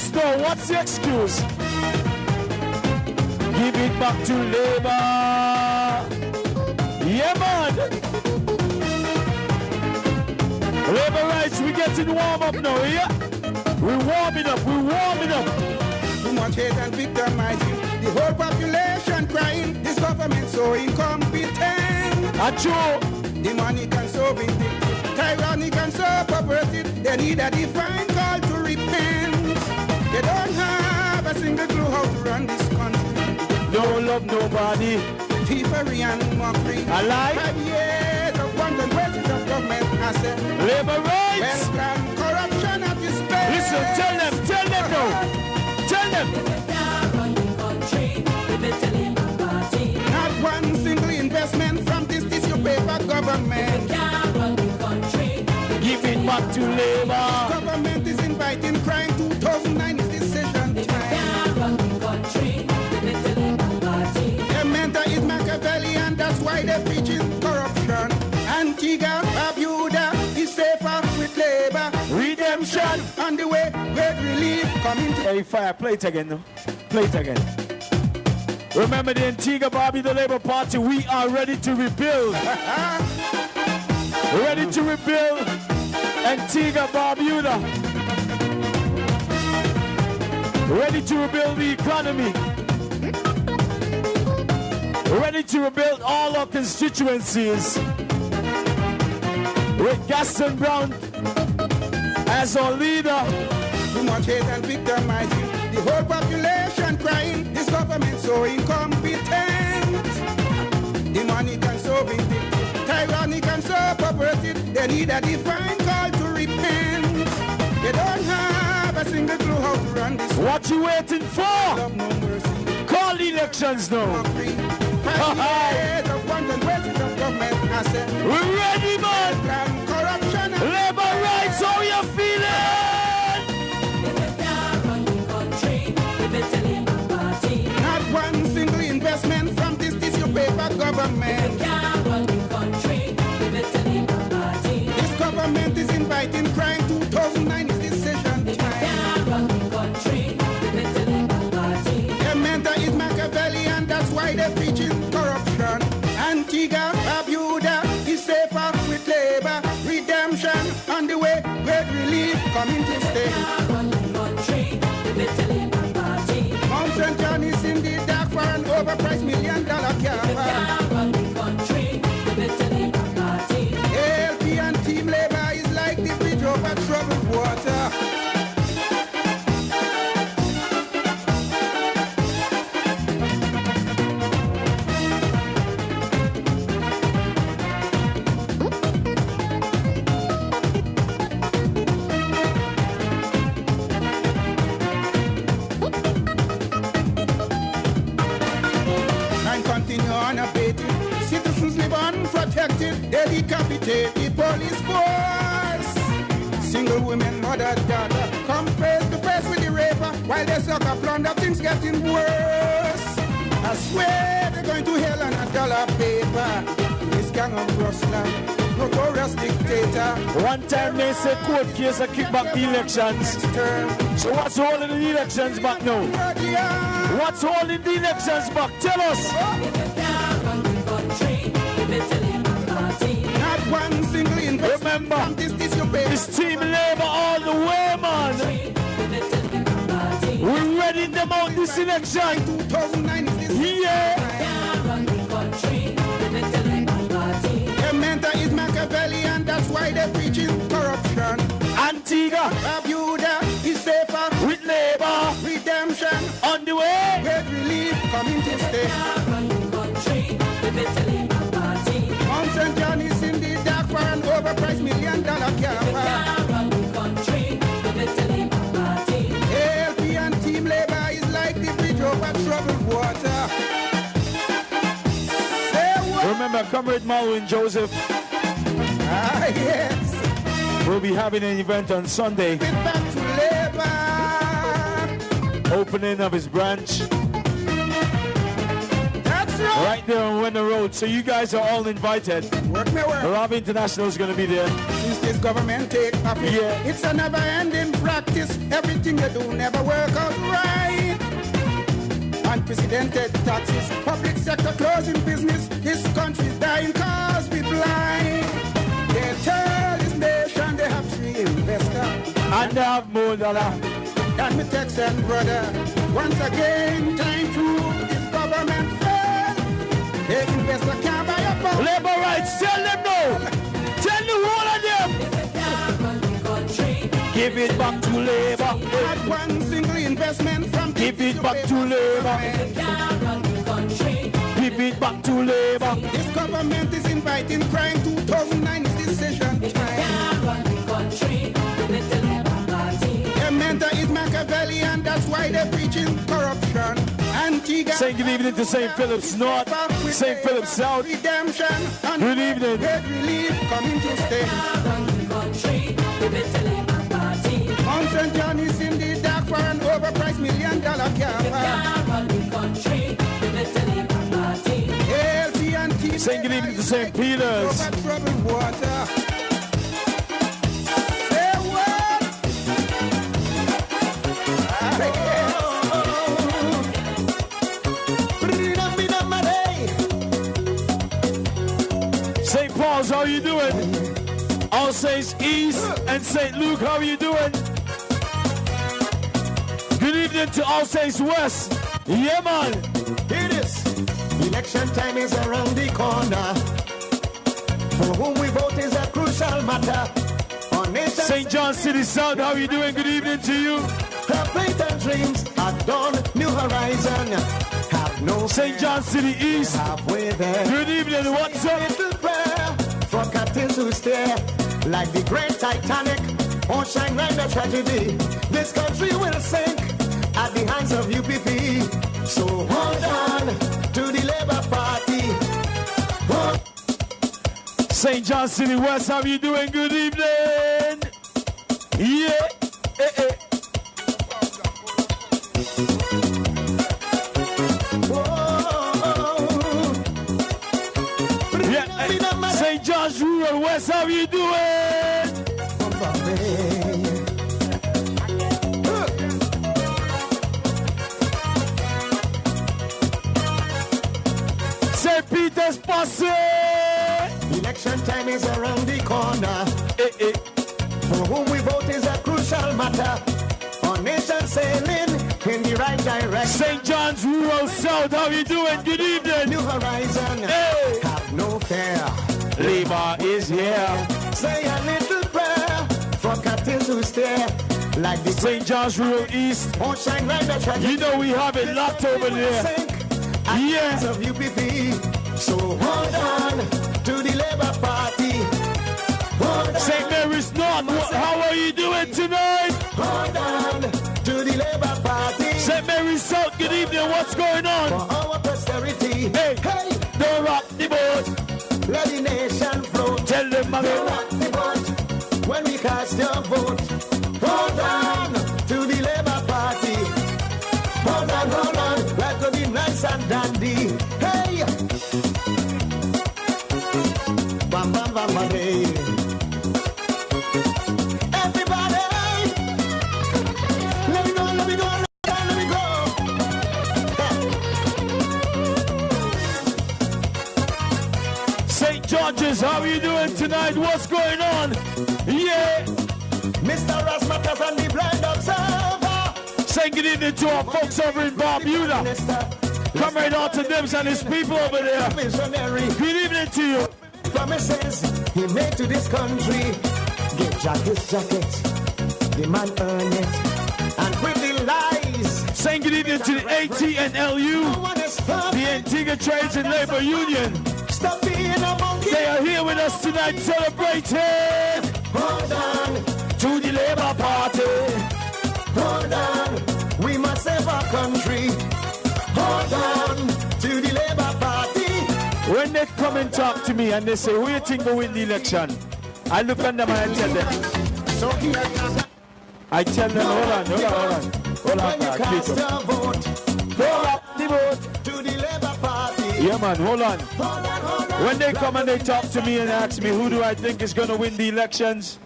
excuse though? What's the excuse? Give it back to labor. Yeah, man. Labor rights, we getting warm up now, yeah? We're warming up, we're warming up. Too much hate and victimizing. The whole population crying. This government so incompetent. Achoo. The money can so vindictive, tyrannic and so perverted. They need a divine call to repent. They don't have a single clue how to run this country. No love nobody. Thievery and mockery. I like 5 years of wanton waste of government asset. labor rights. Well-planned corruption at this place. Listen, tell them no. Tell them. Not one single investment from this tissue paper government. Give it back to labor. Government is inviting crime. 2009 is decision time. The mentor is Machiavellian, that's why they're preaching corruption. Antigua, Barbuda is safer with labor. Redemption on the way, great relief coming to. Hey, fire, play it again, no? Play it again. Remember the Antigua Barbuda Labour Party, we are ready to rebuild. Ready to rebuild Antigua Barbuda. Ready to rebuild the economy. Ready to rebuild all our constituencies. With Gaston Brown as our leader. Too much hate and victimizing. The whole population crying. This government so incompetent. The money can so vindictive, tyrannic and so perverted. They need a divine call to repent. They don't have a single clue how to run this. What you waiting for? Love no mercy. Call the elections now. 5 years of wanton waste of government asset. We're ready, man. Plan corruption. Labor rights, how you feeling? Not one single investment from this tissue paper government. This government is inviting crime. 2009 is decision time. The mentor is Machiavellian, that's why they're preaching corruption. Antigua, Barbuda is safer with labor. Redemption on the way, great relief coming to stay. Mount St. John is in the dark for an overpriced $1 million car. ABLP and team labor is like the bridge over troubled water. Continue unabated. Citizens live unprotected. They decapitate the police force. Single women, mother, daughter, come face to face with the raper. While they sucker plunder, things getting worse. I swear they're going to hell on $1 paper. This gang of rustler, notorious dictator. One time they said court case and kick back the elections. So what's holding the elections back now? What's holding the elections back? Tell us. Not one single investment. Remember, it's Team Labour all the way, man. We're ready them out this election. 2009 is this. Yeah. The mentor is Machiavellian, that's why they're preaching corruption. Antigua, Barbuda is safer with labor. Redemption on the way. Great relief coming to stay. Mount St. John is in the dark for an overpriced $1 million car. ALP and team labor is like the bridge over troubled water. Remember, Comrade Malwin Joseph. Ah, yes. We'll be having an event on Sunday. Back to labor. Opening of his branch. That's right. Right there on Winter Road. So you guys are all invited. Work me work. Arabi International is going to be there. this government take profit. Yeah. It's a never-ending practice. Everything you do never work out right. Unprecedented taxes, public sector closing business. This country's dying cause we blind. They tell this nation they have free investors. And they have more dollar. And me text and brother, once again, time to this government fail. The investor can't buy a phone. Labor rights, tell them no. Tell the whole of them. Give it back to labor. Not one single investment from Give it back to labor. Give it back to labor. This government is inviting crime. 2009's decision time. Their mentor is Machiavellian, that's why they're preaching corruption. Antigua. Saying good evening to St. Philip's North, St. Philip's South. Redemption. Good evening. Great relief coming to stay. Mount St. John is in the dark for an overpriced $1 million car. Saying good evening to St. Peter's. Say what? St. Paul's, how you doing? All Saints East and St. Luke, how are you doing? Good evening to All Saints West. Yeah, man. Here it is. Election time is around the corner. For whom we vote is a crucial matter. St. John City South, how are you doing? Good evening to you. Her faith and dreams are dawn, new horizon. Have no St. John City East. Halfway there. Good evening. What's up? Little prayer for captains who stare like the great Titanic. Won't shine right the tragedy. This country will sink at the hands of UPP. So hold on to the Labour Party. St. John City West, how are you doing? Good evening. Yeah. St. John's Rural West, how are you doing? St. Peter's Posse. Election time is around the corner. For whom we vote is a crucial matter. Our nation sailing in the right direction. St. John's Rural South, how are you doing? Good evening. New horizon. Hey. Have no fear. Labour is here. Say a little prayer for captains who stare like the St. John's Rural East. won't shine right the tragedy. You know we have it locked over there. Yes. Of UPP. So hold on to the Labour Party. St. Mary's North, how are you doing tonight? Hold on to the Labour Party. St. Mary's South, good evening, what's going on? For our posterity. Hey, don't rock the boat. Let the nation float. Tell them Don't again. rock the boat when we cast your vote. Hold on to the Labour Party. Hold on, let go be nice and dandy. Hey! Bam, bam, bam, bam, hey. Everybody! Let me go, let me go, let me go. St. George's, how are you doing tonight? What's going on? Yeah. Mr. Rasmata from the Blind Observer. Saying good evening to our folks over in Barbuda. Comrade Arthur Debs and his people over there. Visionary. Good evening to you. Promises he made to this country. Give Jack his jacket. The man earn it. And with the lies. Saying good evening to the ATNLU, No one is perfect. the Antigua Trades and Labor Union. Stop being a monkey. They are here with us tonight celebrating. Hold on To the Labour Party. hold on. We must save our country. Hold on to the Labour Party. When they come and talk to me and they say, who you think will win the election? I look at them and I tell them. So here is I tell them, hold on. when you cast Hold your vote. up the vote. To the Labour Party. Yeah, man, hold on. Hold on, When they come and they talk to me and ask me who do I think is going to win the elections,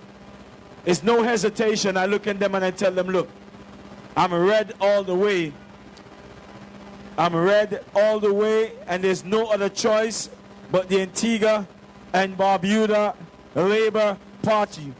it's no hesitation. I look at them and I tell them, look, I'm red all the way. I'm red all the way, and there's no other choice but the Antigua and Barbuda Labour Party.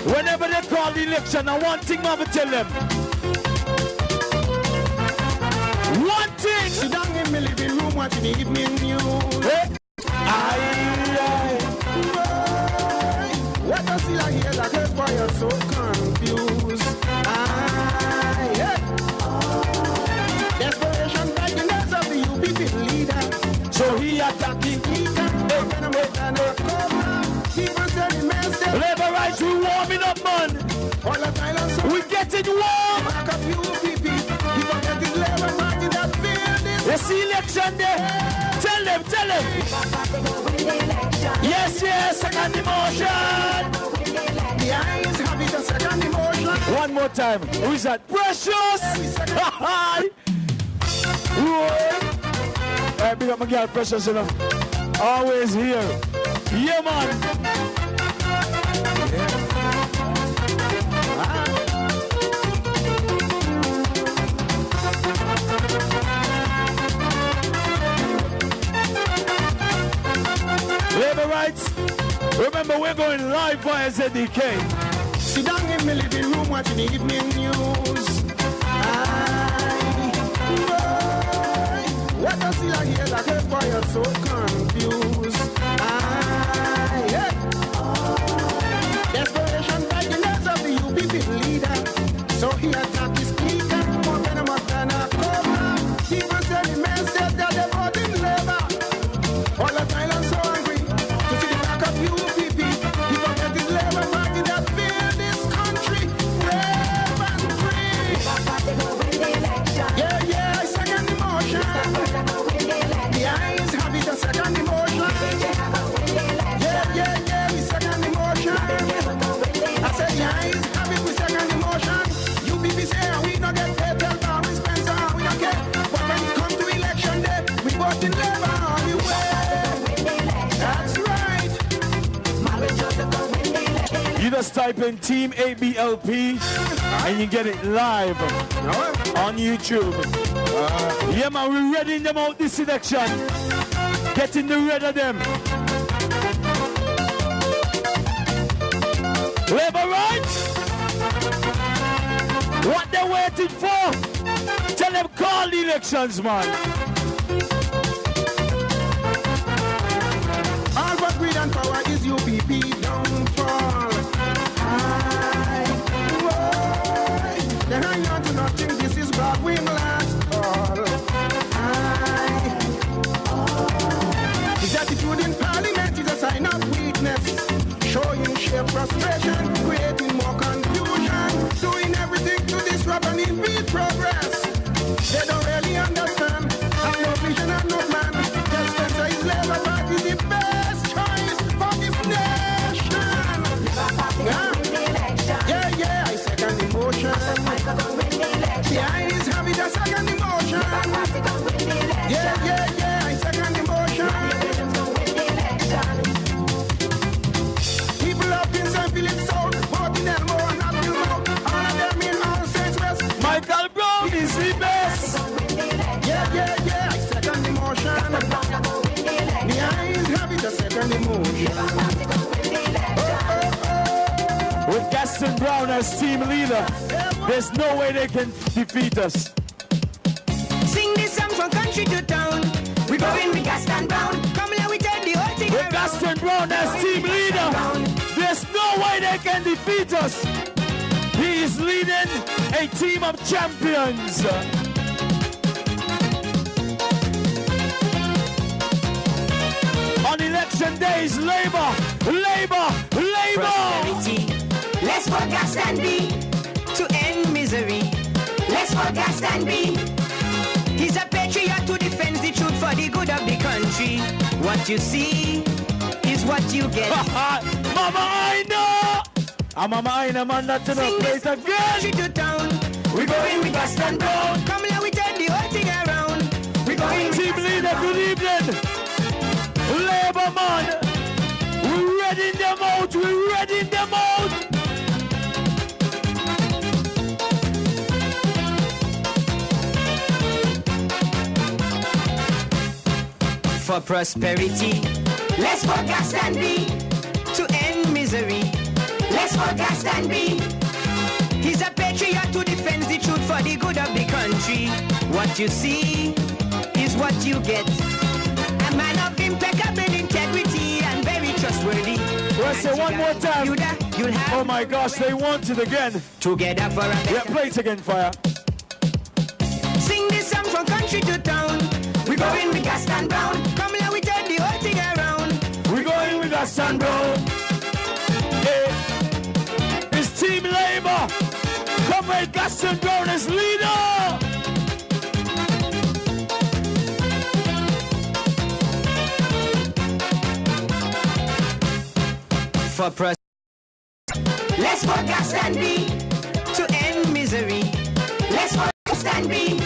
Whenever they call the election, I one thing I'm going to tell them. One thing. Sit down in my living room watching the evening news. Hey. What does he like here that hurt why you're so confused? Desperation by the nerves of the UPP leader. So he attacking. Labour rights, we warming up, man. We getting warm. You see election there? Tell them. Yes, second emotion. The eyes have it a second emotion. One more time. Who is that? Precious. Hi. Hey, big up my girl, Precious enough. Always here. Yeah, man. Labour rights. Remember, we're going live via ZDK. Sit down in my living room watching the evening news. What does he like here that hurt why you're so confused? Desperation by the nerves of the UPP leader. So he attacked the speaker. People say the man said that they vote in Labour. All the Thailand so angry to see the back of UPP. He forget his Labour party that fill this country brave and free. Yeah, I second emotion. The eyes have it a second emotion. Yeah, we second emotion. I said the eyes have it with second emotion. UPP say we don't get paid, tell Barry Spencer we don't get. But when it comes to election day, we vote in Labour all the way. That's right. You just type in Team ABLP and you get it live on YouTube. Yeah, man, we're readying them out this election. Getting the red of them. Labour rights? What they're waiting for? Tell them call the elections, man. All but greed and power is UPP downfall. They hang on to nothing, this is God we last call. His attitude in parliament is a sign of weakness, showing sheer frustration, creating more confusion, doing everything to disrupt and impede progress. They don't really understand, have no vision and no plan. Tell Spencer his Labour Party the best choice for this nation. Yeah, I second emotion. The eyes have it a second emotion. Yeah, I second emotion. People up in St. Philip's South, voting Elmo and not Bilmo. All of them in all Saints West. Michael Brown is the best. Yeah, I second emotion. The eyes have it a second emotion. With Gaston Brown as team leader, there's no way they can defeat us. Sing this song from country to town. We going with Gaston Brown. Come along, we take the whole thing. With Gaston Brown as team leader, there's no way they can defeat us. He is leading a team of champions. On election days, Labour. Prosperity. Let's vote Gaston B to end misery. Let's vote Gaston B. He's a patriot who defends the What you see is what you get. Mama, I know. Mama, I know, man, that's enough. Play it again. To town. We going with gas and brown. Come now, we turn the whole thing around. We going with team leader, good evening. Labor man. We're readying them out. We're readying them out. For prosperity, let's for gas and be. To end misery, let's for gas and be. He's a patriot who defends the truth for the good of the country. What you see is what you get. A man of impeccable integrity and very trustworthy. Let's say one more time. You'll have oh my gosh, they want it again. Together for a better. Yeah, play it again, Fire. Sing this song from country to town. We're going with gas and brown. Come now, we turn the whole thing around. We're going with gas and brown. Hey, it's Team Labor. Comrade Gaston Brown as leader. For let's for gas and be. To end misery, let's for gas and be.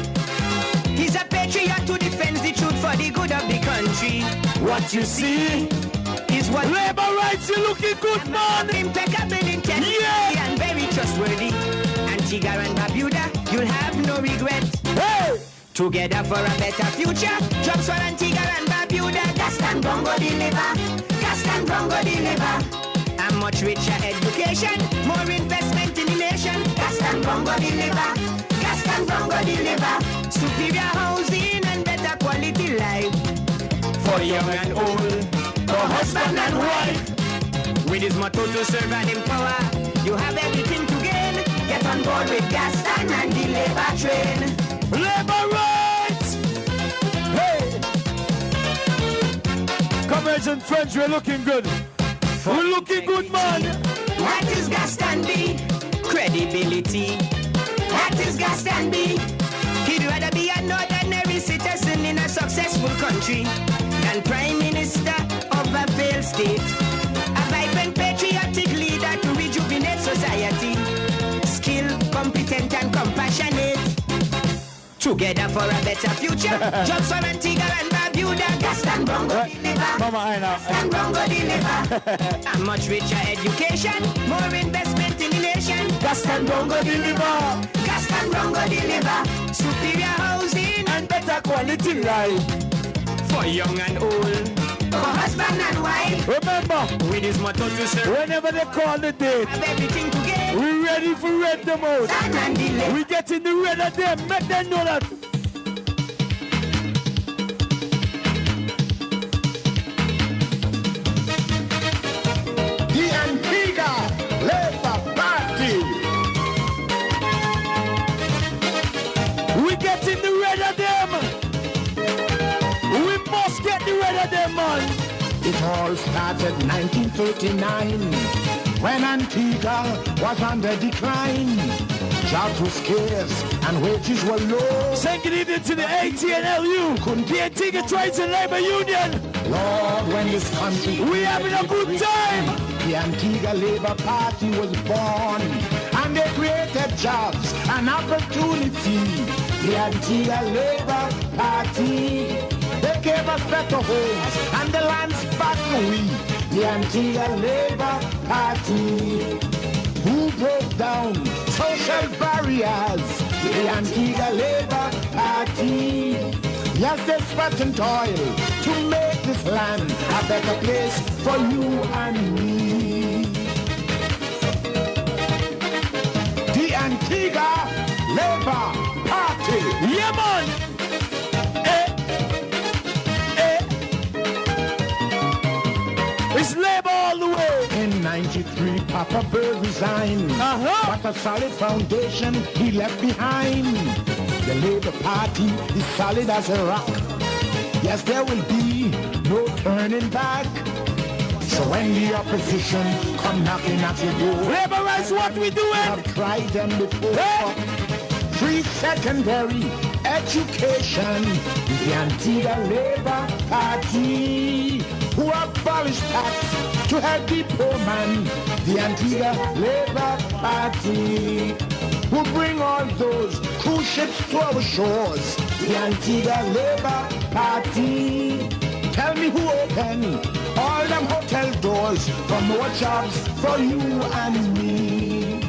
He's a patriot who defends the truth for the good of the country. What you see is what Labor rights, you looking good, man. Impeccable integrity and very trustworthy. Antigua and Barbuda, you'll have no regret. Hey! Together for a better future. Jobs for Antigua and Barbuda. Gaston Bongo deliver. Gaston Bongo deliver. A much richer education, more investment in the nation. Gaston Bongo deliver. Gaston Bongo deliver. Superior housing and better quality life. For young and old, for husband and wife. With his motto to serve and empower, you have everything to gain. Get on board with Gaston and the labor train. Labor rights! Hey! Comrades and friends, we're looking good. We're looking good, man. That is Gaston B. Credibility. That is Gaston B. He'd rather be an ordinary citizen in a successful country than Prime Minister of a failed state. A vibrant patriotic leader to rejuvenate society. Skilled, competent and compassionate. Together for a better future. Jobs for Antigua and Barbuda. Gaston Bongo deliver. Mama, I know. Gaston Bongo deliver. A much richer education, more investment in the nation. Gaston Bongo deliver. Gaston Bongo deliver. Superior housing And better quality life. for young and old, for husband and wife. Remember, With his motto to serve, whenever they call the date, have everything to gain. we're ready for red them out. Stand and delay. We get in the red of them, make them know that. The Antigua Labor Party. We get in the red of them. We must get the red of them, man. It all started 1939 when Antigua was under decline. Jobs were scarce and wages were low. Say good evening to the ATNLU, the Antigua Trades and Labor Union. Lord, when this country We having a good time. the Antigua Labor Party was born, and they created jobs and opportunity. The Antigua Labor Party, they gave us better homes and the lands back we. The Antigua Labor Party, who broke down social barriers. The Antigua Labor Party, yes, they sweat and toil to make this land a better place for you and me. The Antigua Labor Party. Yeah, man. Eh. It's labor all the way. In 93, Papa Bird resigned. What a solid foundation he left behind. The Labour Party is solid as a rock. Yes, there will be no turning back. So when the opposition come knocking at your door, Labor rights, what we we doing? have tried them before. Hey! Free secondary education. The Antigua Labor Party. abolish tax, to help the poor man, the Antigua Labor Party, who bring all those cruise ships to our shores, the Antigua Labor Party. Tell me who open all them hotel doors for more jobs for you and me.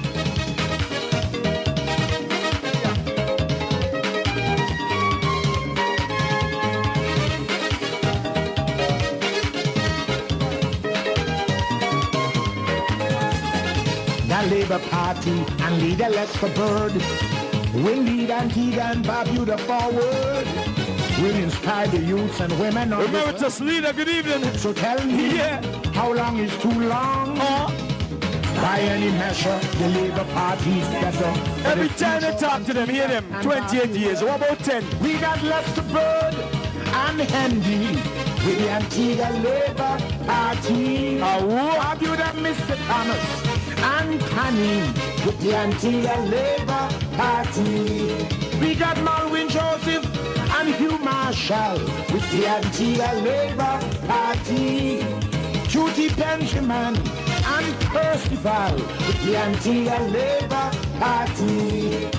The Labour Party and leader Lester Bird will lead Antigua and Barbuda forward. Will inspire the youths and women on Emeritus leader, good evening. So tell me, how long is too long? By any measure, the Labour Party's better. Every time they talk to them, hear them, 28 years. What about 10? We got Lester Bird and Handy with the Antigua Labour Party. Barbuda, Mr. Thomas and Connie with the Antigua Labour Party. We got Malwin Joseph and Hugh Marshall with the Antigua Labour Party. Judy Benjamin and Percival with the Antigua Labour Party.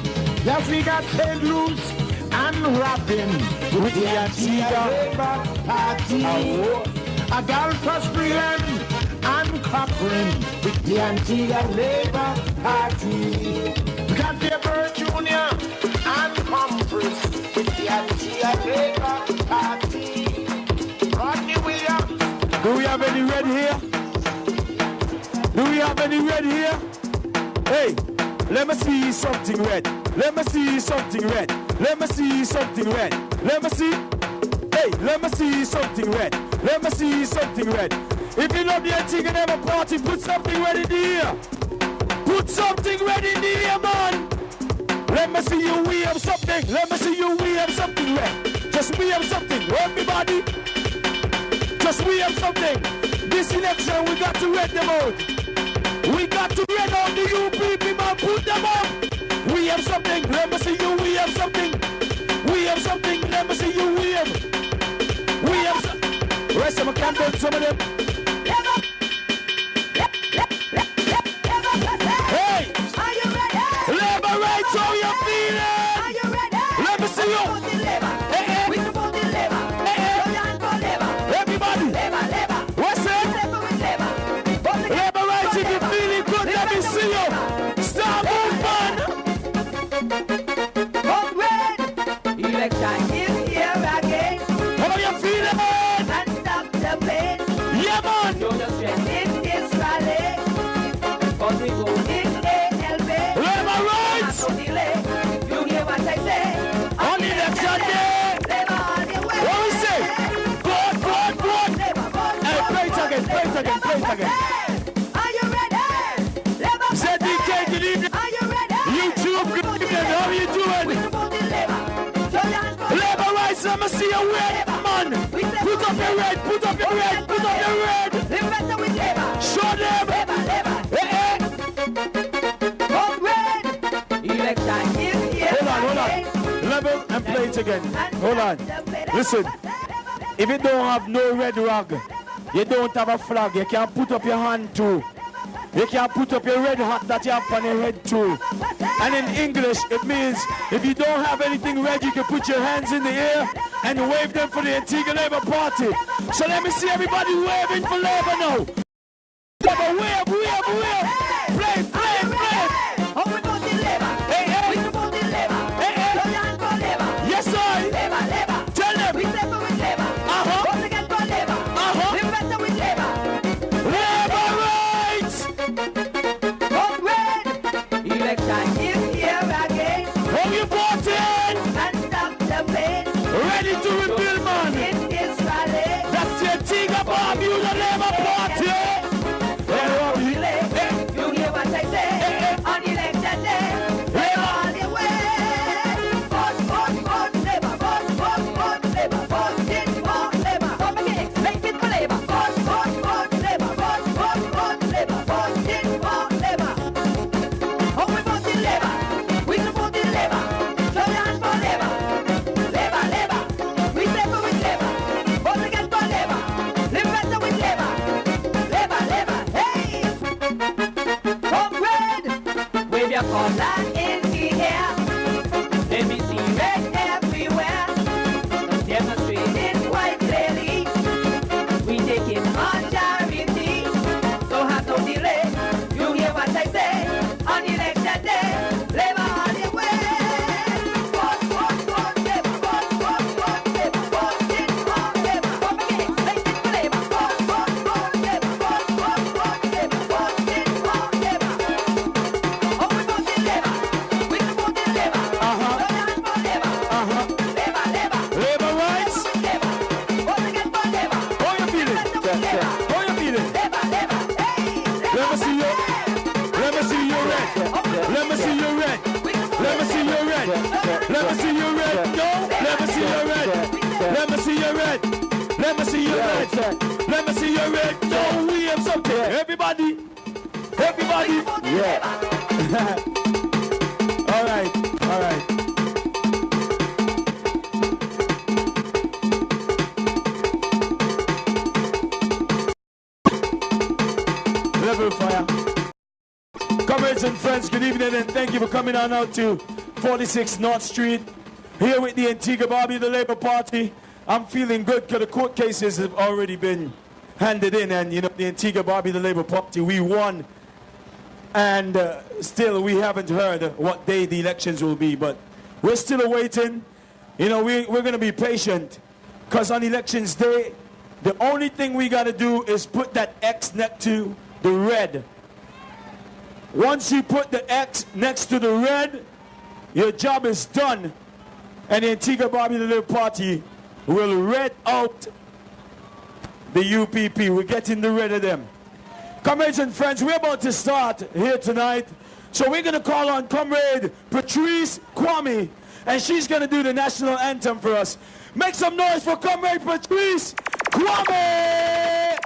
Yes, we got St. Louis and Robin with the Antigua Labour Party. Adolphus Breland and Cochrane with the Antigua Labour Party. We got Deborah Jr. and Humphreys with the Antigua Labour Party. Rodney Williams. Do we have any red here? Do we have any red here? Hey, let me see something red. Let me see something red. Let me see something red. Let me see. Hey, let me see something red. Let me see something red. If you love the Antigua Labour Party, put something red in the air. Put something red in the air, man. Let me see you wave something. Let me see you wave something red. Just wave something. Everybody. Just wave something. This election, we got to red them out. We got to red out the UPP, man. Put them up. We have something. Let me see you. We have something. We have something. Let me see you. We have. We have some. Rest of them can't put some of them. Hey! Are you ready? Labor rights, how you feeling? Are you ready? Let me see you. We support the labor. Everybody. What's it? Labor rights, if you're feeling good, let me see you. Stop moving. Vote red. Election is here again. How you feeling? And stop the pain. Yeah, man. Show the strength in this rally. Cause we go in ALB. Labor rights. So delay. You hear what I say? On election day. Labor on the way. What we say? Vote. Labor, vote, Hey, play it again. Are you ready? Labor, ZDK, good evening. are you ready? YouTube, good evening. How are you We doing? support the labor. Show your hands for Labor rights, let me see your red, man. Put up your red, put up your red, put up your red. live better with labor. Show them. Labor. Hey. Vote red. Election is here. Hold on. Level and play it again. Hold on. Listen, if you don't have no red rag, you don't have a flag, you can't put up your hand too. You can't put up your red hat that you have on your head too. And in English, it means if you don't have anything red, you can put your hands in the air and wave them for the Antigua Labour Party. So let me see everybody waving for Labour now. Wave. Play. Oh, we vote in labor. Hey. We support the labor. Hey. Show your hands for labor. Yes, sir. Labor. Tell them. We step with labor. Vote again for labor. Live better with labor. Labor rights. Vote red. Election is here again. How you voting? And stop the pain. Ready to rebuild, man. In this rally. That's the Antigua Barbuda Labour Party. You hear what I say? On election day. Labor on the way. Vote labor. Vote labor. Vote in for labor. Vote against. Make it for labor. Vote labor. Vote labor. Vote in for labor. Oh, we vote in labor. We support in labor. Show your hands and in the air. Let me see red everywhere. Demonstrating quite clearly. We take it majority. So have no delay. You hear what I say? On election day, Labour on the way. Vote, vote, vote, Labour. Vote, vote, vote, Labour. Vote in for Labour. Vote against, make it for Labour. Vote, vote, vote, Labour. Vote, vote, vote, Labour. Vote in for Labour. Oh, we vote in Labour. We can vote in Labour. Vote in for Labour. Labour, Labour. Labour rights. Labour. Vote again for Labour. How you feeling? How you feeling? Labour, Labour. Hey, Let me see you. Let me see your red. Let me see your red. Let me see your red. Let me see your red. No. Let me see your red. Let me see your red. Let me see your red. Let me see your red. No, we have something. Everybody. Everybody. Yeah. All right. All right. Level fire. Comrades and friends, good evening and thank you for coming on out to 46 North Street. Here with the Antigua Barbie, the Labour Party. I'm feeling good because the court cases have already been handed in, and you know, the Antigua Barbie, the Labour Party, we won. And still we haven't heard what day the elections will be, but we're still awaiting. You know, we're going to be patient because on elections day, the only thing we got to do is put that X next to the red. Once you put the X next to the red, your job is done. And the Antigua Barbie, the Labour Party, will red out the UPP. We're getting rid of them. Comrades and friends, we're about to start here tonight. So we're going to call on Comrade Patrice Kwame, and she's going to do the national anthem for us. Make some noise for Comrade Patrice Kwame!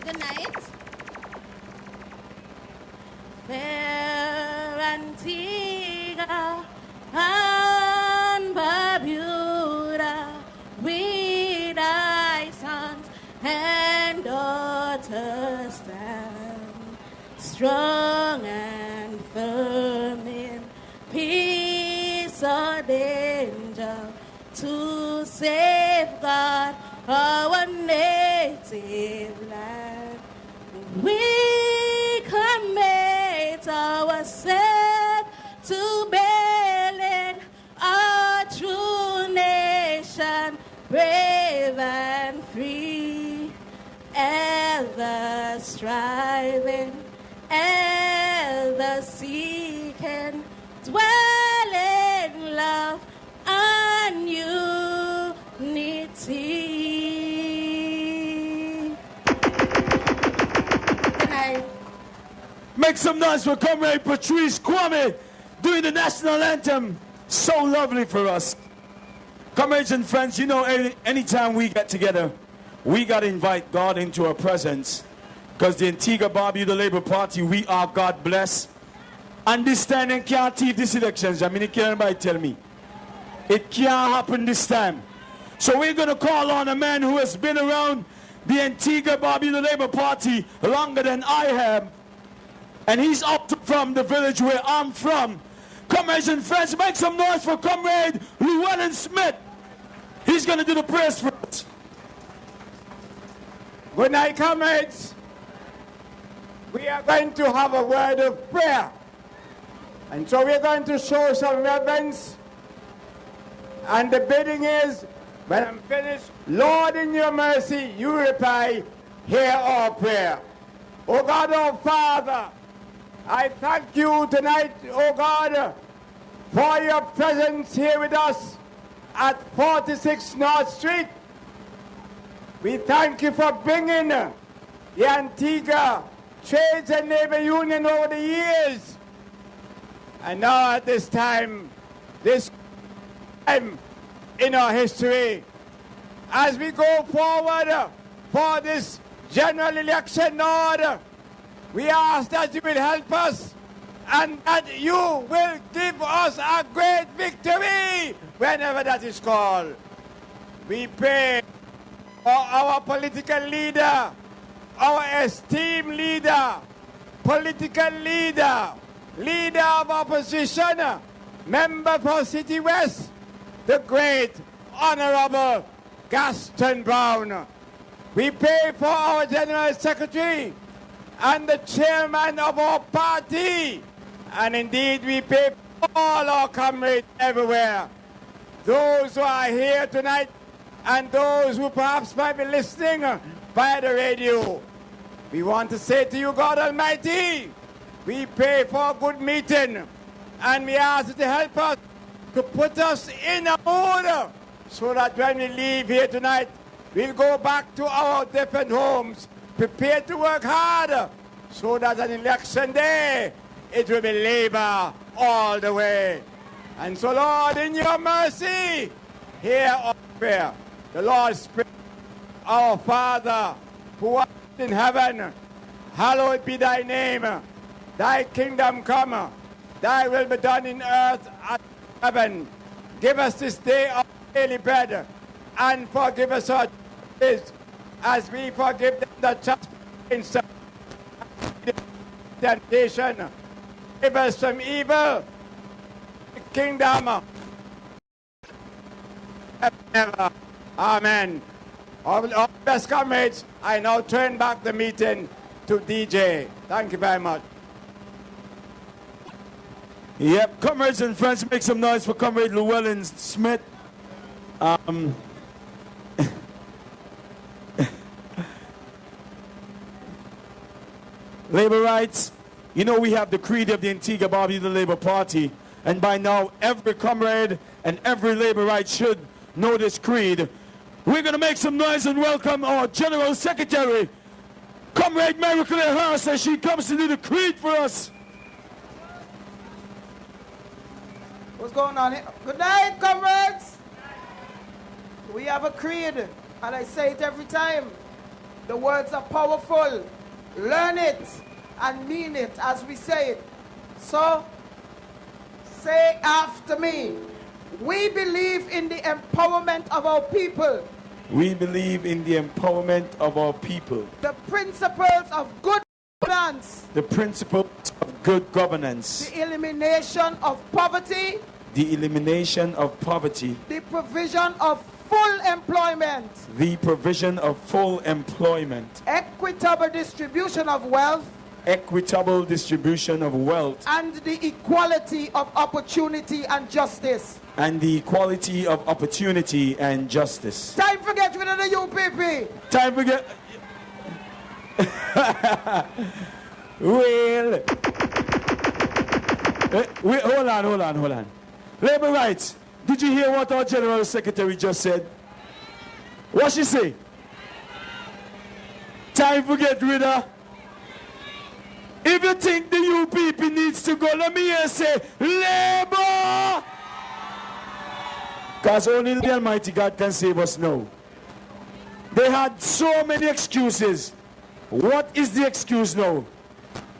Good night. Fair Antigua and Barbuda, we thy sons and daughters stand, strong and firm in peace or danger, to safeguard our native land. We commit ourselves to building our true nation, brave and free, ever striving, ever seeking, dwell in love and unity. Good night. Make some noise for Comrade Patrice Kwame doing the national anthem. So lovely for us. Comrades and friends, you know, anytime we get together, we got to invite God into our presence. Because the Antigua Barbie, the Labour Party, we are God bless. Understand and can't thief these elections. I mean, it can't anybody tell me. It can't happen this time. So we're going to call on a man who has been around the Antigua Barbie, the Labour Party, longer than I have. And he's up from the village where I'm from. Comrades and friends, make some noise for Comrade Llewellyn Smith. He's going to do the prayers for us. Good night, comrades. We are going to have a word of prayer. And so we're going to show some reverence. And the bidding is, when I'm finished, Lord, in your mercy, you reply, hear our prayer. O God, our Father, I thank you tonight, O God, for your presence here with us at 46 North Street. We thank you for bringing the Antigua Trades and Labor Union over the years. And now at this time in our history, as we go forward for this general election, Lord, we ask that you will help us and that you will give us a great victory whenever that is called. We pray for our political leader, our esteemed leader, political leader, leader of opposition, member for City West, the great Honorable Gaston Brown. We pay for our General Secretary and the chairman of our party. And indeed, we pay for all our comrades everywhere. Those who are here tonight and those who perhaps might be listening via the radio. We want to say to you, God Almighty, we pray for a good meeting, and we ask you to help us to put us in a mood so that when we leave here tonight, we'll go back to our different homes, prepared to work hard, so that on election day, it will be labor all the way. And so, Lord, in your mercy, hear our prayer. The Lord's prayer. Our Father, who art in heaven, hallowed be thy name. Thy kingdom come, thy will be done in earth as in heaven. Give us this day our daily bread, and forgive us our trespasses, as we forgive them that trespass against us. Temptation, give us from evil, the kingdom, ever. Amen. All best comrades, I now turn back the meeting to DJ. Thank you very much. Yep, comrades and friends, make some noise for Comrade Llewellyn Smith. Labor rights. You know, we have the creed of the Antigua Barbuda Labour Party, and by now every comrade and every labor right should know this creed. We're going to make some noise and welcome our General Secretary, Comrade Miracle Harris, as she comes to do the creed for us. What's going on here? Good night, comrades. We have a creed, and I say it every time. The words are powerful. Learn it and mean it as we say it. So, say after me. We believe in the empowerment of our people. We believe in the empowerment of our people. The principles of good governance. The principles of good governance. The elimination of poverty. The elimination of poverty. The provision of full employment. The provision of full employment. Equitable distribution of wealth. Equitable distribution of wealth. And the equality of opportunity and justice. And the equality of opportunity and justice. Time for get rid of the UPP. Time for get... Wait, hold on. Labor rights. Did you hear what our General Secretary just said? What she say? Time for get rid of... If you think the UPP needs to go, let me hear say, Labor! Because only the Almighty God can save us now. They had so many excuses. What is the excuse now?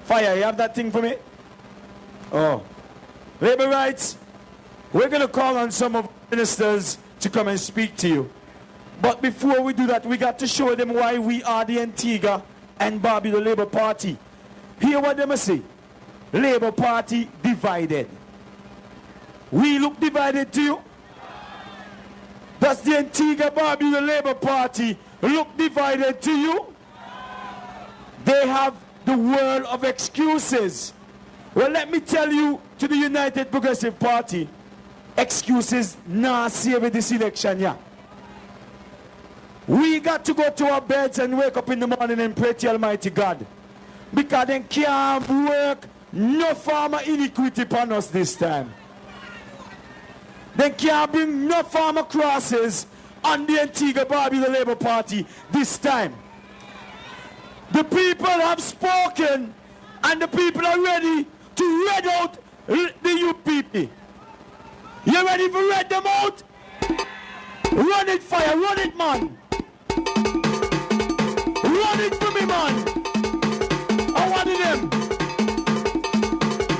Fire, you have that thing for me? Oh. Labor rights, we're going to call on some of the ministers to come and speak to you. But before we do that, we got to show them why we are the Antigua and Barbuda Labour Party. Hear what they must say. Labour Party divided. We look divided to you? Does the Antigua Barbuda Labour Party look divided to you? They have the world of excuses. Well, let me tell you, to the United Progressive Party, excuses not save this election, yeah. We got to go to our beds and wake up in the morning and pray to Almighty God. Because they can't work no farmer iniquity upon us this time. They can't bring no farmer crosses on the Antigua Barbuda Labour Party this time. The people have spoken, and the people are ready to read out the UPP. You ready to read them out? Run it, fire, run it, man. Run it for me, man. I wanted them.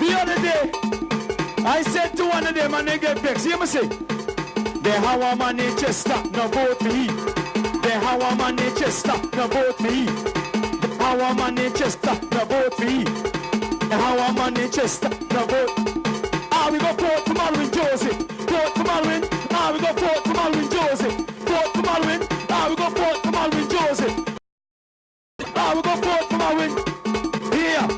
The other day, I said to one of them and they get vexed. You must say, they how a man nature stop, no vote for he. They how a man nature stop, no vote for he. How a Manchester, no vote for he. How a Manchester, no vote. We go vote for Malvin Joseph. Vote for Malvin. We go vote for Malvin Joseph. Vote for Malvin. We go vote for Malvin Joseph. We go vote for Malvin. Here.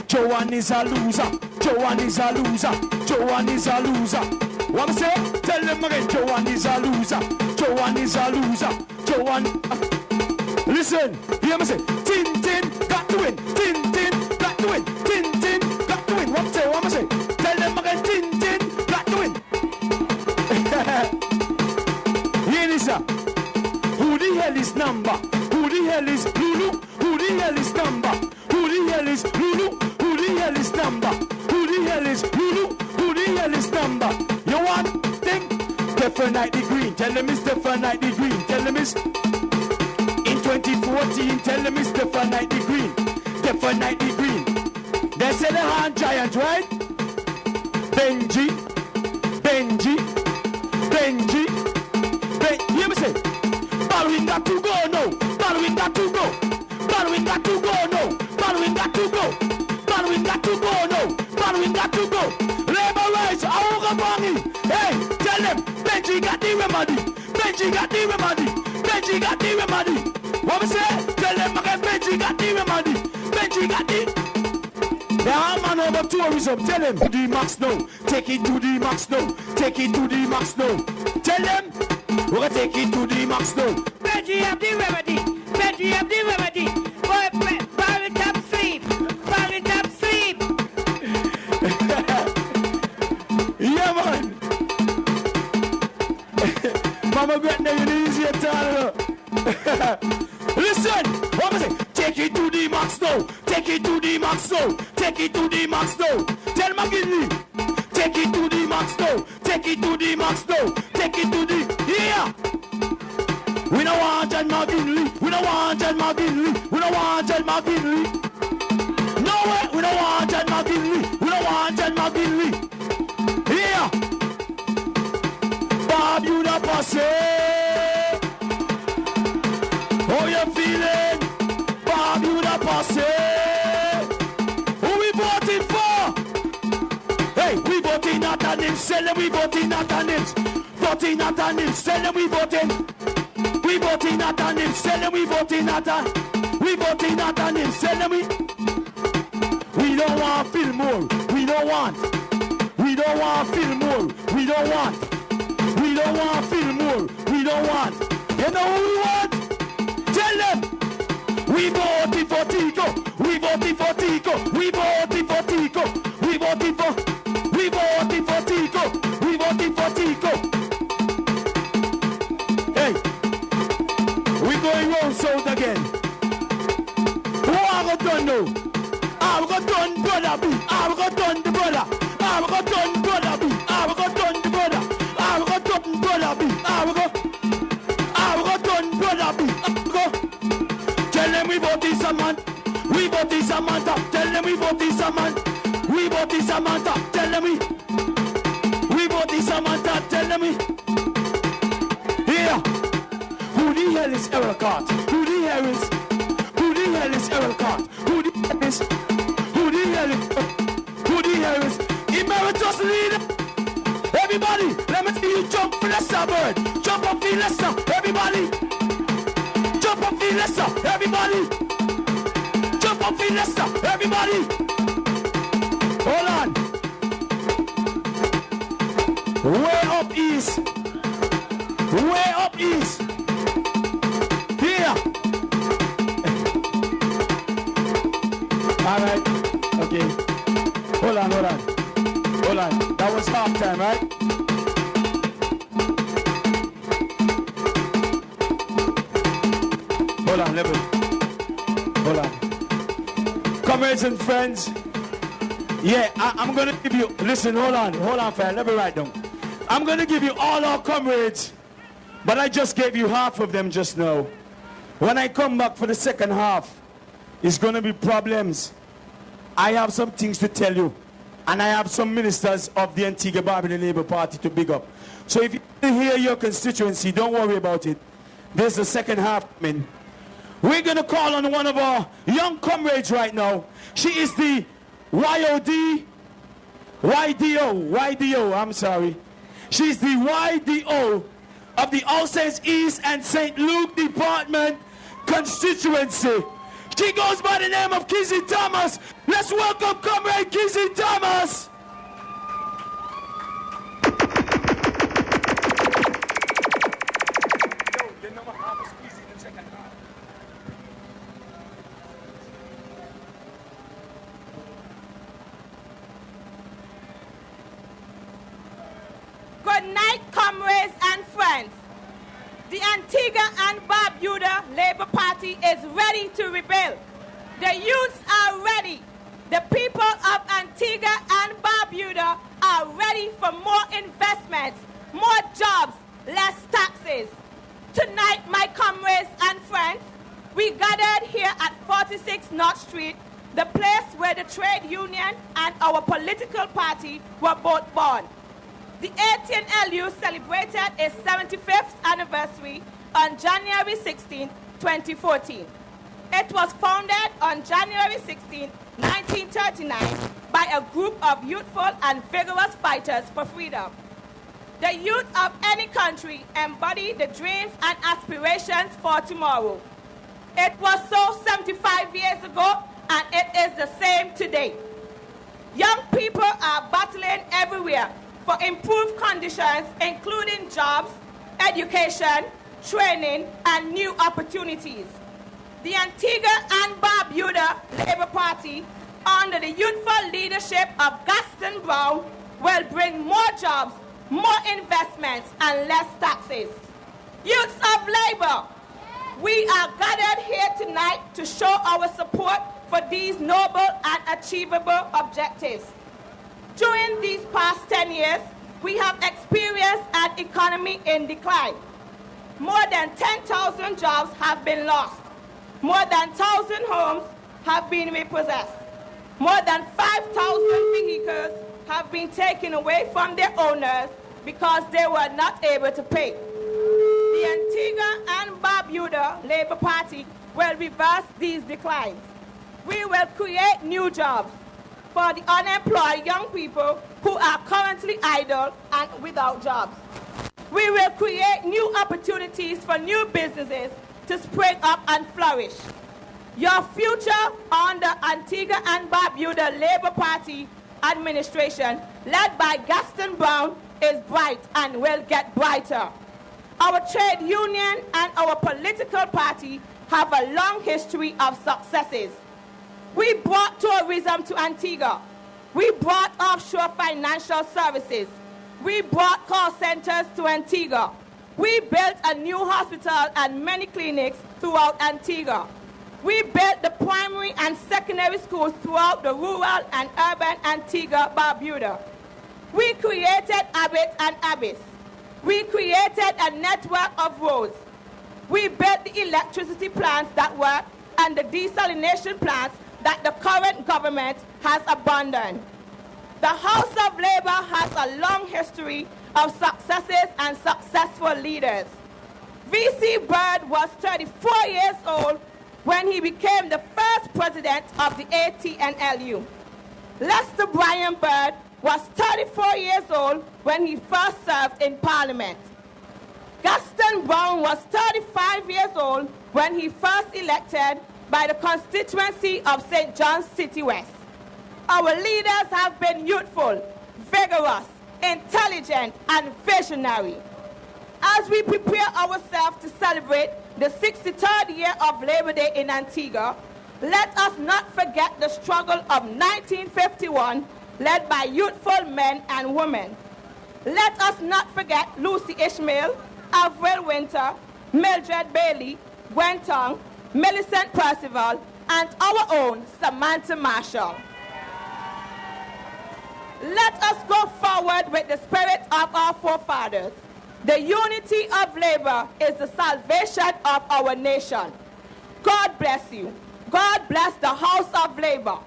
Joanne is a loser. Joanne is a loser. Joanne is a loser. What I say? Tell them again. Joanne is a loser. Joanne is a loser. Joanne. Listen. Hear me say. Tin Tin got to win. Tin Tin got to win. Tin Tin got to win. What I say? What I say? Tell them again. Tin Tin got to win. Here it is. Who the hell is number? Who the hell is Lulu? Who the hell is number? Who the hell is Lulu? Who the hell is number? Who the hell is Lulu? Who the hell is number? You want thing? Definitely green. Tell them it's definitely green. Tell them it's in 2014. Tell them it's definitely green. Definitely green. They say the hand giant, right? Benji. Benji. Benji. Hear me say. Ballwin got to go now. Ballwin got to go. Ballwin got to go now. Ballwin got to go. Ballwin got to go now. Ballwin got to go. Labor rights, Aoga Bongi. Hey, tell them, Benji got the remedy. Benji got the remedy. Benji got the remedy. What we say? Tell them again, Benji got the remedy. Benji got the. They are man over tourism. Tell them to the max now. Take it to the max now. Take it to the max now. Tell them we're gonna take it to the max now. Benji have the remedy. Benji have the remedy. Boy, bar it up sleep. Bar it up sleep. Yeah, man. Mama got now you easier to listen, what was it? Take it to the max now. Take it to the max now. Take it to the max now. Tell McGinley. Take it to the max now. Take it to the max now. Take it to the yeah. We don't want John McGinley. We don't want John McGinley. We don't want John McGinley. No way. We don't want John McGinley. We don't want John McGinley. Here. Bob, you the posse. How you feeling? Bob, you the posse. Who we voting for? Hey, we voting not on him. Sell them, we voting not on him. Voting not on him. Sell them, we voting. We voting not on him. Sell them, we voting not on. We voting not on him. Sell them, we don't want Fillmore. We don't want. We don't want Fillmore. We don't want. We don't want Fillmore. We don't want. You know who we want? Tell them. We voted for Tico. We voted for Tico. We voted for Tico. We voted for. We voted for Tico. We voted for Tico. Hey, we going round south again. Who are we done now? We got done brother B. We got done the brother. We got done brother B. We got done the brother. We got done brother B. We got done brother B. Tell them we vote this a man. We vote this a man. Tell them we vote this a man. We vote this a man. Tell them we vote this a man. Tell them we. Here. Who the hell is Errol Cart? Who the hell is? Who the hell is Errol Cart? Who the hell is? Who the hell is? Who the hell is? Emeritus leader. Everybody, let me see you jump for Leicester, bird. Jump up for Leicester, everybody. Jump up for Leicester, everybody. Jump up for Leicester, everybody. Hold on. Way up east. Way up east. Here. All right. Okay. Hold on. Hold on. That was half time, right? Hold on, level. Hold on. Comrades and friends. Yeah, I'm going to give you... Listen, hold on, fam. Let me write down. I'm going to give you all our comrades, but I just gave you half of them just now. When I come back for the second half, it's going to be problems. I have some things to tell you. And I have some ministers of the Antigua Barbuda Labour Party to big up. So if you hear your constituency, don't worry about it. There's a second half coming. We're going to call on one of our young comrades right now. She is the YDO, I'm sorry. She's the YDO of the All Saints East and St. Luke Department constituency. She goes by the name of Kizzy Thomas. Let's welcome Comrade Kizzy Thomas. Good night, comrades and friends. The Antigua and Barbuda Labour Party is ready to rebuild. The youths are ready. The people of Antigua and Barbuda are ready for more investments, more jobs, less taxes. Tonight, my comrades and friends, we gathered here at 46 North Street, the place where the trade union and our political party were both born. The ATNLU celebrated its 75th anniversary on January 16, 2014. It was founded on January 16, 1939 by a group of youthful and vigorous fighters for freedom. The youth of any country embody the dreams and aspirations for tomorrow. It was so 75 years ago, and it is the same today. Young people are battling everywhere for improved conditions, including jobs, education, training, and new opportunities. The Antigua and Barbuda Labour Party, under the youthful leadership of Gaston Brown, will bring more jobs, more investments, and less taxes. Youths of Labour, we are gathered here tonight to show our support for these noble and achievable objectives. During these past 10 years, we have experienced an economy in decline. More than 10,000 jobs have been lost. More than 1,000 homes have been repossessed. More than 5,000 vehicles have been taken away from their owners because they were not able to pay. The Antigua and Barbuda Labour Party will reverse these declines. We will create new jobs for the unemployed young people who are currently idle and without jobs. We will create new opportunities for new businesses to spring up and flourish. Your future under Antigua and Barbuda Labour Party administration, led by Gaston Brown, is bright and will get brighter. Our trade union and our political party have a long history of successes. We brought tourism to Antigua. We brought offshore financial services. We brought call centers to Antigua. We built a new hospital and many clinics throughout Antigua. We built the primary and secondary schools throughout the rural and urban Antigua Barbuda. We created abbots and abbeys. We created a network of roads. We built the electricity plants that work and the desalination plants that the current government has abandoned. The House of Labour has a long history of successes and successful leaders. V.C. Bird was 34 years old when he became the first president of the ATNLU. Lester Bryan Bird was 34 years old when he first served in Parliament. Gaston Brown was 35 years old when he first elected by the constituency of St. John's City West. Our leaders have been youthful, vigorous, intelligent, and visionary. As we prepare ourselves to celebrate the 63rd year of Labor Day in Antigua, let us not forget the struggle of 1951, led by youthful men and women. Let us not forget Lucy Ishmael, Avril Winter, Mildred Bailey, Gwen Tong, Millicent Percival, and our own Samantha Marshall. Let us go forward with the spirit of our forefathers. The unity of labor is the salvation of our nation. God bless you. God bless the House of Labor.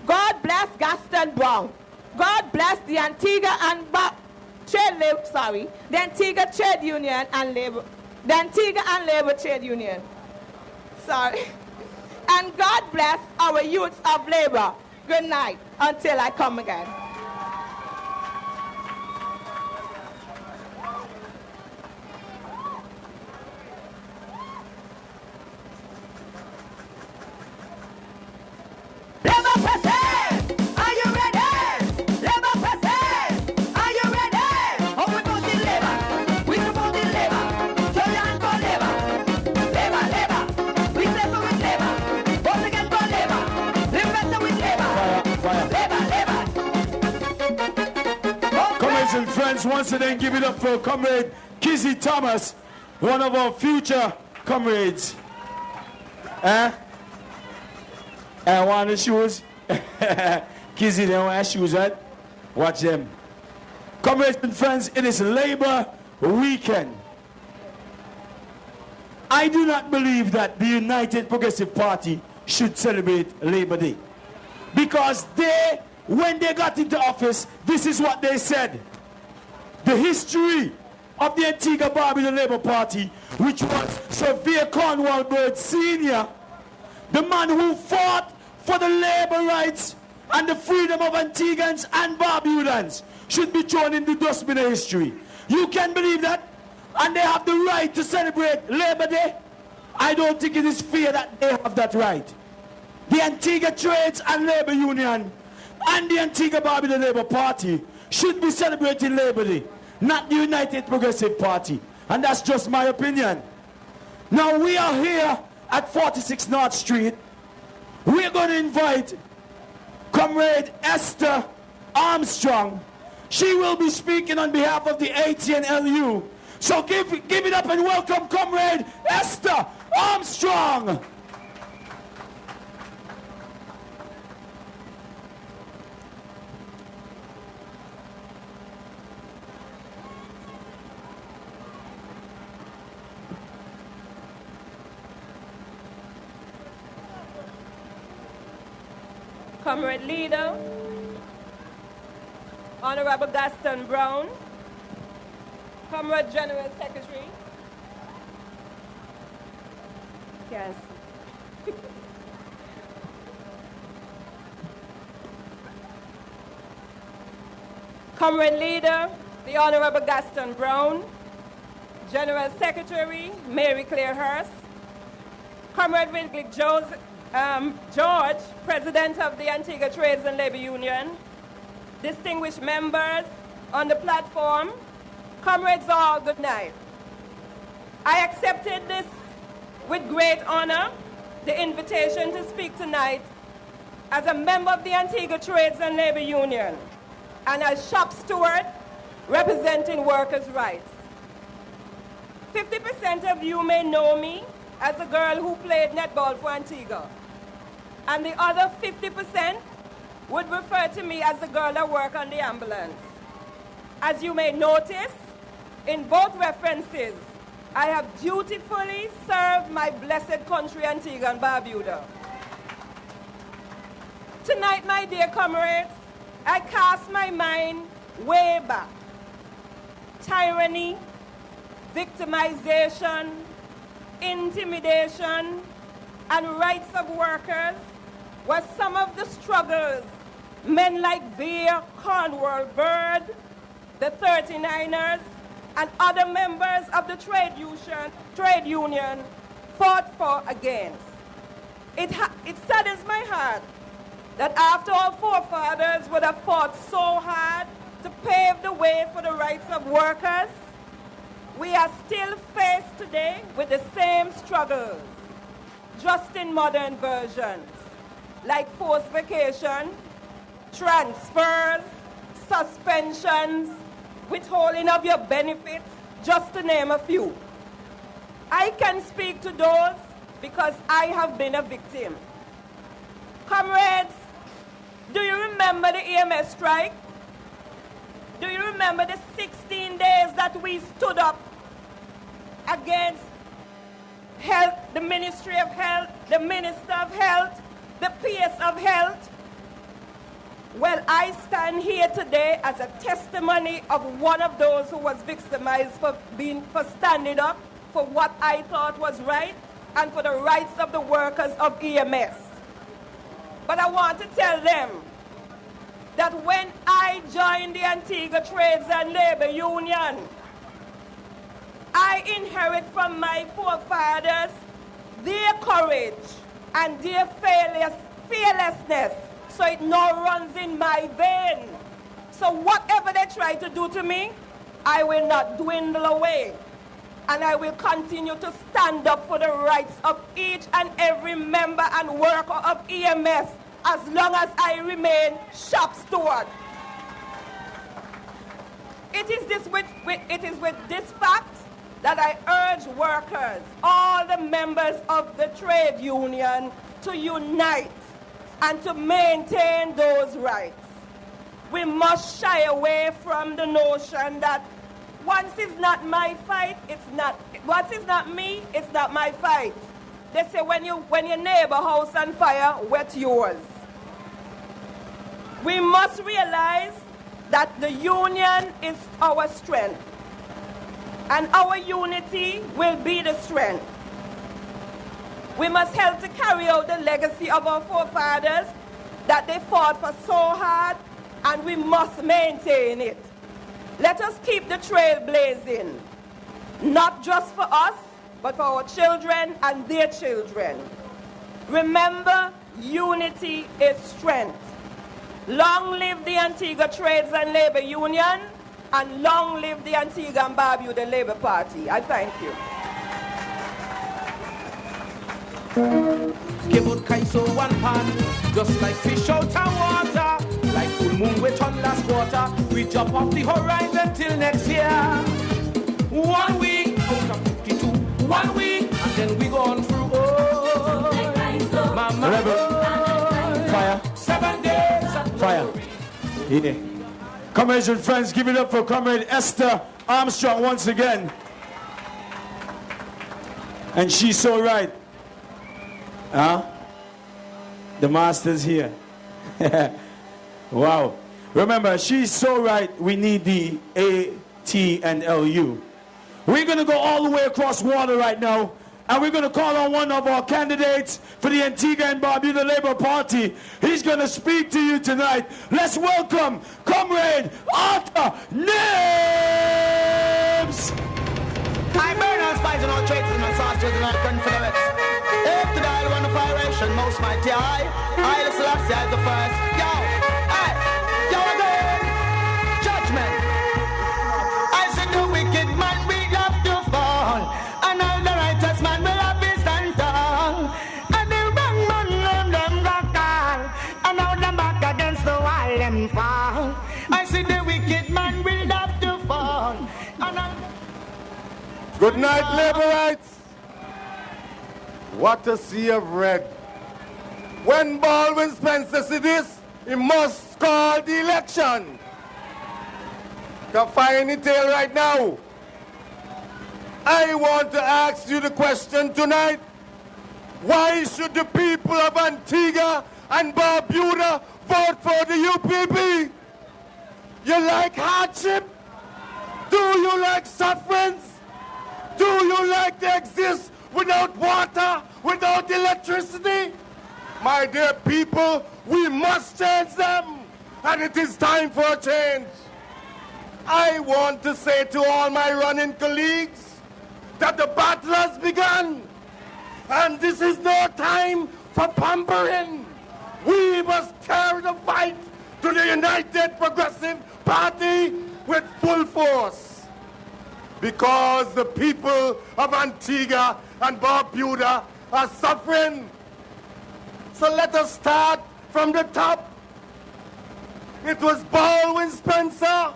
God bless Gaston Brown. God bless the Antigua and the Antigua Trade Union and Labor. The Antigua and Labor Trade Union. Sorry. And God bless our youths of labor. Good night until I come again. And friends, once again, give it up for Comrade Kizzy Thomas, one of our future comrades. Want the shoes? Kizzy, they don't wear shoes, right? Watch them. Comrades and friends, it is Labor Weekend. I do not believe that the United Progressive Party should celebrate Labor Day. Because they, when they got into office, this is what they said. The history of the Antigua Barbuda Labour Party, which was Sir Vere Cornwall Bird Sr., the man who fought for the labor rights and the freedom of Antiguans and Barbudans, should be thrown in the dustbin of history. You can believe that? And they have the right to celebrate Labor Day? I don't think it is fair that they have that right. The Antigua Trades and Labor Union and the Antigua Barbuda Labour Party should be celebrating Labor Day, not the United Progressive Party. And that's just my opinion. Now we are here at 46 North Street. We're going to invite Comrade Esther Armstrong. She will be speaking on behalf of the ATNLU. So give it up and welcome Comrade Esther Armstrong. Comrade Leader, Honorable Gaston Brown, Comrade General Secretary. Yes. Comrade Leader, the Honorable Gaston Brown, General Secretary Mary Claire Hurst, Comrade Wrigley George, President of the Antigua Trades and Labor Union, distinguished members on the platform, comrades all, good night. I accepted this with great honor, the invitation to speak tonight as a member of the Antigua Trades and Labor Union and as shop steward representing workers' rights. 50% of you may know me as a girl who played netball for Antigua, and the other 50% would refer to me as the girl that worked on the ambulance. As you may notice, in both references, I have dutifully served my blessed country, Antigua and Barbuda. Tonight, my dear comrades, I cast my mind way back. Tyranny, victimization, intimidation, and rights of workers was some of the struggles men like Vere Cornwall Bird, the 39ers, and other members of the trade union fought for against. It saddens my heart that after our forefathers would have fought so hard to pave the way for the rights of workers, we are still faced today with the same struggles, just in modern versions, like forced vacation, transfers, suspensions, withholding of your benefits, just to name a few. I can speak to those because I have been a victim. Comrades, do you remember the EMS strike? Do you remember the 16 days that we stood up against health, the Ministry of Health, the Minister of Health, the PS of Health? Well, I stand here today as a testimony of one of those who was victimized for standing up for what I thought was right and for the rights of the workers of EMS. But I want to tell them that when I joined the Antigua Trades and Labor Union, I inherit from my forefathers their courage and their fearlessness, so it now runs in my vein. So whatever they try to do to me, I will not dwindle away. And I will continue to stand up for the rights of each and every member and worker of EMS as long as I remain shop steward. It is with this fact that I urge workers, all the members of the trade union, to unite and to maintain those rights. We must shy away from the notion that once it's not my fight, once it's not me, it's not my fight. They say when your neighbor house on fire, wet yours. We must realize that the union is our strength, and our unity will be the strength. We must help to carry out the legacy of our forefathers that they fought for so hard, and we must maintain it. Let us keep the trail blazing, not just for us, but for our children and their children. Remember, unity is strength. Long live the Antigua Trades and Labor Union, and long live the Antigua and Barbuda Labor Party. I thank you. Give out Kaiso one pan, just like fish out of water, like full moon we turn last quarter. We jump off the horizon till next year. 1 week out of 52, 1 week, and then we go on through. Oh, mama, fire, 7 days, fire. Yeah. Comrades and friends, give it up for Comrade Esther Armstrong once again. And she's so right. Huh? The master's here. Wow. Remember, she's so right. We need the A, T, and LU. We're going to go all the way across water right now, and we're going to call on one of our candidates for the Antigua and Barbuda Labor Party. He's going to speak to you tonight. Let's welcome Comrade Arthur Nibbs. I burn all spies and all traitors and all sorcerers and all confederates. Up to dial one of iration, most mighty I the Selassie, I the first. Yo, hey, yo again. Judgment. I said the wicked man will have to fall, and all the righteous man will have to stand tall. And the wrong man them got call, and now them back against the wall them fall. I said the wicked man will have to fall, and all. Good night, Laborites. What a sea of red. When Baldwin Spencer see this, he must call the election. Can find any tale right now. I want to ask you the question tonight. Why should the people of Antigua and Barbuda vote for the UPP? You like hardship? Do you like sufferings? Do you like to exist without water, without electricity? My dear people, we must change them, and it is time for a change. I want to say to all my running colleagues that the battle has begun, and this is no time for pampering. We must carry the fight to the United Progressive Party with full force. Because the people of Antigua and Barbuda are suffering. So let us start from the top. It was Baldwin Spencer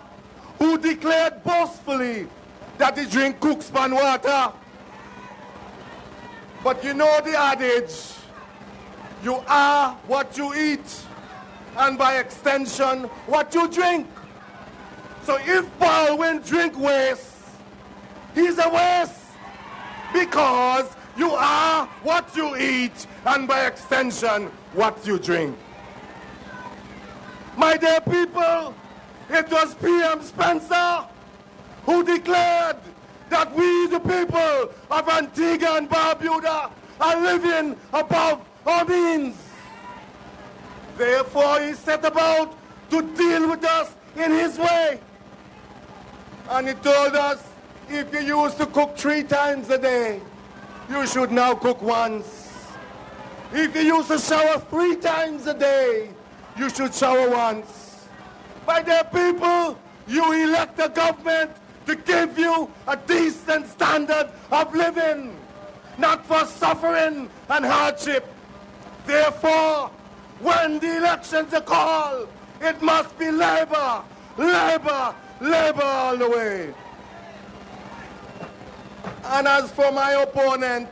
who declared boastfully that he drink Cookspan water. But you know the adage, you are what you eat, and by extension, what you drink. So if Baldwin drink waste, he's a waste, because you are what you eat, and by extension, what you drink. My dear people, it was PM Spencer who declared that we, the people of Antigua and Barbuda, are living above our means. Therefore, he set about to deal with us in his way. And he told us, if you used to cook 3 times a day, you should now cook once. If you used to shower 3 times a day, you should shower once. My dear people, you elect a government to give you a decent standard of living, not for suffering and hardship. Therefore, when the elections are called, it must be labor, labor, labor all the way. And as for my opponent,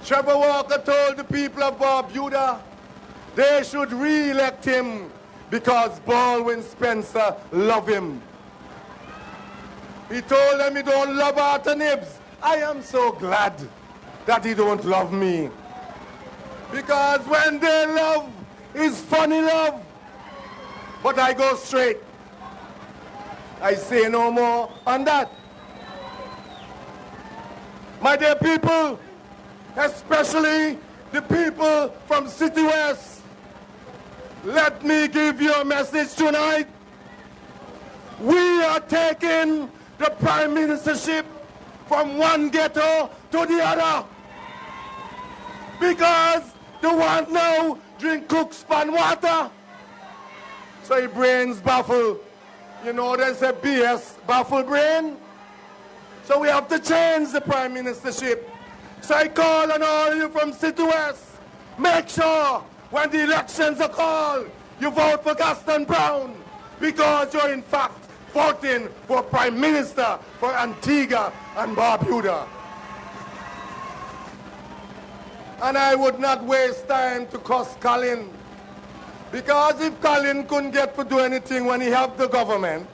Trevor Walker told the people of Barbuda they should re-elect him because Baldwin Spencer love him. He told them he don't love Arthur Nibs. I am so glad that he don't love me. Because when they love, it's funny love. But I go straight. I say no more on that. My dear people, especially the people from City West, let me give you a message tonight. We are taking the prime ministership from one ghetto to the other. Because the one now drink cook span water. So your brain's baffled. You know there's a BS baffled brain. So we have to change the prime ministership. So I call on all of you from City West, make sure when the elections are called, you vote for Gaston Brown, because you're in fact voting for Prime Minister for Antigua and Barbuda. And I would not waste time to cuss Colin, because if Colin couldn't get to do anything when he have the government,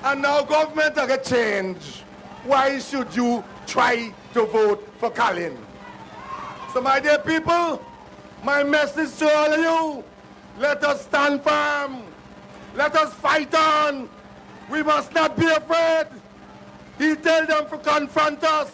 and now government are going to change, why should you try to vote for Colin? So my dear people, my message to all of you, let us stand firm. Let us fight on. We must not be afraid. He tell them to confront us.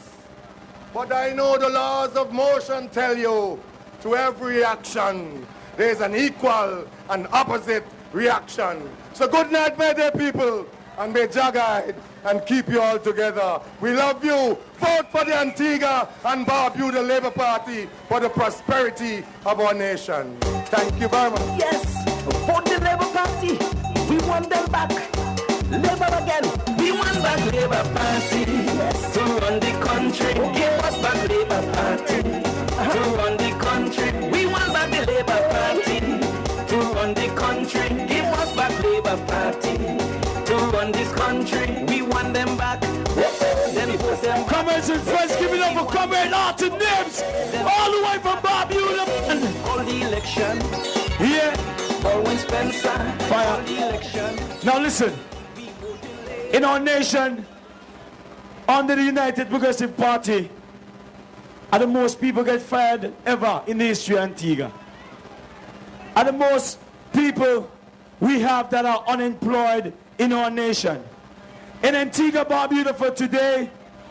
But I know the laws of motion tell you, to every action, there is an equal and opposite reaction. So good night, my dear people, and may Jah guide and keep you all together. We love you. Vote for the Antigua and Barbuda Labour Party for the prosperity of our nation. Thank you very much. Yes, vote the Labour Party. We want them back. Labour again. We want back Labour Party. Yes. To run the country. Give us back Labour Party. To run the country. We want back the Labour Party. To run the country. Give us back Labour Party. To run this country, we want them back. Then put them back. Comrades and friends, give it up for Comrade Arthur Nibs, all the way from Barbuda. Call the election. Yeah. Baldwin Spencer. Fire. Call the election. Now listen. In our nation, under the United Progressive Party, are the most people get fired ever in the history of Antigua. Are the most people we have that are unemployed in our nation. In Antigua, Barbuda for today,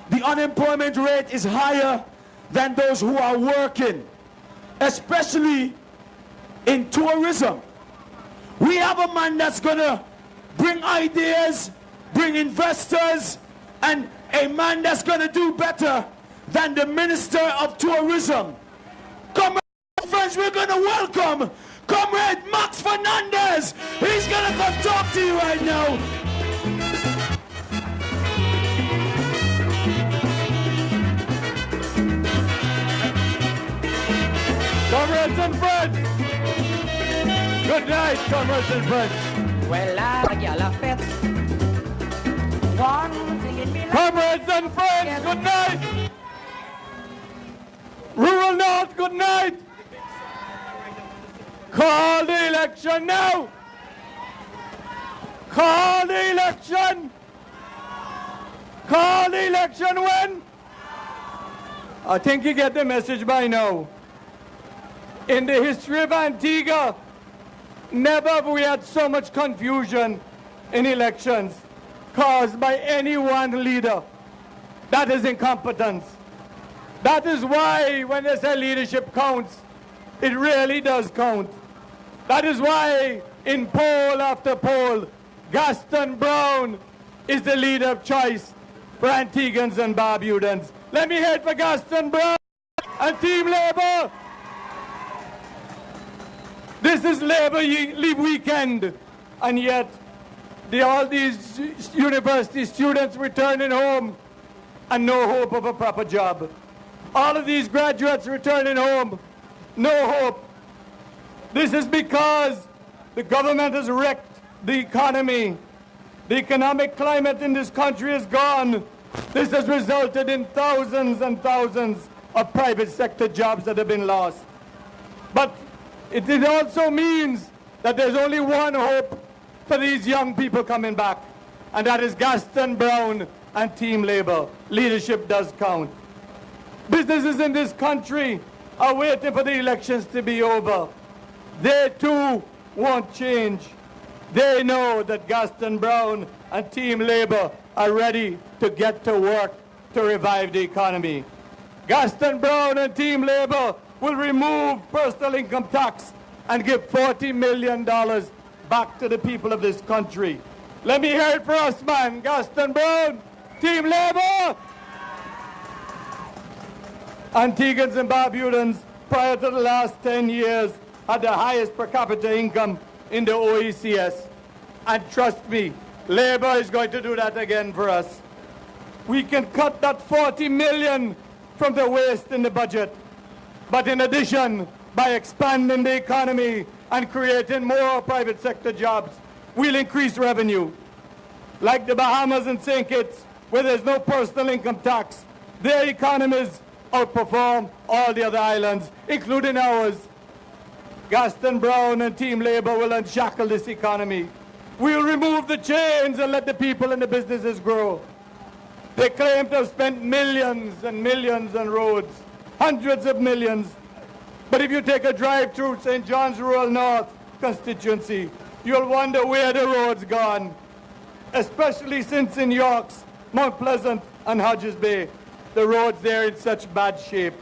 the unemployment rate is higher than those who are working, especially in tourism. We have a man that's gonna bring ideas, bring investors, and a man that's gonna do better than the Minister of Tourism. Come on, friends, we're gonna welcome Comrade Max Fernandez. He's gonna come talk to you right now. Comrades and friends. Good night, comrades and friends. Well, I got a pet. One thing in me like Comrades and friends, good night. Rural North, good night. Call the election now. Call the election. Call the election when? I think you get the message by now. In the history of Antigua, never have we had so much confusion in elections caused by any one leader. That is incompetence. That is why when they say leadership counts, it really does count. That is why in poll after poll, Gaston Brown is the leader of choice for Antiguans and Barbudans. Let me hear it for Gaston Brown and Team Labour. This is Labour weekend, and yet all these university students returning home and no hope of a proper job. All of these graduates returning home, no hope. This is because the government has wrecked the economy. The economic climate in this country is gone. This has resulted in thousands and thousands of private sector jobs that have been lost. But it also means that there's only one hope for these young people coming back, and that is Gaston Brown and Team Labour. Leadership does count. Businesses in this country are waiting for the elections to be over. They too won't change. They know that Gaston Brown and Team Labour are ready to get to work to revive the economy. Gaston Brown and Team Labour will remove personal income tax and give $40 million back to the people of this country. Let me hear it for us, man. Gaston Brown, Team Labour. Antiguans and Barbudans, prior to the last 10 years, had the highest per capita income in the OECS. And trust me, Labour is going to do that again for us. We can cut that $40 million from the waste in the budget. But in addition, by expanding the economy and creating more private sector jobs, we'll increase revenue. Like the Bahamas and St. Kitts, where there's no personal income tax, their economies outperform all the other islands, including ours. Gaston Brown and Team Labour will unshackle this economy. We'll remove the chains and let the people and the businesses grow. They claim to have spent millions and millions on roads, hundreds of millions. But if you take a drive through St. John's Rural North constituency, you'll wonder where the road's gone, especially since in Yorks, Mount Pleasant and Hodges Bay, the roads there in such bad shape.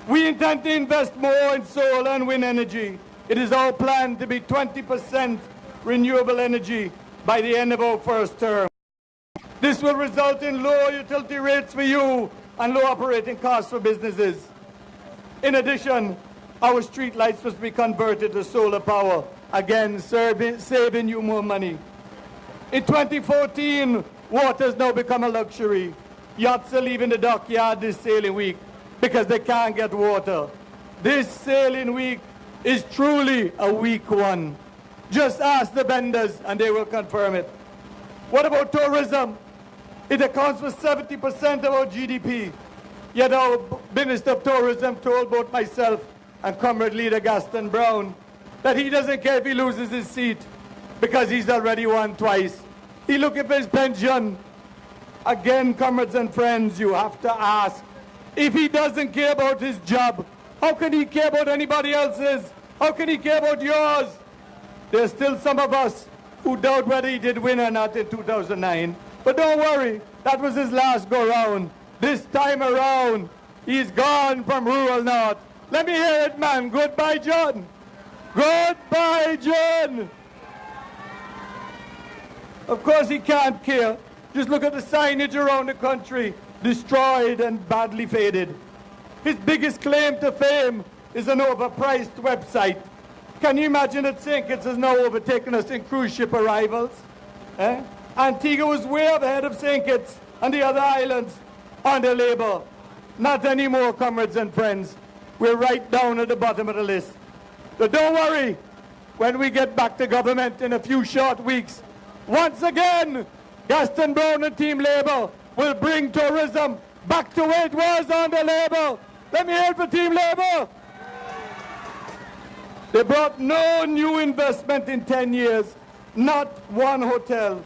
We intend to invest more in solar and wind energy. It is our plan to be 20% renewable energy by the end of our first term. This will result in lower utility rates for you and low operating costs for businesses. In addition, our street lights must be converted to solar power, again saving you more money. In 2014, water has now become a luxury. Yachts are leaving the dockyard this sailing week because they can't get water. This sailing week is truly a weak one. Just ask the vendors and they will confirm it. What about tourism? It accounts for 70% of our GDP. Yet our Minister of Tourism told both myself and Comrade Leader Gaston Brown that he doesn't care if he loses his seat because he's already won twice. He looking for his pension. Again, comrades and friends, you have to ask, if he doesn't care about his job, how can he care about anybody else's? How can he care about yours? There's still some of us who doubt whether he did win or not in 2009. But don't worry, that was his last go-round. This time around, he's gone from rural north. Let me hear it, man. Goodbye, John. Goodbye, John. Of course he can't care. Just look at the signage around the country, destroyed and badly faded. His biggest claim to fame is an overpriced website. Can you imagine that St. Kitts has now overtaken us in cruise ship arrivals? Antigua was way ahead of St. Kitts and the other islands on their labor. Not anymore, comrades and friends. We're right down at the bottom of the list. So don't worry, when we get back to government in a few short weeks, once again, Gaston Brown and Team Labour will bring tourism back to where it was under Labour. Let me hear it for Team Labour. They brought no new investment in 10 years, not one hotel.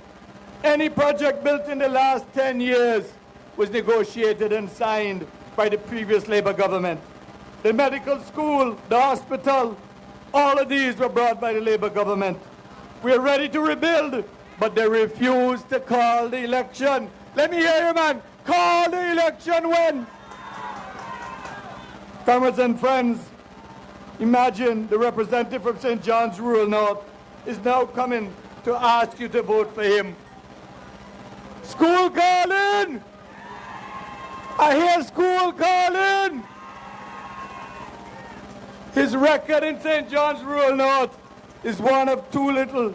Any project built in the last 10 years was negotiated and signed by the previous Labour government. The medical school, the hospital, all of these were brought by the Labour government. We're ready to rebuild, but they refuse to call the election. Let me hear you, man. Call the election when? Comrades and friends, imagine the representative from St. John's Rural North is now coming to ask you to vote for him. School calling! I hear school calling! His record in St. John's Rural North is one of too little,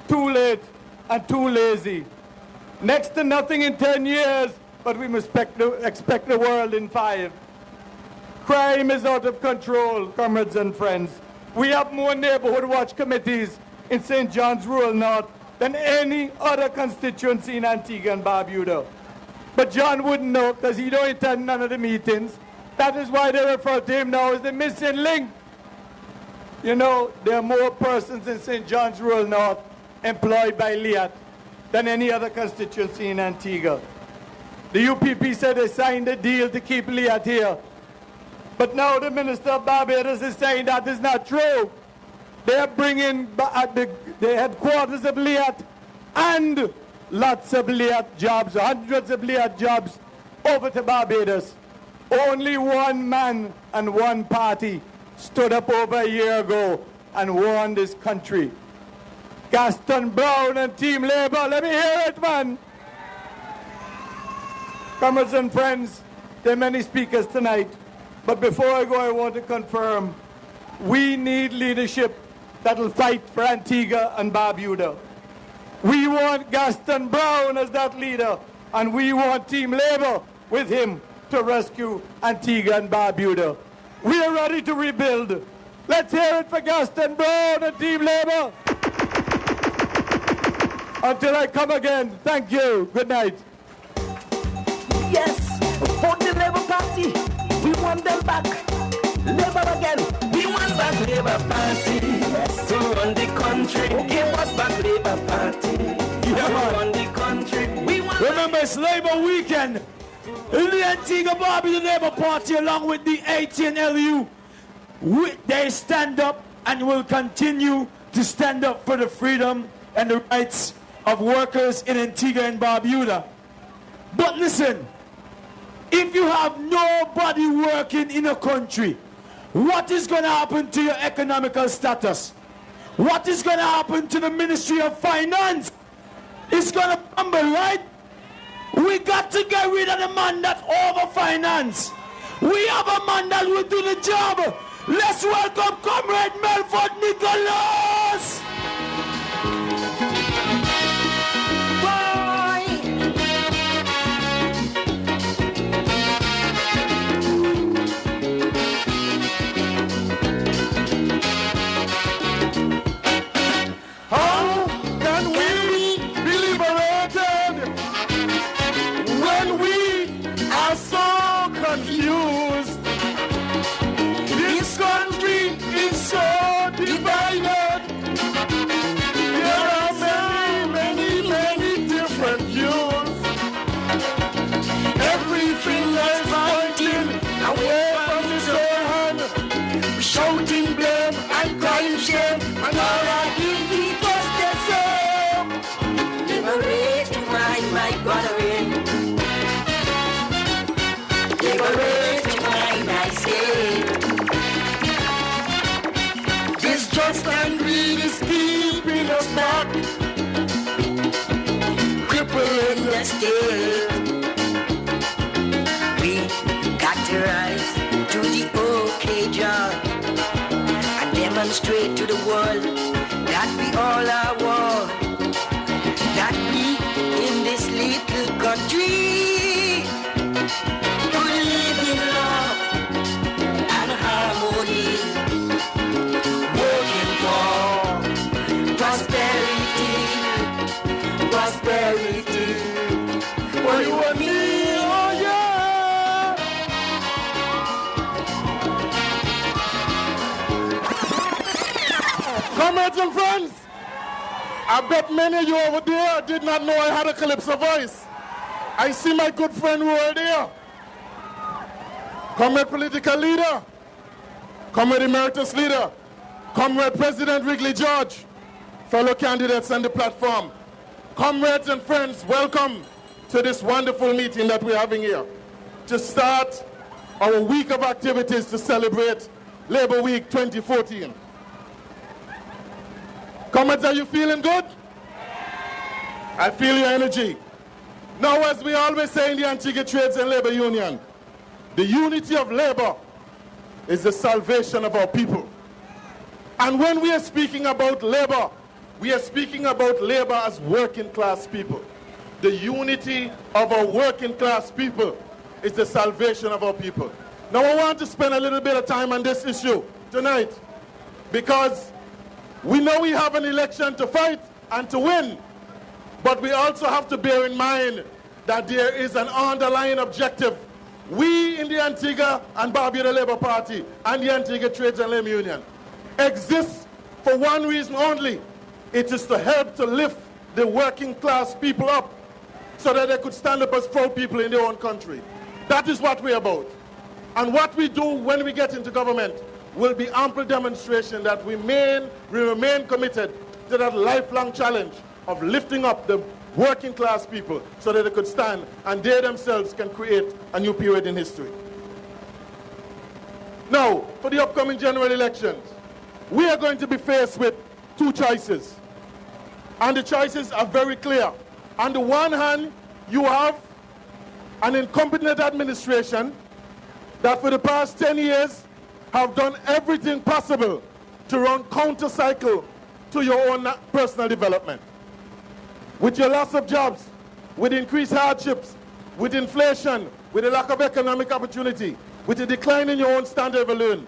too late, and too lazy. Next to nothing in 10 years, but we must expect the world in 5. Crime is out of control, comrades and friends. We have more neighborhood watch committees in St. John's Rural North than any other constituency in Antigua and Barbuda. But John wouldn't know because he don't attend none of the meetings. That is why they refer to him now as the missing link. You know, there are more persons in St. John's Rural North employed by LIAT than any other constituency in Antigua. The UPP said they signed a deal to keep LIAT here. But now the Minister of Barbados is saying that is not true. They're bringing the headquarters of LIAT and lots of LIAT jobs, hundreds of LIAT jobs over to Barbados. Only one man and one party stood up over a year ago and won this country. Gaston Brown and Team Labour, let me hear it, man. Comrades and friends, there are many speakers tonight, but before I go, I want to confirm, we need leadership that will fight for Antigua and Barbuda. We want Gaston Brown as that leader, and we want Team Labour with him to rescue Antigua and Barbuda. We are ready to rebuild. Let's hear it for Gaston Brown and Team Labour. Until I come again, thank you. Good night. Yes, for the Labour Party, we want them back. Labour again, we want back Labour Party. Yes, to run the country, give us back Labour Party. Yeah, to run the country, we want. Remember, it's Labour weekend. In the Antigua Barbuda Labour Party, along with the ATNLU, they stand up and will continue to stand up for the freedom and the rights of workers in Antigua and Barbuda. But listen, if you have nobody working in a country, what is going to happen to your economical status? What is going to happen to the Ministry of Finance? It's going to crumble, right? We got to get rid of the man that over-finance. We have a man that will do the job. Let's welcome Comrade Melford Nicholas. How can we be liberated when we are so confused? This country is so divided. There are many different views. Everything is pointing away from the sun, shouting blame and crying shame, and all our guilty just the same. Liberate your mind, my brethren. Liberate your mind, I say. Distrust and greed is keeping us back, crippling The state, we got to rise to the occasion and demonstrate to the world that we all are one, that we in this little country we live in love and harmony, working for prosperity for you and me, oh yeah. Comrades and friends, I bet many of you over there did not know I had a calypso voice. I see my good friend over there. Comrade political leader, comrade emeritus leader, comrade President Wrigley George, fellow candidates on the platform. Comrades and friends, welcome to this wonderful meeting that we're having here. To start our week of activities to celebrate Labor Week 2014. Comrades, are you feeling good? I feel your energy. Now, as we always say in the Antigua Trades and Labor Union, the unity of labor is the salvation of our people. And when we are speaking about labor, we are speaking about labor as working class people. The unity of our working class people is the salvation of our people. Now I want to spend a little bit of time on this issue tonight because we know we have an election to fight and to win, but we also have to bear in mind that there is an underlying objective. We in the Antigua and Barbuda Labour Party and the Antigua Trades and Labor Union exist for one reason only. It is to help to lift the working class people up so that they could stand up as proud people in their own country. That is what we're about. And what we do when we get into government will be ample demonstration that we remain committed to that lifelong challenge of lifting up the working class people so that they could stand and they themselves can create a new period in history. Now, for the upcoming general elections, we are going to be faced with two choices. And the choices are very clear. On the one hand, you have an incompetent administration that for the past 10 years have done everything possible to run counter-cycle to your own personal development. With your loss of jobs, with increased hardships, with inflation, with a lack of economic opportunity, with a decline in your own standard of living,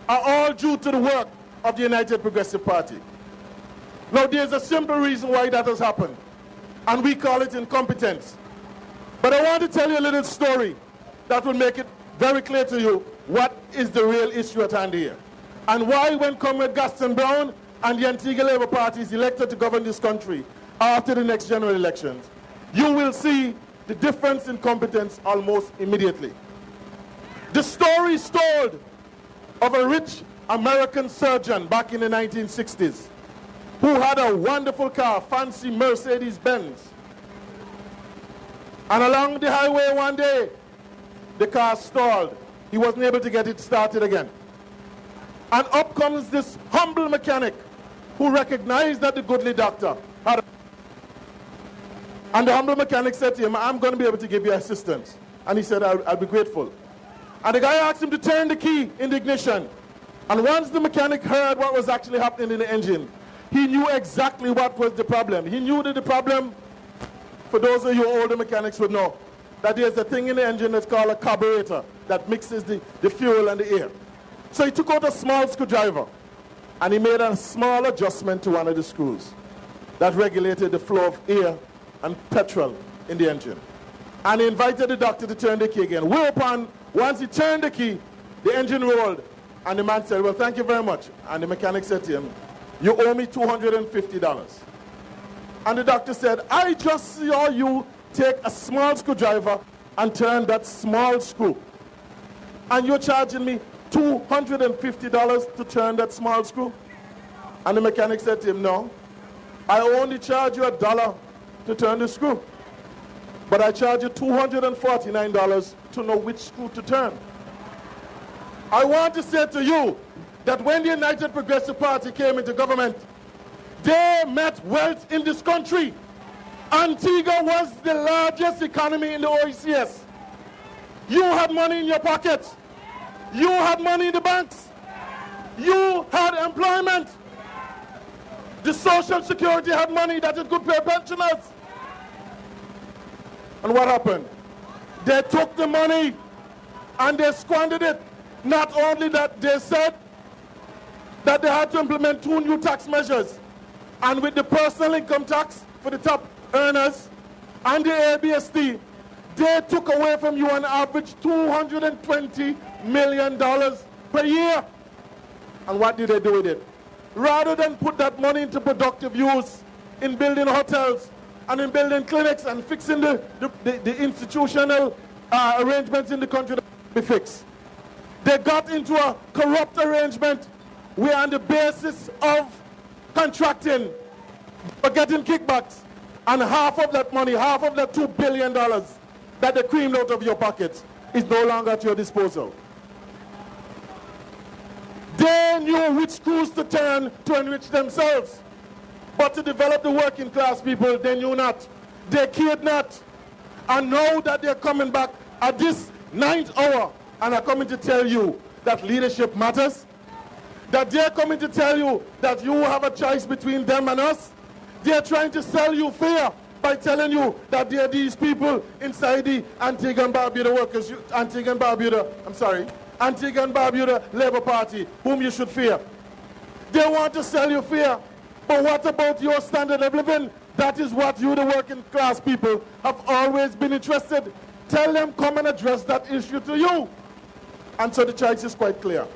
are all due to the work of the United Progressive Party. Now, there's a simple reason why that has happened, and we call it incompetence. But I want to tell you a little story that will make it very clear to you what is the real issue at hand here, and why when Comrade Gaston Brown and the Antigua Labour Party is elected to govern this country after the next general elections, you will see the difference in competence almost immediately. The story is told of a rich American surgeon back in the 1960s who had a wonderful car, fancy Mercedes-Benz. And along the highway one day, the car stalled. He wasn't able to get it started again. And up comes this humble mechanic who recognized that the goodly doctor had. And the humble mechanic said to him, I'm going to be able to give you assistance. And he said, I'll be grateful. And the guy asked him to turn the key in the ignition. And once the mechanic heard what was actually happening in the engine, he knew exactly what was the problem. He knew that the problem, for those of you older mechanics would know, that there's a thing in the engine that's called a carburetor that mixes the fuel and the air. So he took out a small screwdriver and he made a small adjustment to one of the screws that regulated the flow of air and petrol in the engine. And he invited the doctor to turn the key again. Whereupon, once he turned the key, the engine rolled. And the man said, well, thank you very much. And the mechanic said to him, you owe me $250. And the doctor said, I just saw you take a small screwdriver and turn that small screw. And you're charging me $250 to turn that small screw? And the mechanic said to him, no, I only charge you $1 to turn the screw. But I charge you $249 to know which screw to turn. I want to say to you that when the United Progressive Party came into government, they met wealth in this country. Antigua was the largest economy in the OECS. You had money in your pockets. You had money in the banks. You had employment. The Social Security had money that it could pay pensioners. And what happened? They took the money and they squandered it. Not only that, they said that they had to implement 2 new tax measures. And with the personal income tax for the top earners and the ABLP, they took away from you on average $220 million per year. And what did they do with it? Rather than put that money into productive use in building hotels and in building clinics and fixing the institutional arrangements in the country that be fixed, they got into a corrupt arrangement where on the basis of contracting, for getting kickbacks, and half of that money, half of that $2 billion that they creamed out of your pockets, is no longer at your disposal. They knew which screws to turn to enrich themselves. But to develop the working class people, they knew not. They cared not. And now that they're coming back at this 9th hour and are coming to tell you that leadership matters, that they're coming to tell you that you have a choice between them and us, they're trying to sell you fear by telling you that there are these people inside the Antigua and Barbuda workers, Antigua and Barbuda Labour Party, whom you should fear. They want to sell you fear. But what about your standard of living? That is what you, the working class people, have always been interested. Tell them, come and address that issue to you. And so the choice is quite clear.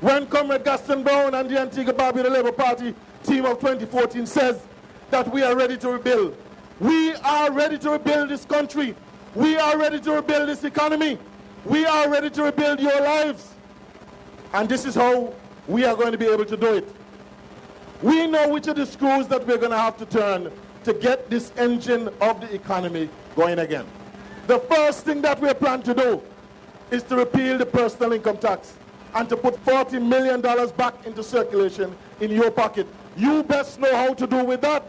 When Comrade Gaston Brown and the Antigua Barbuda Labour Party team of 2014 says that we are ready to rebuild, we are ready to rebuild this country. We are ready to rebuild this economy. We are ready to rebuild your lives. And this is how we are going to be able to do it. We know which are the screws that we're going to have to turn to get this engine of the economy going again. The first thing that we plan to do is to repeal the personal income tax and to put $40 million back into circulation in your pocket. You best know how to do with that.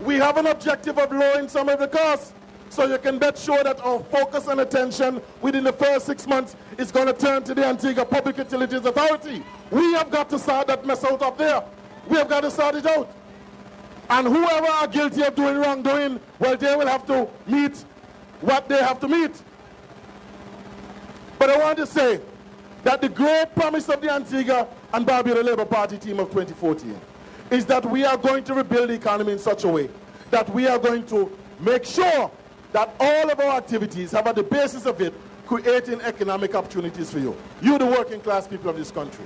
We have an objective of lowering some of the costs, so you can bet sure that our focus and attention within the first 6 months is going to turn to the Antigua Public Utilities Authority. We have got to sort that mess out up there. We have got to sort it out. And whoever are guilty of doing wrongdoing, well, they will have to meet what they have to meet. But I want to say that the great promise of the Antigua and Barbuda Labour Party team of 2014 is that we are going to rebuild the economy in such a way that we are going to make sure that all of our activities have at the basis of it creating economic opportunities for you, the working class people of this country.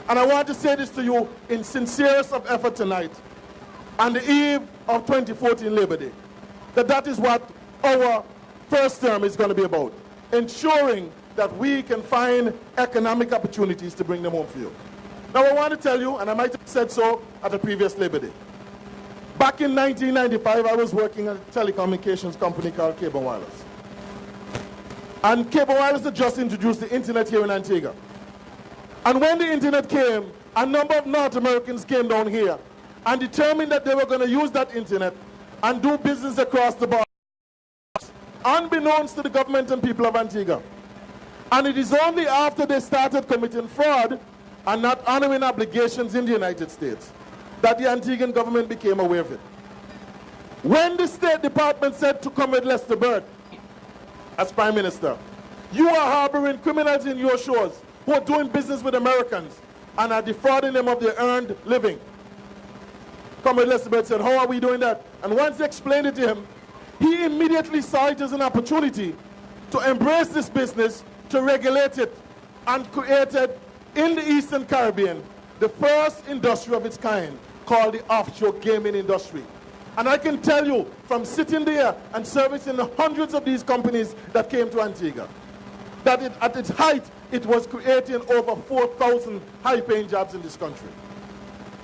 And I want to say this to you in sincerest of effort tonight, on the eve of 2014 Labor Day, that is what our first term is going to be about, ensuring that we can find economic opportunities to bring them home for you. Now I want to tell you, and I might have said so at a previous Labor Day, back in 1995 I was working at a telecommunications company called Cable Wireless. And Cable Wireless had just introduced the internet here in Antigua. And when the internet came, a number of North Americans came down here and determined that they were going to use that internet and do business across the border, unbeknownst to the government and people of Antigua. And it is only after they started committing fraud and not honoring obligations in the United States that the Antiguan government became aware of it. When the State Department said to Comrade Lester Byrd, as Prime Minister, you are harboring criminals in your shores who are doing business with Americans and are defrauding them of their earned living. Comrade Lester Byrd said, how are we doing that? And once they explained it to him, he immediately saw it as an opportunity to embrace this business, to regulate it, and created in the Eastern Caribbean the first industry of its kind called the offshore gaming industry. And I can tell you, from sitting there and servicing the hundreds of these companies that came to Antigua, that at its height, it was creating over 4,000 high-paying jobs in this country.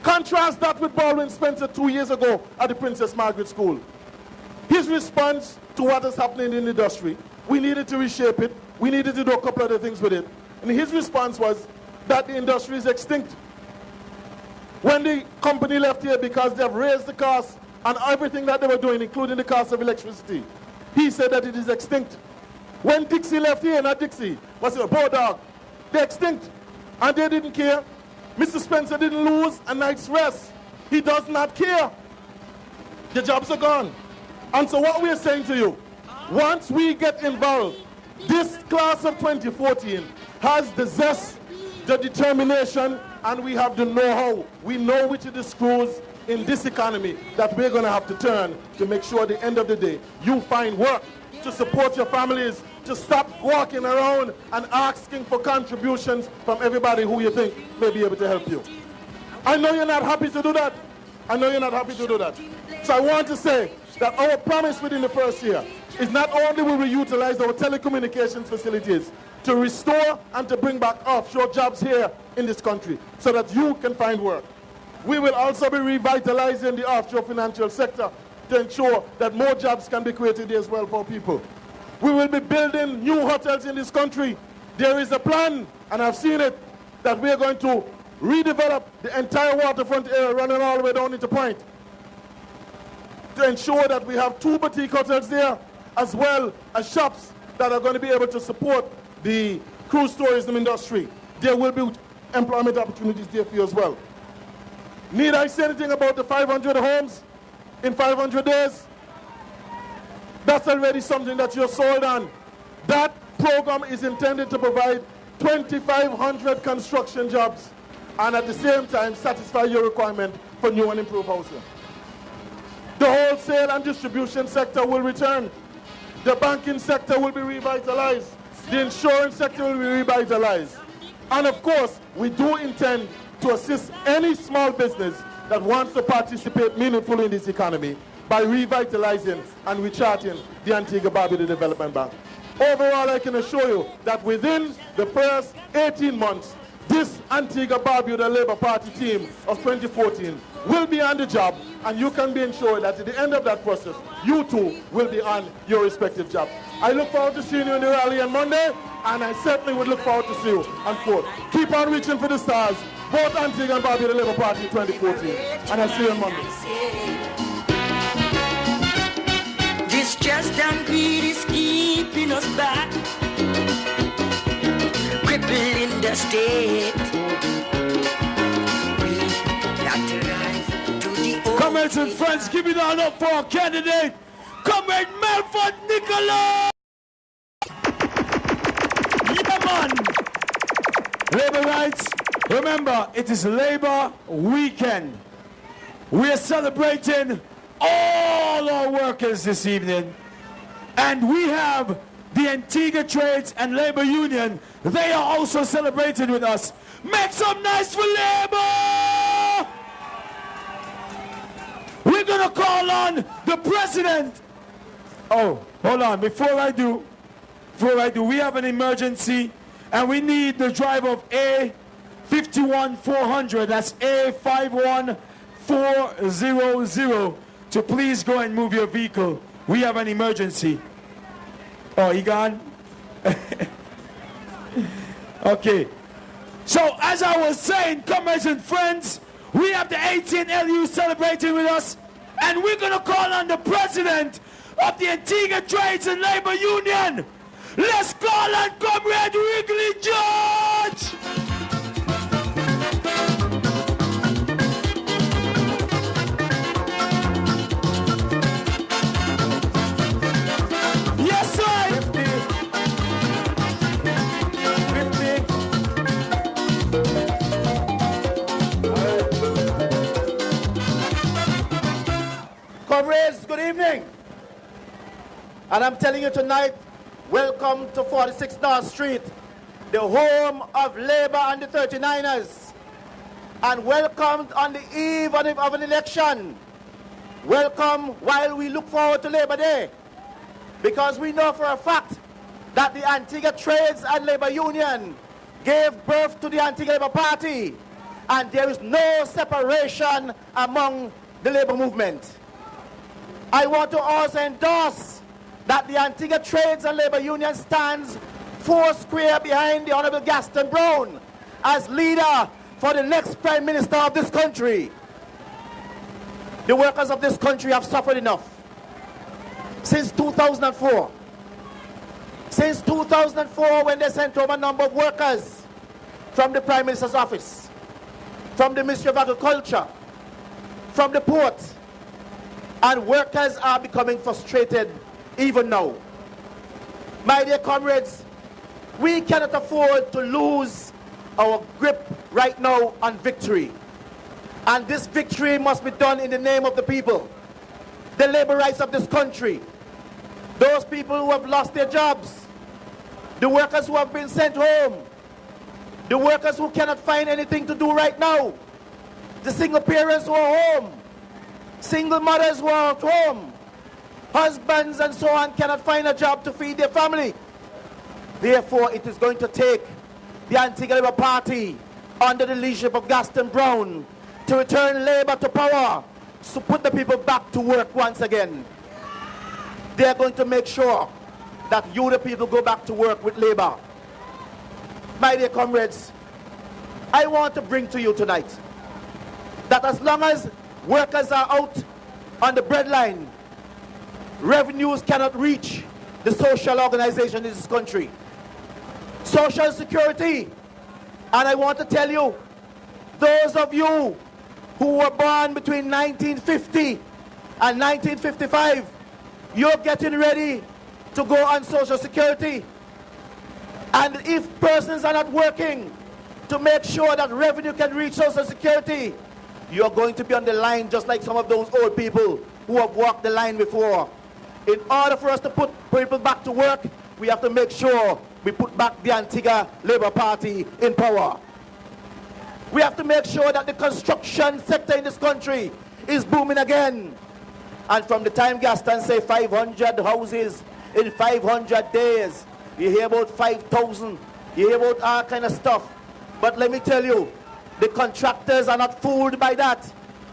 Contrast that with Baldwin Spencer 2 years ago at the Princess Margaret School. His response to what is happening in the industry, we needed to reshape it, we needed to do a couple other things with it. And his response was that the industry is extinct. When the company left here because they have raised the cost and everything that they were doing, including the cost of electricity, he said that it is extinct. When Dixie left here, not Dixie, was a Bodog, they're extinct. And they didn't care. Mr. Spencer didn't lose a night's rest. He does not care. The jobs are gone. And so what we are saying to you, once we get involved, this class of 2014 has the zest, the determination, and we have the know-how. We know which are the screws in this economy that we're going to have to turn to make sure at the end of the day you find work to support your families, to stop walking around and asking for contributions from everybody who you think may be able to help you. I know you're not happy to do that. I know you're not happy to do that. So I want to say that our promise within the first year is not only will we utilize our telecommunications facilities to restore and to bring back offshore jobs here in this country so that you can find work. We will also be revitalizing the offshore financial sector to ensure that more jobs can be created as well for people. We will be building new hotels in this country. There is a plan, and I've seen it, that we are going to redevelop the entire waterfront area running all the way down into Point to ensure that we have 2 boutique hotels there, as well as shops that are going to be able to support the cruise tourism industry. There will be employment opportunities there for you as well. Need I say anything about the 500 homes in 500 days? That's already something that you're sold on. That program is intended to provide 2,500 construction jobs and at the same time satisfy your requirement for new and improved housing. The wholesale and distribution sector will return. The banking sector will be revitalized. The insurance sector will be revitalized. And of course, we do intend to assist any small business that wants to participate meaningfully in this economy by revitalizing and recharting the Antigua-Barbuda Development Bank. Overall, I can assure you that within the first 18 months, this Antigua-Barbuda Labour Party team of 2014 will be on the job, and you can be ensured that at the end of that process, you too will be on your respective jobs. I look forward to seeing you in the rally on Monday, and I certainly would look forward to see you on 4th. Keep on reaching for the stars, both Antigua and Barbuda Labour Party 2014, and I'll see you on Monday. This just and greed is keeping us back, crippling the state. Comrades and friends, give it all up for our candidate, Comrade Melford Nicola! Yeah, man! Labor rights, remember, it is Labor Weekend. We are celebrating all our workers this evening, and we have the Antigua Trades and Labor Union. They are also celebrating with us. Make some noise for Labor! We're gonna call on the president. Oh, hold on, before I do, we have an emergency, and we need the driver of A51400, that's A51400, to please go and move your vehicle. We have an emergency. Oh, he gone? Okay. So, as I was saying, comrades and friends, we have the 18LU celebrating with us, and we're going to call on the president of the Antigua Trades and Labor Union. Let's call on Comrade Wrigley George! Yes, sir! 50. Comrades, good evening. And I'm telling you tonight, welcome to 46 North Street, the home of Labour and the 39ers. And welcome on the eve of an election. Welcome while we look forward to Labour Day. Because we know for a fact that the Antigua Trades and Labour Union gave birth to the Antigua Labour Party. And there is no separation among the Labour movement. I want to also endorse that the Antigua Trades and Labour Union stands 4 square behind the Honourable Gaston Brown as leader for the next Prime Minister of this country. The workers of this country have suffered enough. Since 2004. Since 2004, when they sent over a number of workers from the Prime Minister's office, from the Ministry of Agriculture, from the port, and workers are becoming frustrated even now. My dear comrades, we cannot afford to lose our grip right now on victory. And this victory must be done in the name of the people, the labor rights of this country, those people who have lost their jobs, the workers who have been sent home, the workers who cannot find anything to do right now, the single parents who are home, single mothers who are at home, husbands and so on cannot find a job to feed their family. Therefore, it is going to take the Antigua Labour Party under the leadership of Gaston Brown to return Labour to power, to put the people back to work once again. They are going to make sure that you, the people, go back to work with Labour. My dear comrades, I want to bring to you tonight that as long as workers are out on the breadline, revenues cannot reach the social organization in this country. Social security, and I want to tell you, those of you who were born between 1950 and 1955, you're getting ready to go on social security. And if persons are not working to make sure that revenue can reach social security, you're going to be on the line just like some of those old people who have walked the line before. In order for us to put people back to work, we have to make sure we put back the Antigua Labour Party in power. We have to make sure that the construction sector in this country is booming again. And from the time Gaston say 500 houses in 500 days, you hear about 5,000, you hear about all kind of stuff. But let me tell you, the contractors are not fooled by that.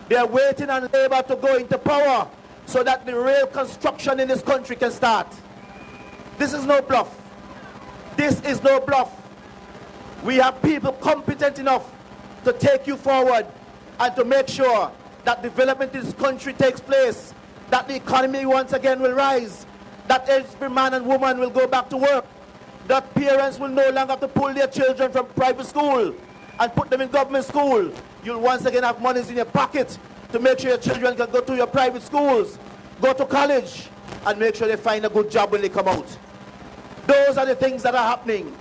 They are waiting on Labour to go into power so that the real construction in this country can start. This is no bluff. This is no bluff. We have people competent enough to take you forward and to make sure that development in this country takes place, that the economy once again will rise, that every man and woman will go back to work, that parents will no longer have to pull their children from private school and put them in government school. You'll once again have monies in your pocket to make sure your children can go to your private schools, go to college, and make sure they find a good job when they come out. Those are the things that are happening.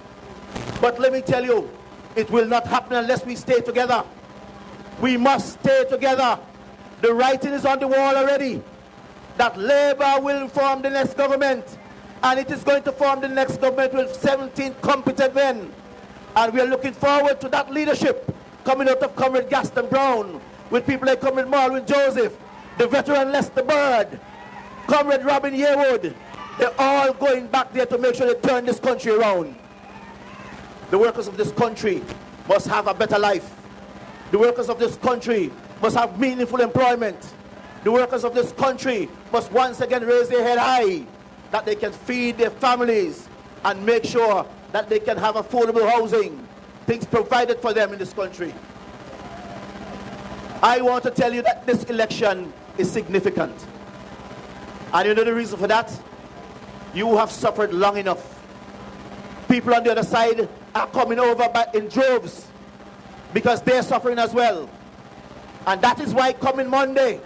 But let me tell you, it will not happen unless we stay together. We must stay together. The writing is on the wall already that Labour will form the next government, and it is going to form the next government with 17 competent men. And we are looking forward to that leadership coming out of Comrade Gaston Brown, with people like Comrade Marlon Joseph, the veteran Lester Bird, Comrade Robin Yearwood. They're all going back there to make sure they turn this country around. The workers of this country must have a better life. The workers of this country must have meaningful employment. The workers of this country must once again raise their head high, that they can feed their families and make sure that they can have affordable housing, things provided for them in this country. I want to tell you that this election is significant. And you know the reason for that? You have suffered long enough. People on the other side are coming over in droves because they're suffering as well. And that is why coming Monday,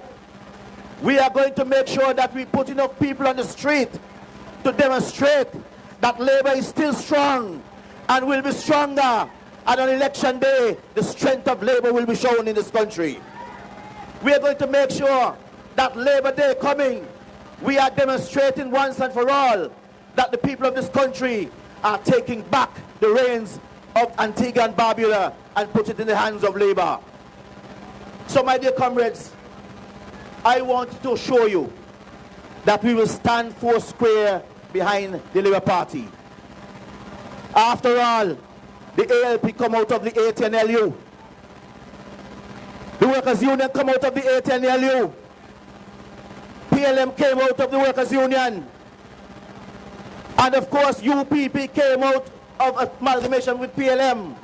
we are going to make sure that we put enough people on the street to demonstrate that Labour is still strong and will be stronger. And on election day, the strength of Labour will be shown in this country. We are going to make sure that Labour Day coming, we are demonstrating once and for all that the people of this country are taking back the reins of Antigua and Barbuda and put it in the hands of Labour. So my dear comrades, I want to show you that we will stand four square behind the Labour Party. After all, the ALP come out of the ATNLU. The Workers' Union come out of the ATNLU. PLM came out of the Workers' Union. And of course, UPP came out of amalgamation with PLM.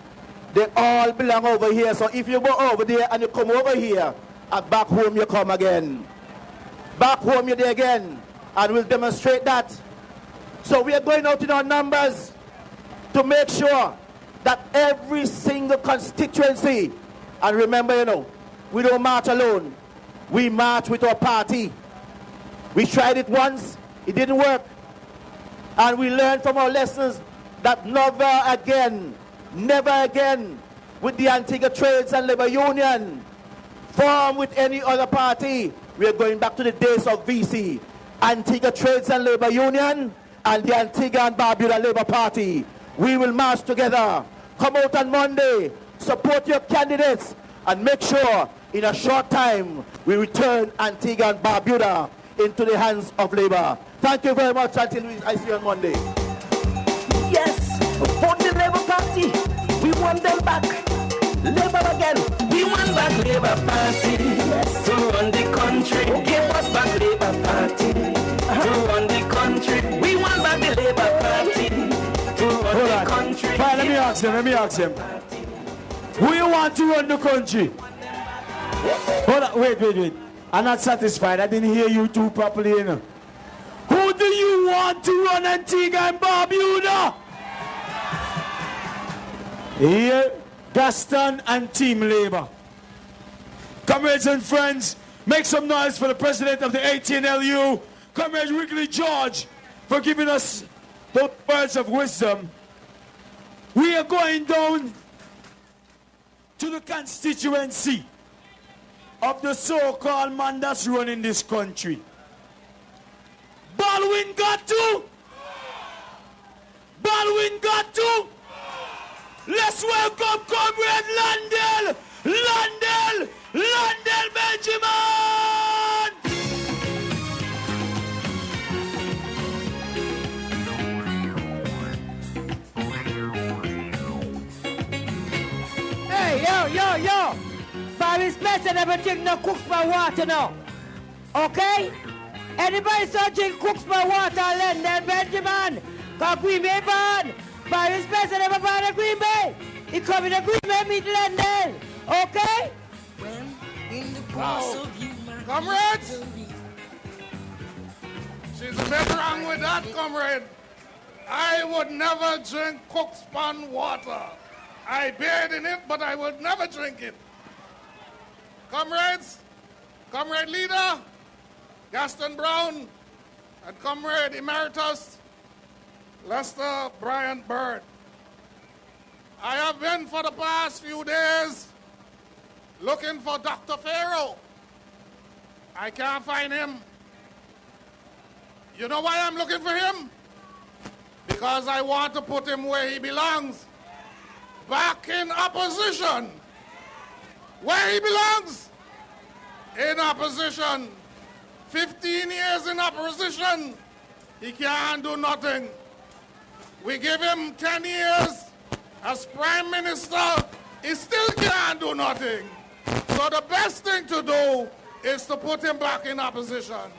They all belong over here. So if you go over there and you come over here, and back home you come again. Back home you're there again. And we'll demonstrate that. So we are going out in our numbers to make sure that every single constituency, and remember, you know, we don't march alone. We march with our party. We tried it once, it didn't work. And we learned from our lessons that never again with the Antigua Trades and Labour Union form with any other party. We are going back to the days of VC. Antigua Trades and Labour Union and the Antigua and Barbuda Labour Party. We will march together. Come out on Monday, support your candidates, and make sure in a short time we return Antigua and Barbuda into the hands of Labour. Thank you very much until I see you on Monday. Yes, for the Labour Party, we want them back. Labour again, we want back Labour Party. Yes, to run the country. Give us back Labour Party. To run the country, we want back the Labour let me ask him. Who you want to run the country? Hold on, wait. I'm not satisfied. I didn't hear you two properly, you know. Who do you want to run Antigua and Barbuda? Here, Gaston and Team Labour. Comrades and friends, make some noise for the president of the ATNLU, Comrade Wrigley George, for giving us those words of wisdom. We are going down to the constituency of the so-called man that's running this country. Baldwin got to. Let's welcome Comrade Landell Benjamin. Hey, yo. By respect and everything, no cooks my water now. Okay? Anybody so drink cooks my water, Landell Benjamin? Cause Green Bay born. By respect and everybody born in Green Bay. He come in the Green Bay meet Landell. Okay? Wow. Comrades! She's a bit wrong with that, comrade. I would never drink cook's pond water. I bathe in it, but I would never drink it. Comrades, Comrade Leader, Gaston Brown, and Comrade Emeritus, Lester Bryant Bird. I have been for the past few days looking for Dr. Pharaoh. I can't find him. You know why I'm looking for him? Because I want to put him where he belongs. Back in opposition. Where he belongs. In opposition. 15 years in opposition. He can't do nothing. We give him 10 years as Prime Minister. He still can't do nothing. So the best thing to do is to put him back in opposition.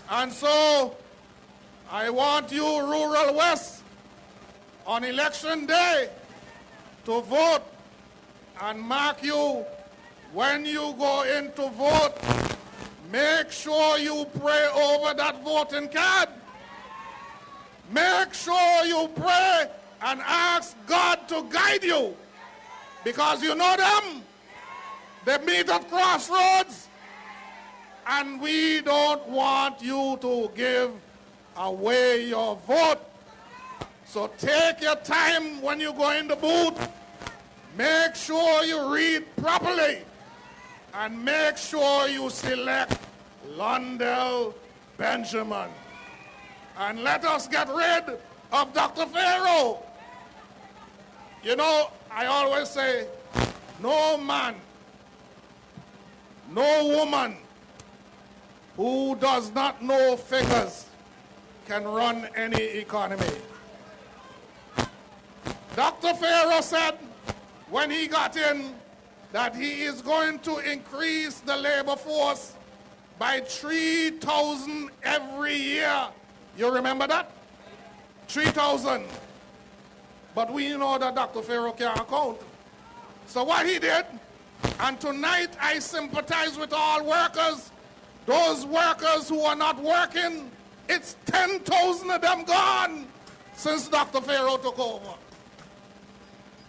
And so I want you, Rural West, on election day, to vote and mark you when you go in to vote. Make sure you pray over that voting card. Make sure you pray and ask God to guide you. Because you know them. They meet at crossroads. And we don't want you to give away your vote. So take your time when you go in the booth. Make sure you read properly. And make sure you select Landell Benjamin. And let us get rid of Dr. Pharaoh. You know, I always say, no man, no woman who does not know figures can run any economy. Dr. Pharaoh said when he got in that he is going to increase the labor force by 3,000 every year. You remember that? 3,000. But we know that Dr. Pharaoh can't count. So what he did, and tonight I sympathize with all workers, those workers who are not working, it's 10,000 of them gone since Dr. Pharaoh took over.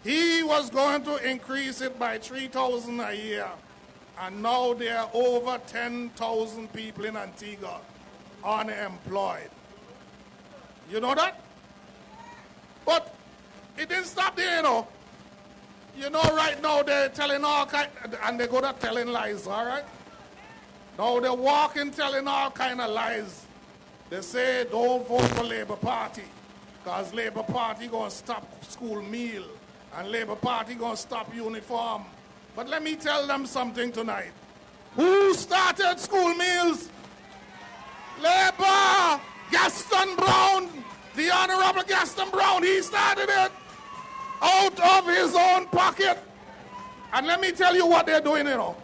He was going to increase it by 3,000 a year. And now there are over 10,000 people in Antigua unemployed. You know that? But it didn't stop there, you know. You know, right now they're telling all kinds, and they're good at telling lies, all right? Now they're walking telling all kind of lies. They say don't vote for Labour Party because Labour Party going to stop school meal and Labour Party going to stop uniform. But let me tell them something tonight. Who started school meals? Labour! Gaston Brown, the Honorable Gaston Brown, he started it out of his own pocket. And let me tell you what they're doing, you know.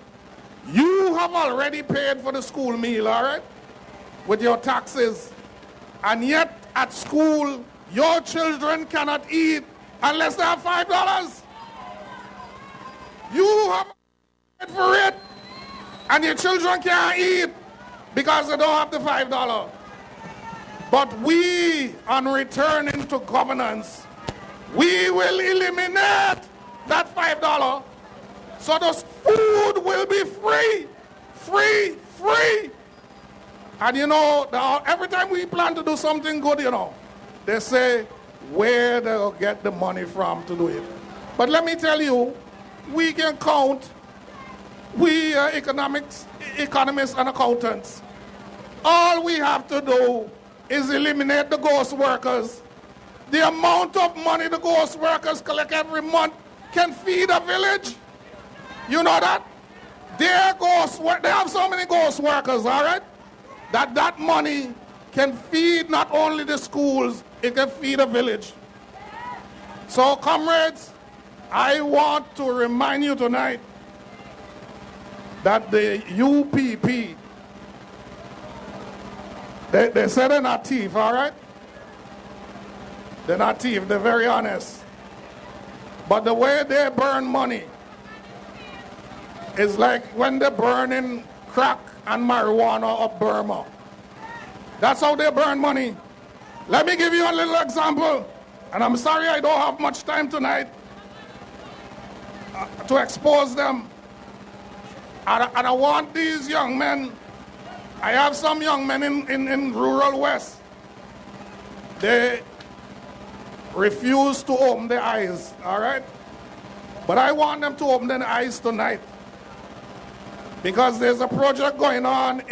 You have already paid for the school meal, all right, with your taxes. And yet, at school, your children cannot eat unless they have $5. You have paid for it, and your children can't eat because they don't have the $5. But we, on returning to governance, we will eliminate that $5. So the food will be free, free, free. And you know, every time we plan to do something good, you know, they say where they'll get the money from to do it. But let me tell you, we can count. We are economists and accountants. All we have to do is eliminate the ghost workers. The amount of money the ghost workers collect every month can feed a village. You know that? They have so many ghost workers, all right? That money can feed not only the schools, it can feed a village. So, comrades, I want to remind you tonight that the UPP, they say they're not thief, all right? They're not thief, they're very honest. But the way they burn money is like when they're burning crack and marijuana of Burma. That's how they burn money. Let me give you a little example. And I'm sorry I don't have much time tonight to expose them. And I want these young men. I have some young men in rural West. They refuse to open their eyes, all right? But I want them to open their eyes tonight. Because there's a project going on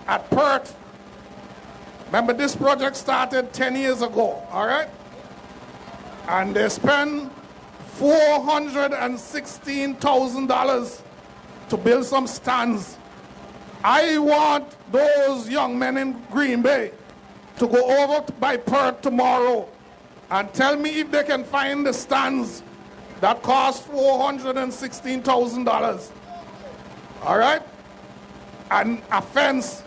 at Perth. Remember, this project started 10 years ago, all right? And they spent $416,000 to build some stands. I want those young men in Green Bay to go over by Perth tomorrow and tell me if they can find the stands that cost $416,000. All right? And a fence.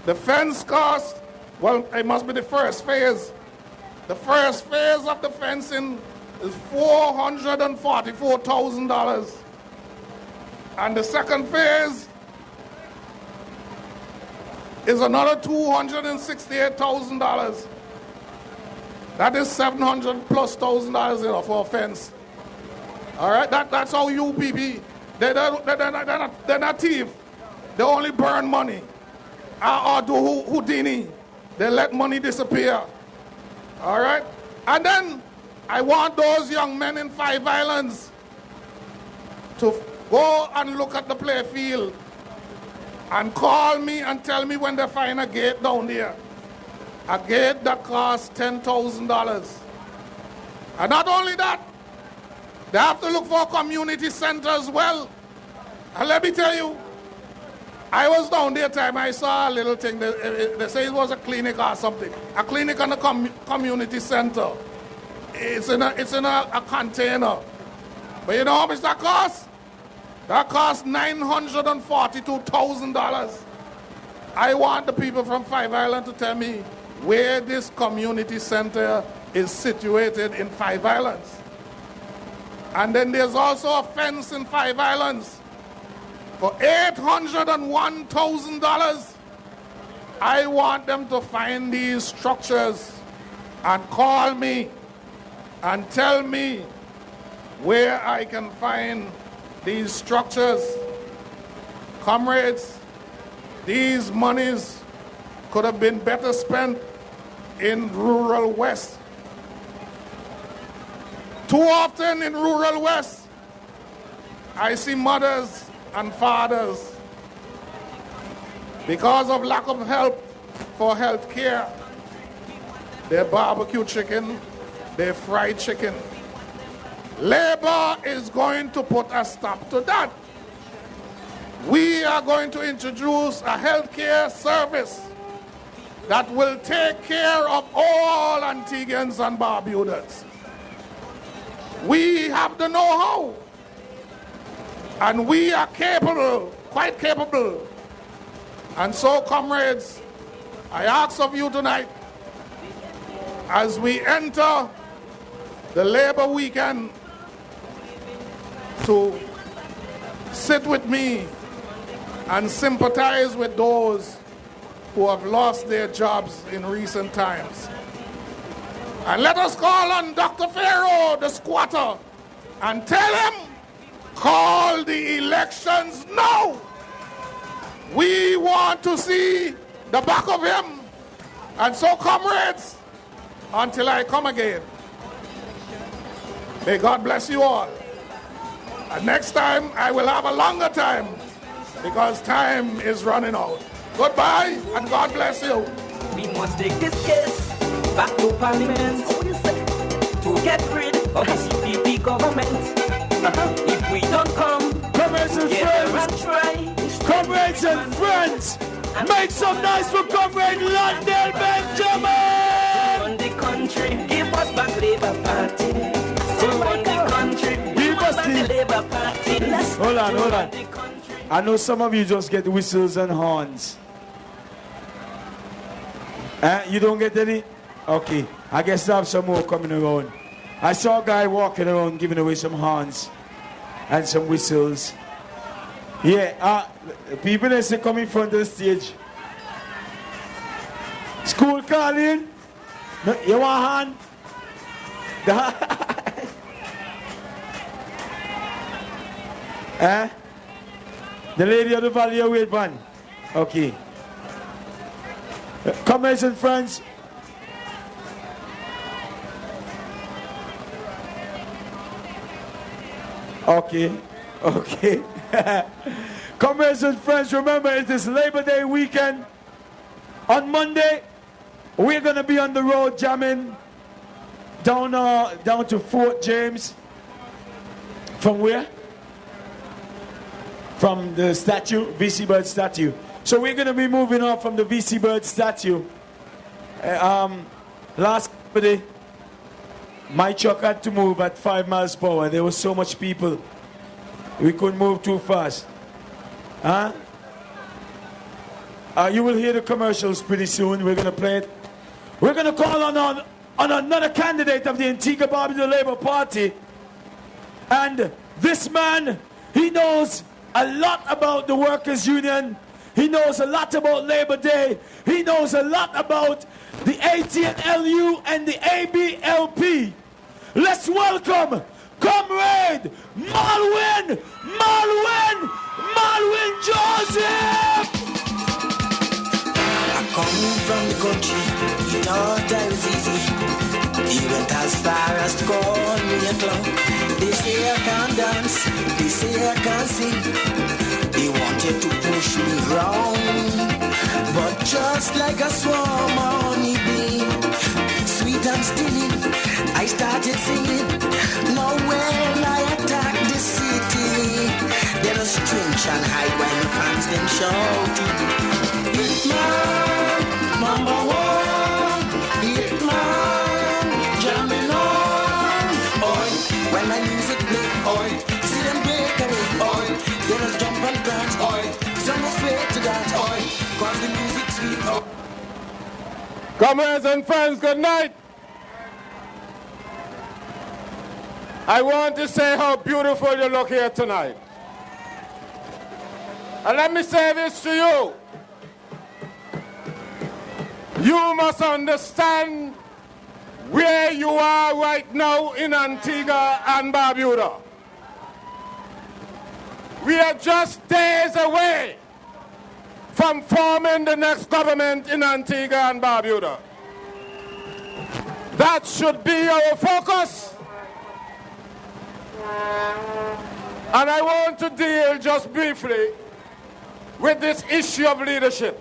The fence cost, well, it must be the first phase. The first phase of the fencing is $444,000. And the second phase is another $268,000. That is $700,000+ for a fence. All right? That's how UPP. They're not thief. They only burn money. Or do Houdini. They let money disappear. All right? And then I want those young men in Five Islands to go and look at the play field and call me and tell me when they find a gate down there. A gate that costs $10,000. And not only that, they have to look for a community center as well. And let me tell you, I was down there time, I saw a little thing, they say it was a clinic or something. A clinic and a community center. It's in a container. But you know how much that costs? That costs $942,000. I want the people from Five Islands to tell me where this community center is situated in Five Islands. And then there's also a fence in Five Islands for $801,000. I want them to find these structures and call me and tell me where I can find these structures. Comrades, these monies could have been better spent in rural West. Too often in rural West, I see mothers and fathers, because of lack of help for health care, they barbecue chicken, they fry chicken. Labor is going to put a stop to that. We are going to introduce a health care service that will take care of all Antiguans and Barbudans. We have the know-how, and we are capable, quite capable. And so, comrades, I ask of you tonight, as we enter the Labor weekend to sit with me and sympathize with those who have lost their jobs in recent times. And let us call on Dr. Pharaoh, the squatter, and tell him, call the elections now. We want to see the back of him. And so, comrades, until I come again, may God bless you all. And next time, I will have a longer time because time is running out. Goodbye, and God bless you. We must take this case back to Parliament to get rid of the CPP government. If we don't come, comrades and friends, comrades and friends, make some noise for Comrade London Benjamin. Run the country, give us back Labour Party. To run the country, give us back the Labour Party. Hold on. I know some of you just get whistles and horns. You don't get any? Okay. I guess I have some more coming around. I saw a guy walking around giving away some horns and some whistles. Yeah, people that say come in front of the stage. School calling. No, you want a hand? The lady of the Valley of Wade Band. Okay. Comrades and friends. Okay. Comrades and friends, remember it is Labor Day weekend. On Monday, we're going to be on the road jamming down to Fort James. From where? From the statue, VC Bird statue. So we're going to be moving on from the VC Bird statue. Last Friday, my truck had to move at 5 miles per hour. There was so much people. We couldn't move too fast. You will hear the commercials pretty soon. We're going to play it. We're going to call on another candidate of the Antigua Barbuda Labour Party. And this man, he knows a lot about the workers' union. He knows a lot about Labor Day. He knows a lot about the ATLU and the ABLP. Let's welcome Comrade Malwin Joseph! I come from the country, he thought I was easy. He went as far as to call me a clown. They say I can't dance, they say I can't sing. They wanted to push me round, but just like a swarm of honeybee, sweet and stinging, I started singing. Now when I attack the city, there is strange and high when the fans them shouting. Hitman, number one, Hitman, jamming on. Oi, when my music play, oi, see them break away, oi, there is jump and dance, oi, some afraid to dance, oi, cause the music sweet, oi. Comrades and friends, good night. I want to say how beautiful you look here tonight. And let me say this to you. You must understand where you are right now in Antigua and Barbuda. We are just days away from forming the next government in Antigua and Barbuda. That should be our focus. And I want to deal just briefly with this issue of leadership.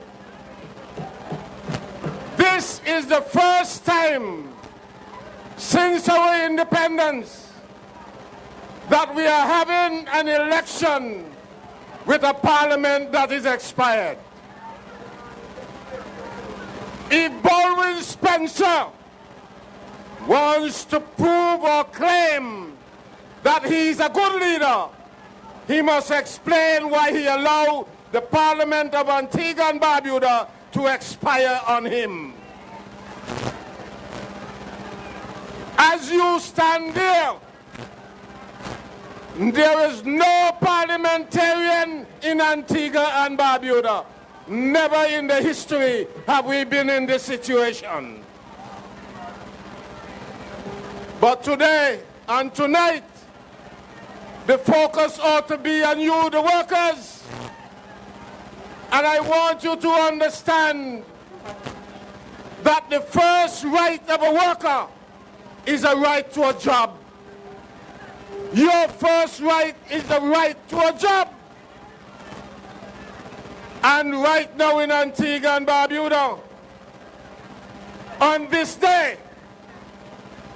This is the first time since our independence that we are having an election with a parliament that is expired. If Baldwin Spencer wants to prove or claim that he's a good leader, he must explain why he allowed the Parliament of Antigua and Barbuda to expire on him. I as you stand there is no parliamentarian in Antigua and Barbuda. Never in the history have we been in this situation. But today and tonight, the focus ought to be on you, the workers. And I want you to understand that the first right of a worker is a right to a job. Your first right is the right to a job. And right now in Antigua and Barbuda, on this day,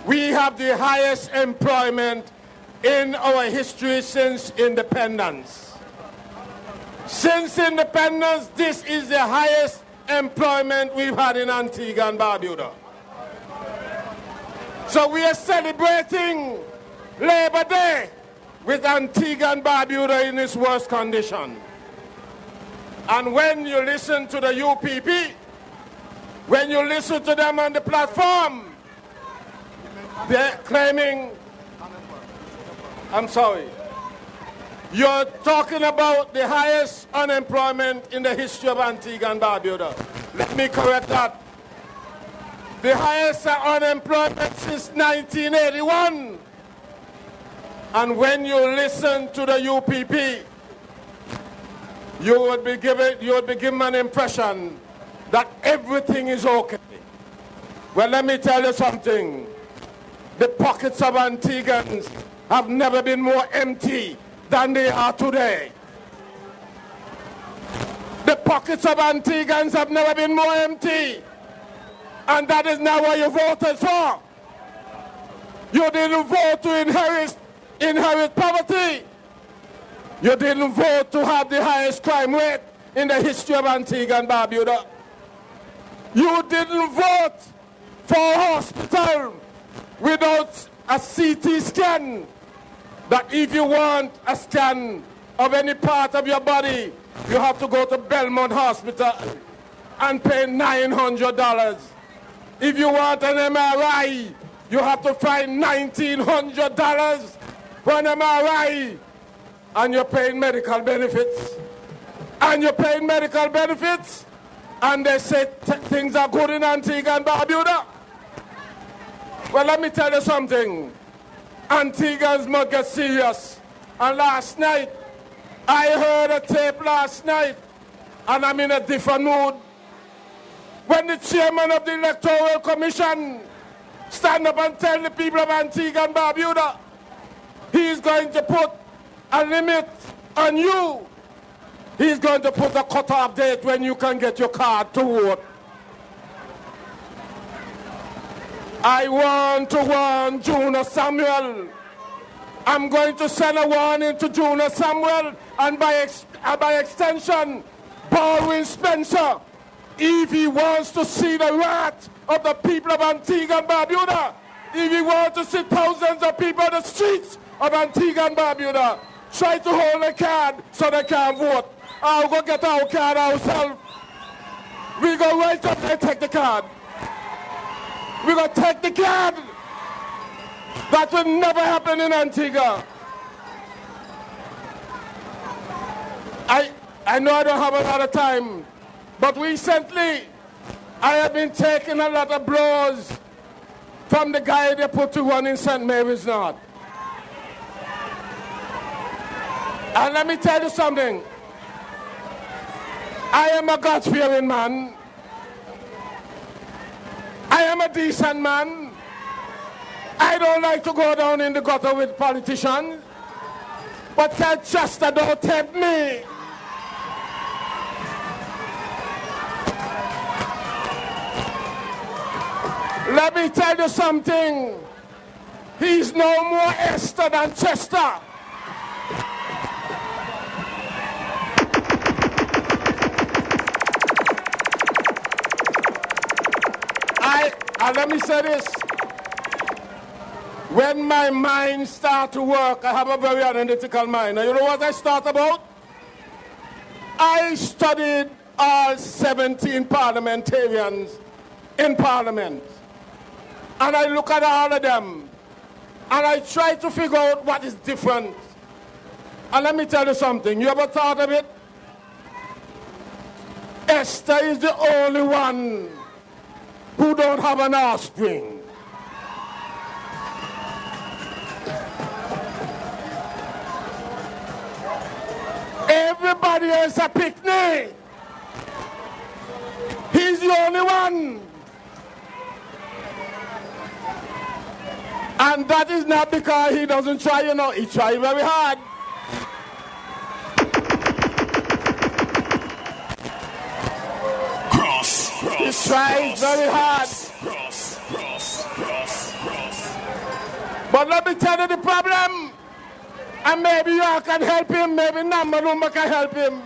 we have the highest employment in our history since independence. Since independence, this is the highest employment we've had in Antigua and Barbuda. So we are celebrating Labor Day with Antigua and Barbuda in its worst condition. And when you listen to the UPP, when you listen to them on the platform, they're claiming, I'm sorry, you're talking about the highest unemployment in the history of Antigua and Barbuda. Let me correct that. The highest unemployment since 1981. And when you listen to the UPP, you would be given an impression that everything is okay. Well, let me tell you something. The pockets of Antiguans have never been more empty than they are today. The pockets of Antiguans have never been more empty. And that is not what you voted for. You didn't vote to inherit poverty. You didn't vote to have the highest crime rate in the history of Antigua and Barbuda. You didn't vote for a hospital without a CT scan, that if you want a scan of any part of your body, you have to go to Belmont Hospital and pay $900. If you want an MRI, you have to find $1,900 for an MRI, and you're paying medical benefits. And you're paying medical benefits, and they say things are good in Antigua and Barbuda. Well, let me tell you something. Antiguans must get serious. And last night, I heard a tape last night, and I'm in a different mood. When the chairman of the Electoral Commission stand up and tell the people of Antigua and Barbuda, he's going to put a limit on you. He's going to put a cut-off date when you can get your card to vote. I want to warn Junior Samuel. I'm going to send a warning to Junior Samuel and by extension, Baldwin Spencer. If he wants to see the wrath of the people of Antigua and Barbuda, if he wants to see thousands of people on the streets of Antigua and Barbuda, try to hold a card so they can't vote. I'll go get our card ourselves. We go right up and take the card. We're going to take the card. That will never happen in Antigua. I know I don't have a lot of time, but recently I have been taking a lot of blows from the guy they put to run in St. Mary's North. And let me tell you something. I am a God-fearing man. I am a decent man. I don't like to go down in the gutter with politicians. But Chester don't tempt me. Let me tell you something. He's no more Esther than Chester. And let me say this. When my mind starts to work, I have a very analytical mind. Now, you know what I start about? I studied all 17 parliamentarians in Parliament. And I look at all of them, and I try to figure out what is different. And let me tell you something. You ever thought of it? Esther is the only one who don't have an offspring. Everybody else a picnic. He's the only one. And that is not because he doesn't try, you know. He tries very hard. He tries very hard. But let me tell you the problem. And maybe you can help him, maybe Namaluma can help him.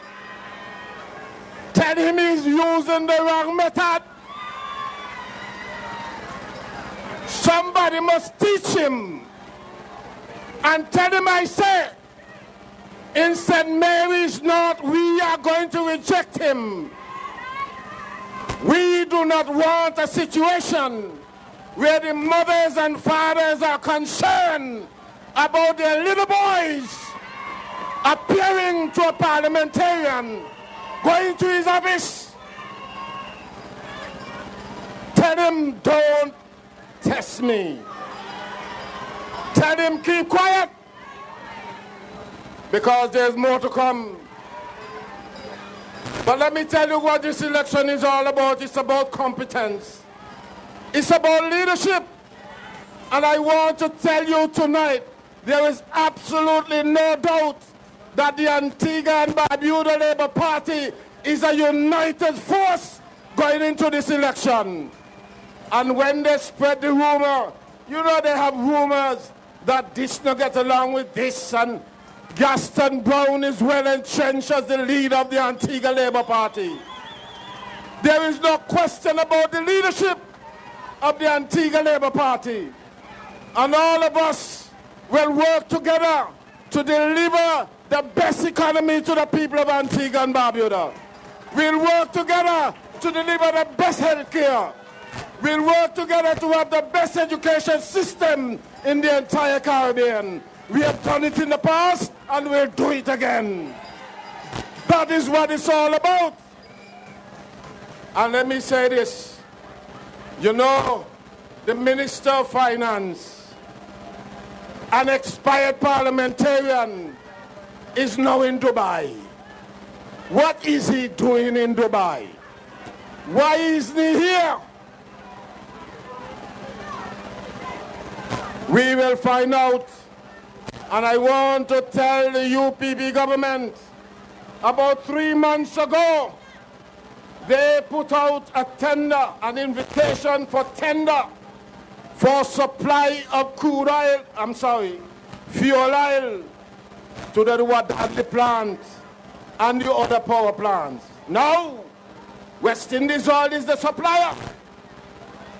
Tell him he's using the wrong method. Somebody must teach him. And tell him I say, in St. Mary's North, we are going to reject him. We do not want a situation where the mothers and fathers are concerned about their little boys appearing to a parliamentarian, going to his office. Tell him, don't test me. Tell him, keep quiet, because there's more to come. But let me tell you what this election is all about. It's about competence. It's about leadership. And I want to tell you tonight, there is absolutely no doubt that the Antigua and Barbuda Labour Party is a united force going into this election. And when they spread the rumor, you know they have rumors that this no get along with this, and Gaston Brown is well entrenched as the leader of the Antigua Labour Party. There is no question about the leadership of the Antigua Labour Party. And all of us will work together to deliver the best economy to the people of Antigua and Barbuda. We'll work together to deliver the best health care. We'll work together to have the best education system in the entire Caribbean. We have done it in the past, and we'll do it again. That is what it's all about. And let me say this. You know, the Minister of Finance, an expired parliamentarian, is now in Dubai. What is he doing in Dubai? Why isn't he here? We will find out. And I want to tell the UPB government, about 3 months ago, they put out a tender, an invitation for tender for supply of fuel oil to the Wadadli plant and the other power plants. Now, West Indies Oil is the supplier,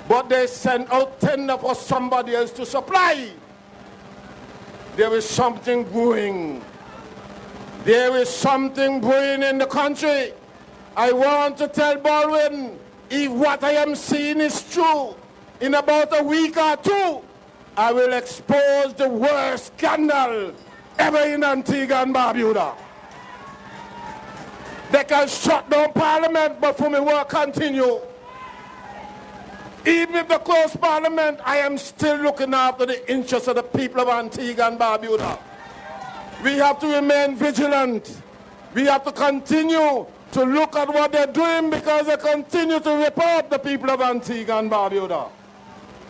but they sent out tender for somebody else to supply. There is something brewing. There is something brewing in the country. I want to tell Baldwin, if what I am seeing is true, in about a week or two, I will expose the worst scandal ever in Antigua and Barbuda. They can shut down Parliament, but for me work continue. Even if they close Parliament, I am still looking after the interests of the people of Antigua and Barbuda. We have to remain vigilant. We have to continue to look at what they're doing, because they continue to rip off the people of Antigua and Barbuda.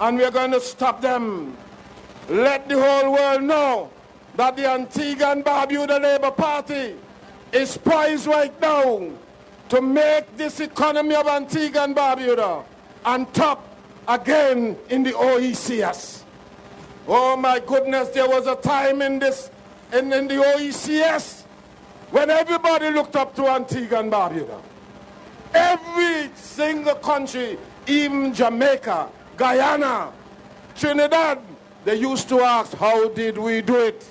And we're going to stop them. Let the whole world know that the Antigua and Barbuda Labour Party is poised right now to make this economy of Antigua and Barbuda on top again in the OECS. Oh my goodness, there was a time in the OECS when everybody looked up to Antigua and Barbuda. Every single country, even Jamaica, Guyana, Trinidad, they used to ask, how did we do it?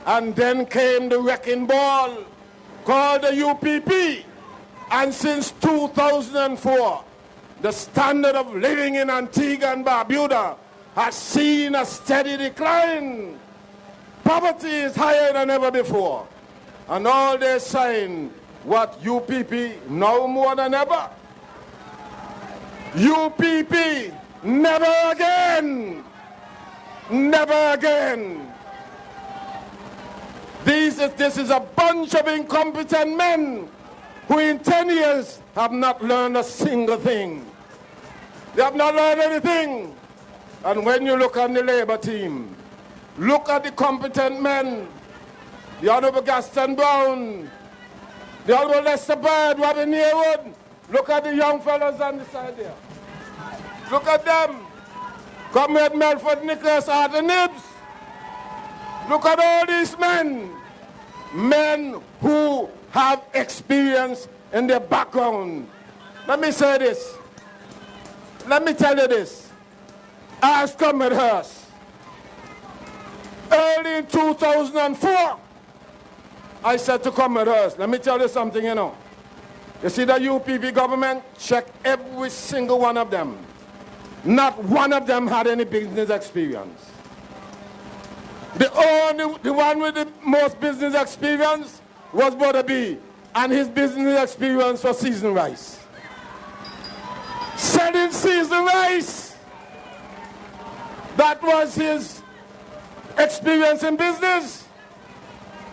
And then came the wrecking ball called the UPP. And since 2004, the standard of living in Antigua and Barbuda has seen a steady decline. Poverty is higher than ever before. And all they're saying, what, UPP, no more than ever? UPP, never again. Never again. This is a bunch of incompetent men who in 10 years have not learned a single thing. They have not learned anything. And when you look on the Labour team, look at the competent men, the Honourable Gaston Brown, the Honourable Lester Bird, Robin Yearwood. Look at the young fellows on the side there. Look at them. Comrade Melford Nicholas, Arthur Nibbs. Look at all these men. Men who have experience in their background. Let me say this. Let me tell you this. As Comrade Hurst, early in 2004, I said to Comrade Hurst, let me tell you something, you know. You see the UPP government, check every single one of them. Not one of them had any business experience. The one with the most business experience was Brother B, and his business experience was seasoned rice. Selling seasoned rice. That was his experience in business.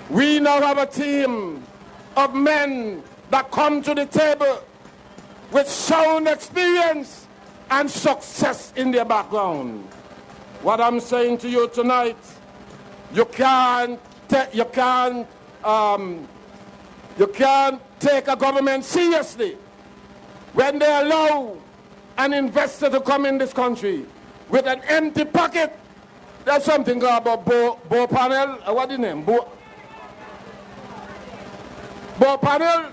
We now have a team of men that come to the table with sound experience and success in their background. What I'm saying to you tonight, you can't take a government seriously when they allow an investor to come in this country with an empty pocket. There's something about Bo Panel. What's the name? Bo Panel.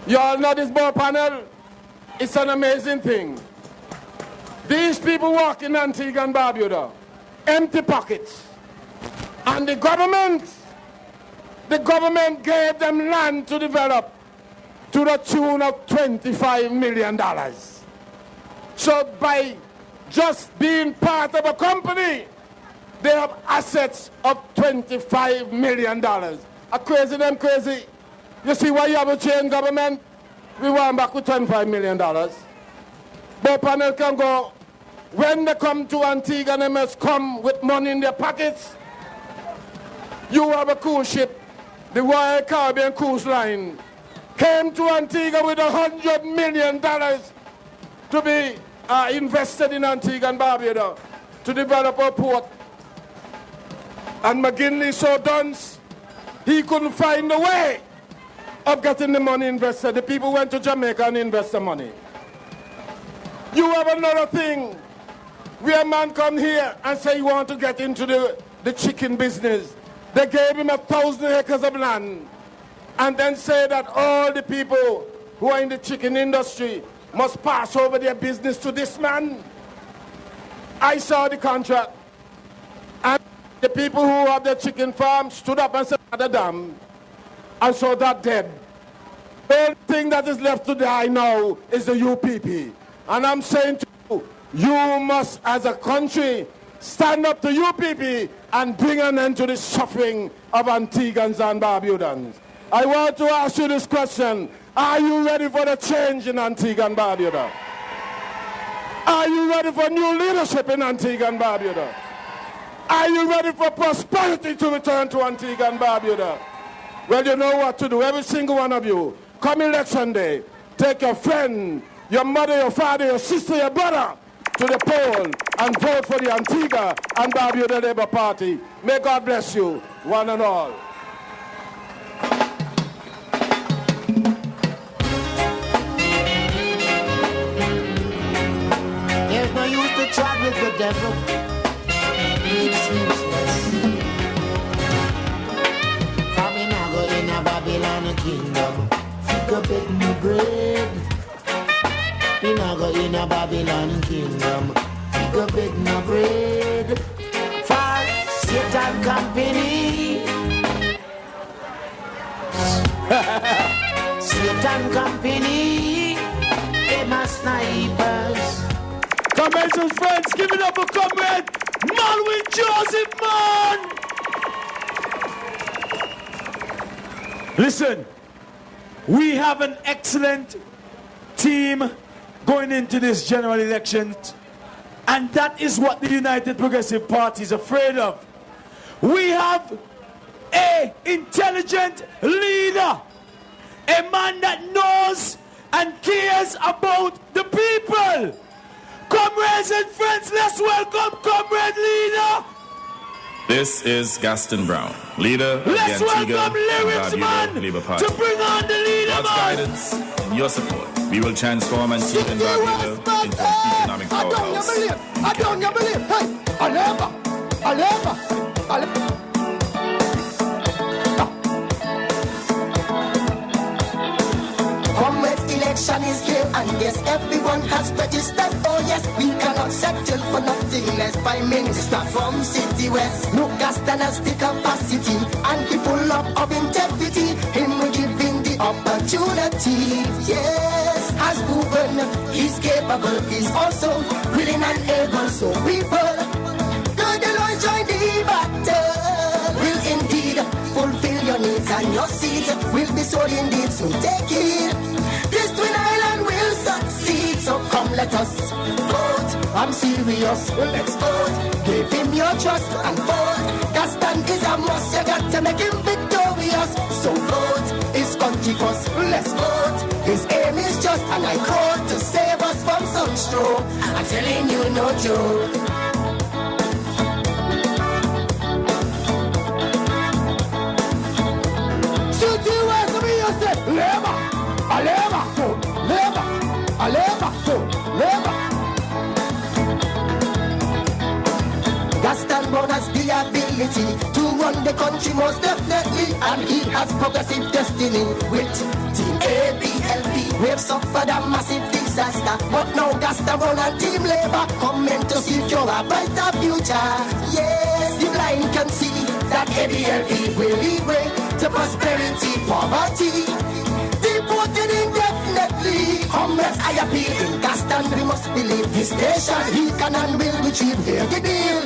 You all know this Bo Panel? It's an amazing thing. These people walk in Antigua and Barbuda, empty pockets. And the government gave them land to develop to the tune of $25 million. So by just being part of a company, they have assets of $25 million. Are crazy them crazy? You see why you have a change government? We want back with $25 million. But panel can go, when they come to Antigua, they must come with money in their pockets. You have a cruise ship, the Royal Caribbean Cruise Line, came to Antigua with $100 million to be invested in Antigua and Barbuda to develop a port. And McGinley so dunce, he couldn't find a way of getting the money invested. The people went to Jamaica and invested money. You have another thing where a man come here and say he want to get into the chicken business. They gave him 1,000 acres of land and then say that all the people who are in the chicken industry must pass over their business to this man. I saw the contract, and the people who have the chicken farm stood up and said, "The dam," and so that dead. The only thing that is left to die now is the UPP. And I'm saying to you, you must, as a country, stand up to UPP and bring an end to the suffering of Antiguans and Barbudans. I want to ask you this question. Are you ready for the change in Antigua and Barbuda? Are you ready for new leadership in Antigua and Barbuda? Are you ready for prosperity to return to Antigua and Barbuda? Well, you know what to do. Every single one of you, come election day, take your friend, your mother, your father, your sister, your brother to the poll and vote for the Antigua and Barbuda Labour Party. May God bless you, one and all. There's no use to chat with the devil. It's useless. Coming now go in a Babylon kingdom. Go bake my bread. We now go in a Babylon kingdom. Go bake my bread. For Satan company. Satan company. Them snipers. Comrades and friends, give it up for Comrade Malwin Joseph, man! Listen, we have an excellent team going into this general election, and that is what the United Progressive Party is afraid of. We have an intelligent leader, a man that knows and cares about the people. Comrades and friends, let's welcome Comrade Leader. This is Gaston Brown, leader of let's the Antigua welcome Lyrics and Man Barbuda Labour Party. to bring on the leader, God's man. guidance and your support, we will transform Antigua and Barbuda into an economic powerhouse. I don't believe. Hey, Aleba. Election is here and yes, everyone has registered. Oh yes, we cannot settle for nothing less. Prime Minister from City West, no Gaston has the capacity and he full of integrity. Him we giving the opportunity. Yes, has proven he's capable. He's also willing and able. So people, good Lord, join the battle. Will indeed fulfill your needs and your seeds will be sold indeed. So take it. This Twin Island will succeed, so come let us vote. I'm serious, let's vote. Give him your trust and vote. Gaston is a must, you got to make him victorious. So vote, his country first, let's vote. His aim is just, and I call to save us from some stroke. I'm telling you no joke. City West, me you say, Labour. Gaston Brown has the ability to run the country most definitely, and he has progressive destiny with Team ABLP. We've suffered a massive disaster, but now Gaston Brown and Team Labour coming to secure a brighter future. Yes, the blind can see that ABLP will lead way to prosperity, poverty. Deported indefinitely. Comrades, I appeal in Gaston, we must believe his station. He can and will retrieve here the deal.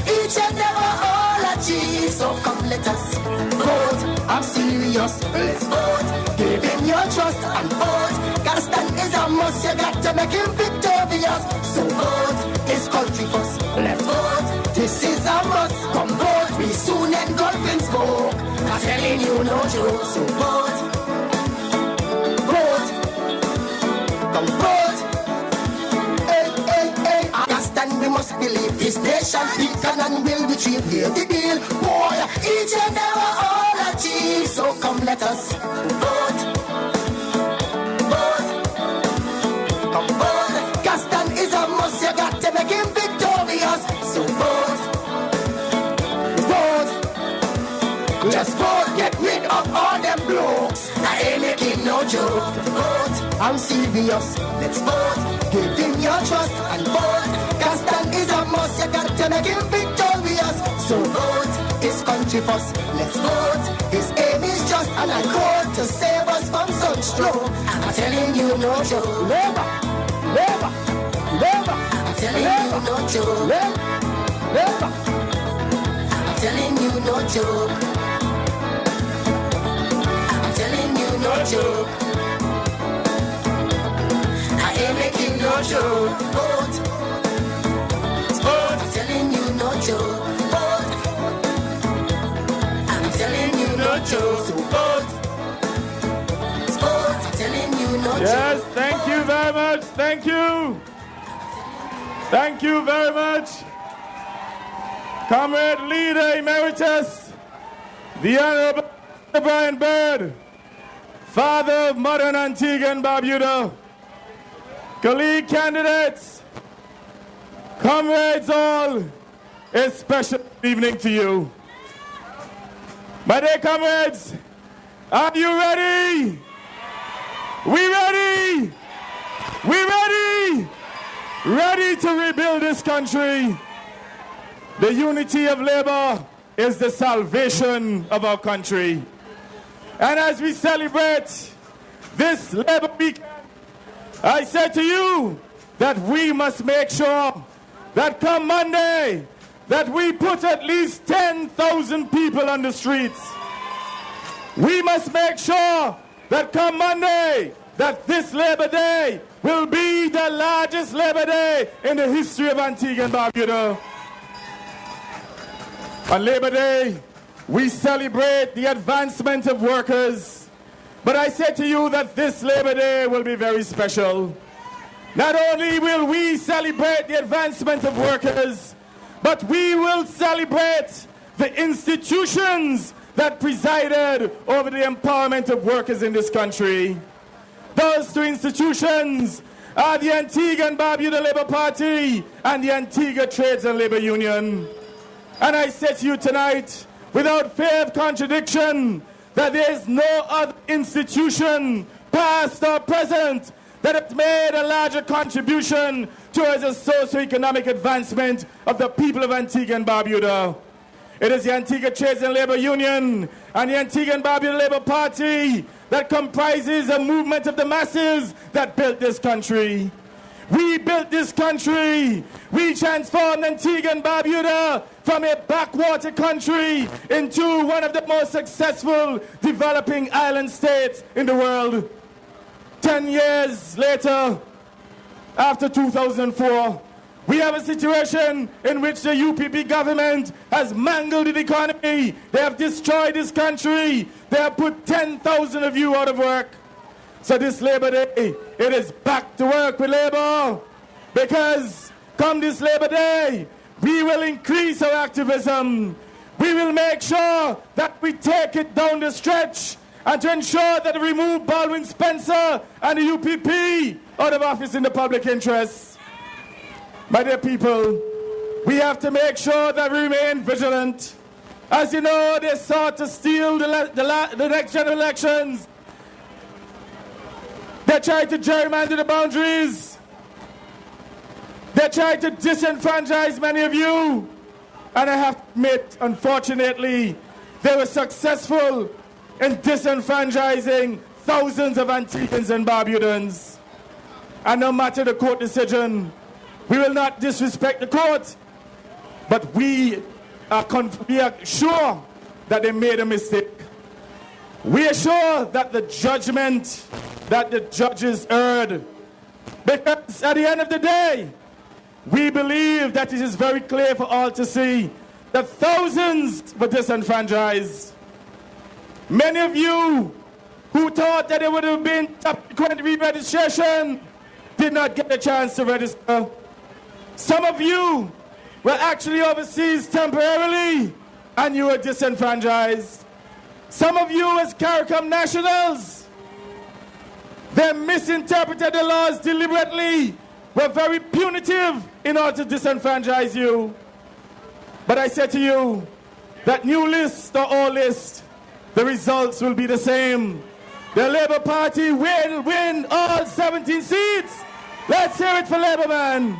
Each and never all achieve. So come let us vote. I'm serious, let's vote. Give him your trust and vote. Gaston is a must, you got to make him victorious. So vote, his country first, let's vote. This is a must, come vote. We soon engulf in smoke. I'm telling you no joke, so vote. We must believe this nation, he can and will retrieve here the deal. Boy, each and every all achieve. So come let us vote. Vote. Come vote. Gaston is a must, you got to make him victorious. So vote. Vote. Just vote, get rid of all them blokes. I ain't making no joke. Vote. I'm serious, let's vote. Give him your trust and vote. Gaston is a must, you got to make him victorious. So vote, his country first, let's vote. His aim is just, and I call to save us from some stroke. I'm telling you no joke. Labour. I'm telling you no joke. Labour. I'm telling you no joke. I'm telling you no joke. I ain't making no joke. Vote. I'm telling you no joke. Vote. I'm telling you no joke. So vote. Vote. I'm telling you no joke. Yes, thank you very much. Thank you. Thank you very much. Comrade Leader Emeritus, the Honorable Brian Bird, Father of modern Antigua and Barbuda, colleague candidates, comrades all, a special evening to you. My dear comrades, are you ready? We ready? We ready? Ready to rebuild this country. The unity of labor is the salvation of our country. And as we celebrate this Labor Weekend, I said to you that we must make sure that come Monday, that we put at least 10,000 people on the streets. We must make sure that come Monday, that this Labor Day will be the largest Labor Day in the history of Antigua and Barbuda. On Labor Day, we celebrate the advancement of workers. But I say to you that this Labor Day will be very special. Not only will we celebrate the advancement of workers, but we will celebrate the institutions that presided over the empowerment of workers in this country. Those two institutions are the Antigua and Barbuda Labour Party and the Antigua Trades and Labour Union. And I say to you tonight, without fear of contradiction, that there is no other institution, past or present, that has made a larger contribution towards the socio-economic advancement of the people of Antigua and Barbuda. It is the Antigua Trades and Labour Union and the Antigua and Barbuda Labour Party that comprises a movement of the masses that built this country. We built this country. We transformed Antigua and Barbuda from a backwater country into one of the most successful developing island states in the world. 10 years later, after 2004, we have a situation in which the UPP government has mangled the economy. They have destroyed this country. They have put 10,000 of you out of work. So this Labor Day, it is back to work with Labour. Because come this Labor Day, we will increase our activism. We will make sure that we take it down the stretch and to ensure that we remove Baldwin Spencer and the UPP out of office in the public interest. My dear people, we have to make sure that we remain vigilant. As you know, they sought to steal the next general elections. They tried to gerrymander the boundaries. They tried to disenfranchise many of you. And I have to admit, unfortunately, they were successful in disenfranchising thousands of Antiguans and Barbudans. And no matter the court decision, we will not disrespect the court, but we are sure that they made a mistake. We are sure that the judgment that the judges heard, because at the end of the day, we believe that it is very clear for all to see that thousands were disenfranchised. Many of you who thought that there would have been subsequent re-registration did not get a chance to register. Some of you were actually overseas temporarily and you were disenfranchised. Some of you as CARICOM nationals, they misinterpreted the laws deliberately, were very punitive in order to disenfranchise you. But I said to you that new list or old list, the results will be the same. The Labour Party will win all 17 seats. Let's hear it for Labour, man.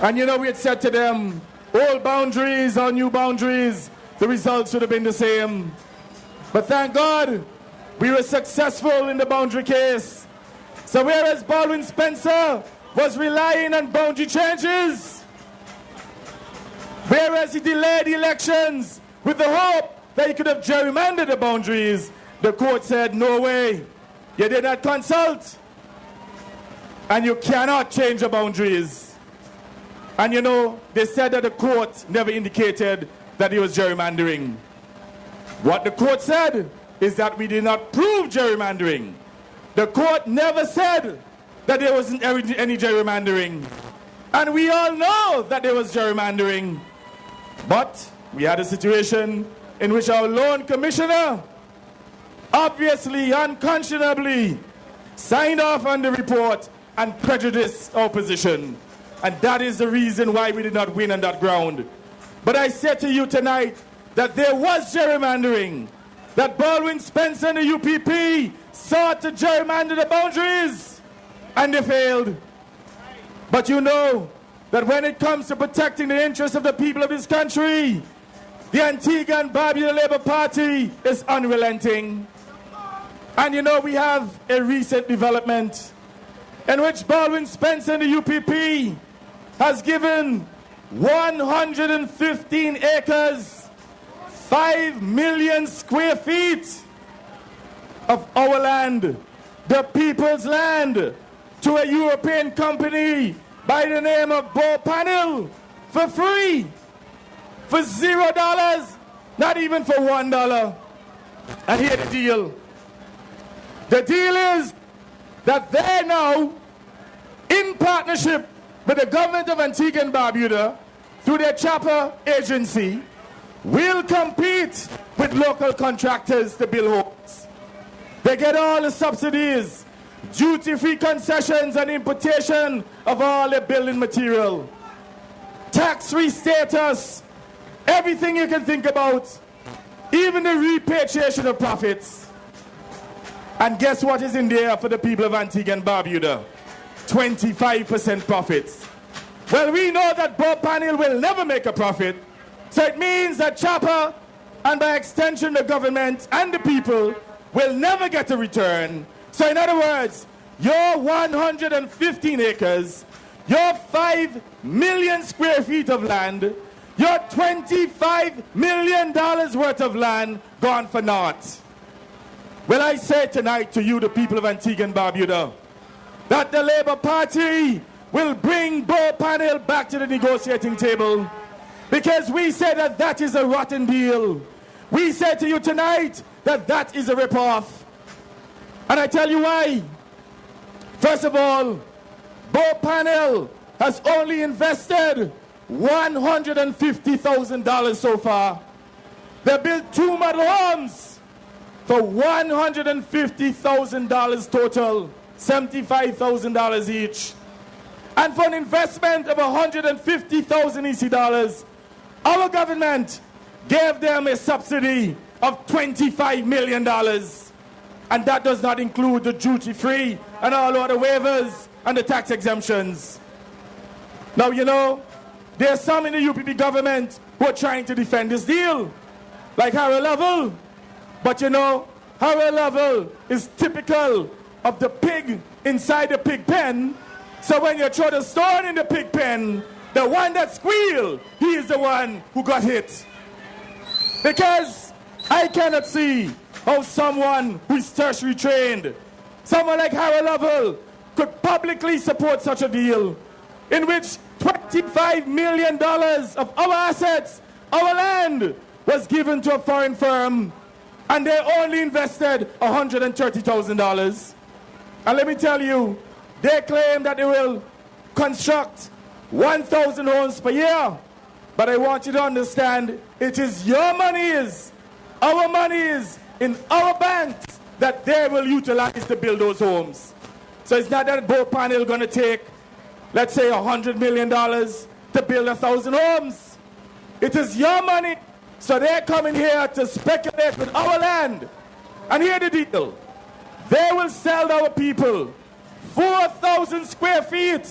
And you know, we had said to them, old boundaries or new boundaries, the results should have been the same. But thank God, we were successful in the boundary case. So whereas Baldwin Spencer was relying on boundary changes, whereas he delayed the elections with the hope that he could have gerrymandered the boundaries, the court said, no way, you did not consult, and you cannot change the boundaries. And you know, they said that the court never indicated that he was gerrymandering. What the court said is that we did not prove gerrymandering. The court never said that there wasn't any gerrymandering. And we all know that there was gerrymandering. But we had a situation in which our loan commissioner obviously, unconscionably signed off on the report and prejudiced our position. And that is the reason why we did not win on that ground. But I said to you tonight that there was gerrymandering, that Baldwin Spencer and the UPP sought to gerrymander the boundaries, and they failed. But you know that when it comes to protecting the interests of the people of this country, the Antigua and Barbuda Labour Party is unrelenting. And you know, we have a recent development in which Baldwin Spencer and the UPP has given 115 acres, 5 million square feet of our land, the people's land, to a European company by the name of Bow Panel for free, for $0, not even for $1. And here's the deal. The deal is that they now, in partnership with the government of Antigua and Barbuda, through their chopper agency, will compete with local contractors to build homes. They get all the subsidies, duty-free concessions and importation of all the building material, tax-free status, everything you can think about, even the repatriation of profits. And guess what is in there for the people of Antigua and Barbuda? 25% profits. Well, we know that Bow Panel will never make a profit, so it means that Chopper, and by extension the government and the people, will never get a return. So in other words, your 115 acres, your 5 million square feet of land, your $25 million worth of land gone for naught. Well, I say tonight to you, the people of Antigua and Barbuda, that the Labour Party will bring Bow Panel back to the negotiating table, because we say that that is a rotten deal. We say to you tonight that that is a rip-off. And I tell you why. First of all, Bow Panel has only invested $150,000 so far. They built 2 model homes for $150,000 total, $75,000 each. And for an investment of $150,000 EC dollars, our government gave them a subsidy of $25 million. And that does not include the duty-free and all other waivers and the tax exemptions. Now, you know, there are some in the UPP government who are trying to defend this deal, like Harold Lovell. But you know, Harold Lovell is typical of the pig inside the pig pen. So when you throw the stone in the pig pen, the one that squealed, he is the one who got hit. Because I cannot see how someone who is tertiary trained, someone like Harold Lovell, could publicly support such a deal in which $25 million of our assets, our land, was given to a foreign firm, and they only invested $130,000. And let me tell you, they claim that they will construct 1,000 homes per year. But I want you to understand, it is your monies, our monies in our banks that they will utilize to build those homes. So it's not that Bow Panel going to take, let's say, $100 million to build 1,000 homes. It is your money. So they're coming here to speculate with our land. And here's the deal. They will sell our people 4,000 square feet.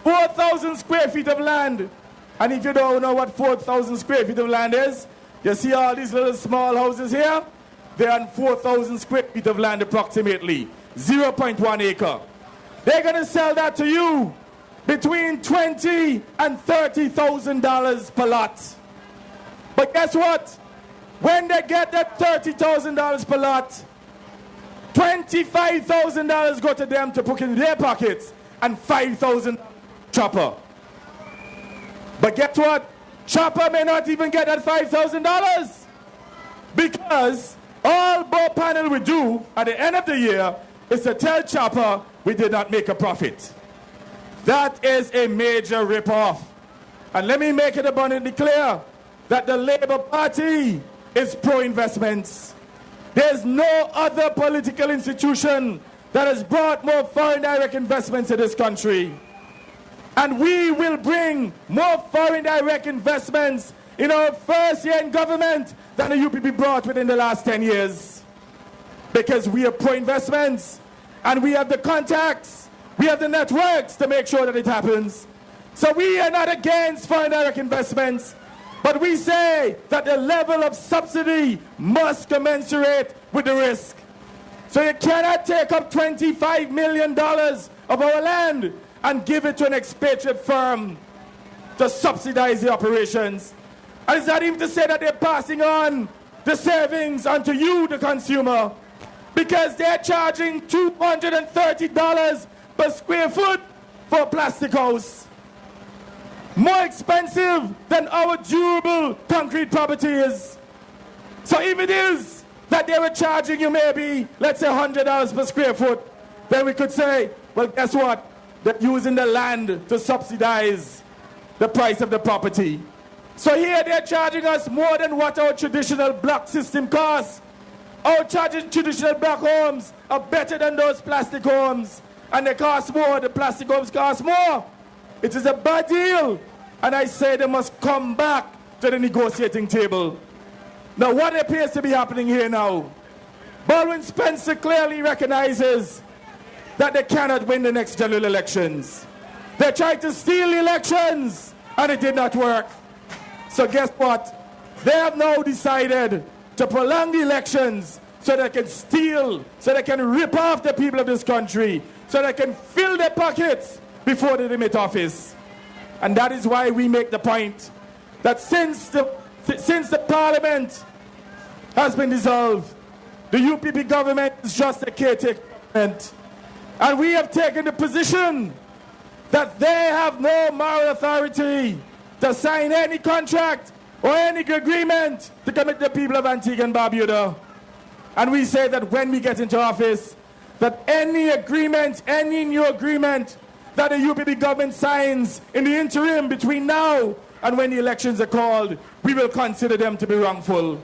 4,000 square feet of land. And if you don't know what 4,000 square feet of land is, you see all these little small houses here? They're on 4,000 square feet of land approximately. 0.1 acre. They're going to sell that to you between $20,000 and $30,000 per lot. But guess what? When they get that $30,000 per lot, $25,000 go to them to put in their pockets, and $5,000 Chopper. But guess what? Chopper may not even get that $5,000, because all Bow Panel will do at the end of the year is to tell Chopper we did not make a profit. That is a major rip-off. And let me make it abundantly clear that the Labour Party is pro-investments. There's no other political institution that has brought more foreign direct investments to this country. And we will bring more foreign direct investments in our first year in government than the UPP brought within the last 10 years. Because we are pro-investments, and we have the contacts, we have the networks to make sure that it happens. So we are not against foreign direct investments, but we say that the level of subsidy must commensurate with the risk. So you cannot take up $25 million of our land and give it to an expatriate firm to subsidize the operations. And it's not even to say that they're passing on the savings onto you, the consumer, because they're charging $230 per square foot for a plastic house. More expensive than our durable concrete property is. So if it is that they were charging you maybe, let's say $100 per square foot, then we could say, well, guess what? They're using the land to subsidize the price of the property. So here they're charging us more than what our traditional block system costs. Our traditional block homes are better than those plastic homes. And they cost more, the plastic homes cost more. It is a bad deal. And I say they must come back to the negotiating table. Now what appears to be happening here now? Baldwin Spencer clearly recognizes that they cannot win the next general elections. They tried to steal the elections and it did not work. So guess what? They have now decided to prolong the elections so they can steal, so they can rip off the people of this country, so they can fill their pockets before they demit office. And that is why we make the point that since the parliament has been dissolved, the UPP government is just a caretaker government. And we have taken the position that they have no moral authority to sign any contract or any agreement to commit the people of Antigua and Barbuda. And we say that when we get into office, that any agreement, any new agreement that the UPP government signs in the interim between now and when the elections are called, we will consider them to be wrongful.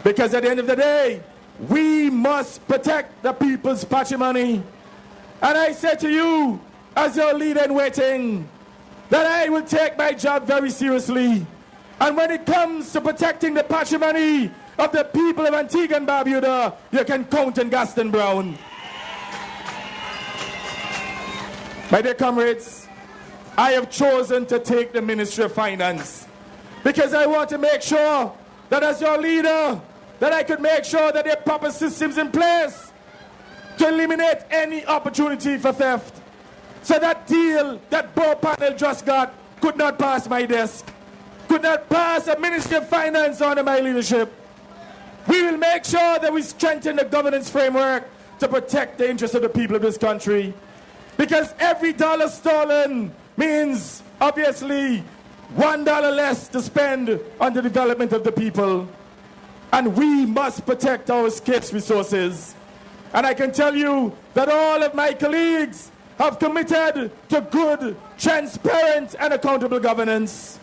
Because at the end of the day, we must protect the people's patrimony. And I say to you, as your leader in waiting, that I will take my job very seriously. And when it comes to protecting the patrimony of the people of Antigua and Barbuda, you can count on Gaston Brown. My dear comrades, I have chosen to take the Ministry of Finance because I want to make sure that as your leader, that I could make sure that there are proper systems in place to eliminate any opportunity for theft. So that deal that Bo Panel just got could not pass my desk, could not pass a Ministry of Finance under my leadership. We will make sure that we strengthen the governance framework to protect the interests of the people of this country. Because every dollar stolen means, obviously, $1 less to spend on the development of the people. And we must protect our scarce resources. And I can tell you that all of my colleagues have committed to good, transparent, and accountable governance.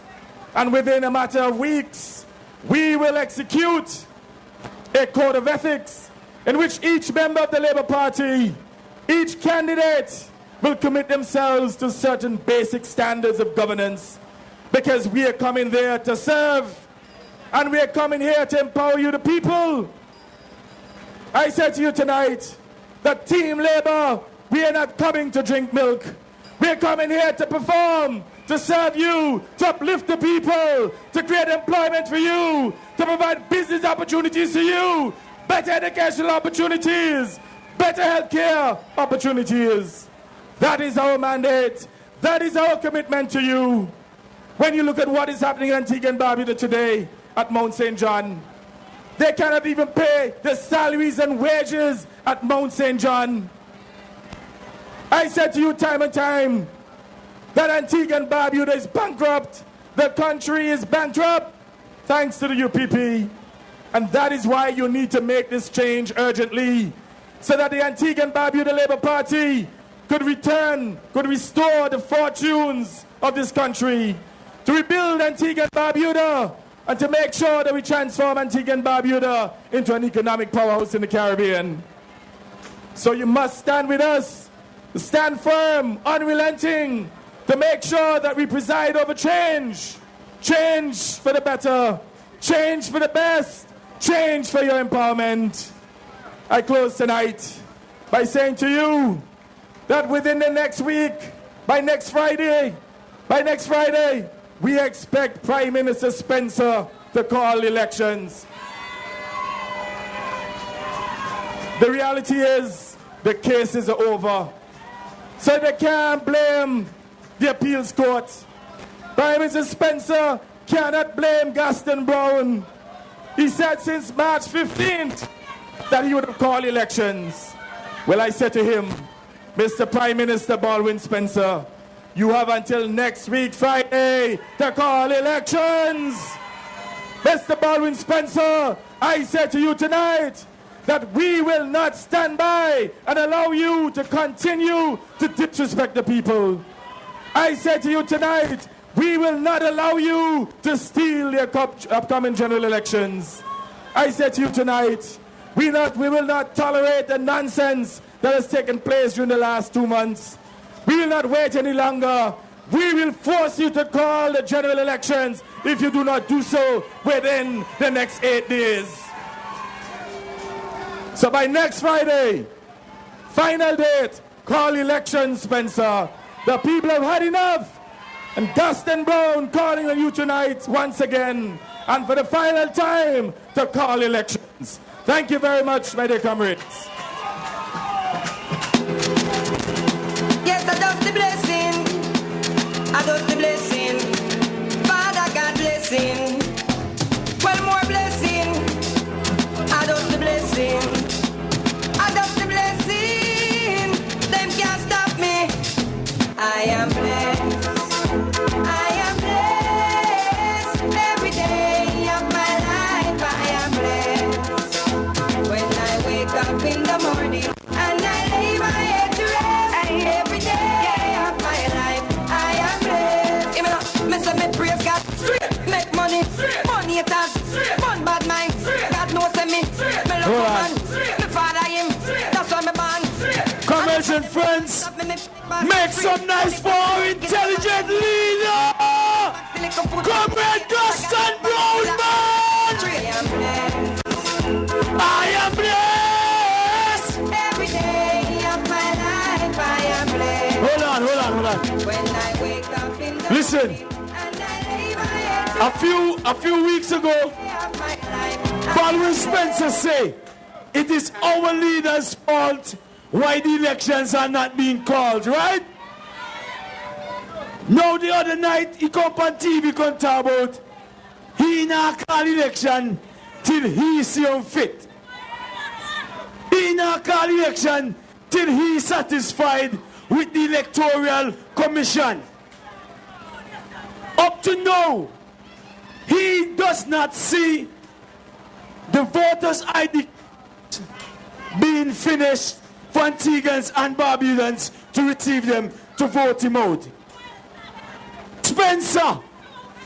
And within a matter of weeks, we will execute a code of ethics in which each member of the Labour Party, each candidate, will commit themselves to certain basic standards of governance, because we are coming there to serve, and we are coming here to empower you, the people. I said to you tonight that Team Labour, we are not coming to drink milk. We are coming here to perform, to serve you, to uplift the people, to create employment for you, to provide business opportunities to you, better educational opportunities, better healthcare opportunities. That is our mandate. That is our commitment to you. When you look at what is happening in Antigua and Barbuda today at Mount St. John, they cannot even pay the salaries and wages at Mount St. John. I said to you time and time that Antigua and Barbuda is bankrupt. The country is bankrupt thanks to the UPP. And that is why you need to make this change urgently, so that the Antigua and Barbuda Labour Party could restore the fortunes of this country, to rebuild Antigua and Barbuda, and to make sure that we transform Antigua and Barbuda into an economic powerhouse in the Caribbean. So you must stand with us, stand firm, unrelenting, to make sure that we preside over change. Change for the better, change for the best, change for your empowerment. I close tonight by saying to you that within the next week, by next Friday, we expect Prime Minister Spencer to call elections. The reality is the case is over. So they can't blame the appeals court. Prime Minister Spencer cannot blame Gaston Brown. He said since March 15th that he would have called elections. Well, I said to him, Mr. Prime Minister Baldwin Spencer, you have until next week, Friday, to call elections. Mr. Baldwin Spencer, I said to you tonight that we will not stand by and allow you to continue to disrespect the people. I said to you tonight, we will not allow you to steal the upcoming general elections. I said to you tonight, we will not tolerate the nonsense that has taken place during the last 2 months. We will not wait any longer. We will force you to call the general elections if you do not do so within the next 8 days. So by next Friday, final date, call elections, Spencer. The people have had enough. And Gaston Brown calling on you tonight once again, and for the final time, to call elections. Thank you very much, my dear comrades. Yes, I does the blessing. I does the blessing. Father God blessing. Well, more blessing. I does the blessing. I does the blessing. Them can't stop me. I am blessed. I am blessed. Every day of my life I am blessed. When I wake up in the morning and I lay my head to rest, every day of my life I am blessed. Even though me say me praise God, make money, money haters, fun bad mind. God knows me love man, me father him, that's why me born. Comrades and friends, make some noise for our intelligent leader, Comrade Gaston Brown, man! I am blessed! Every day of my life I am blessed. Hold on. When I wake up in the Listen, a few weeks ago, Baldwin Spencer say it is our leaders' fault why the elections are not being called, right? Now the other night he come on TV come talk about he not call election till he see him fit. He not call election till he satisfied with the Electoral Commission. Up to now, he does not see the voters' ID being finished for Antiguans and Barbudans to receive them to vote him out. Spencer,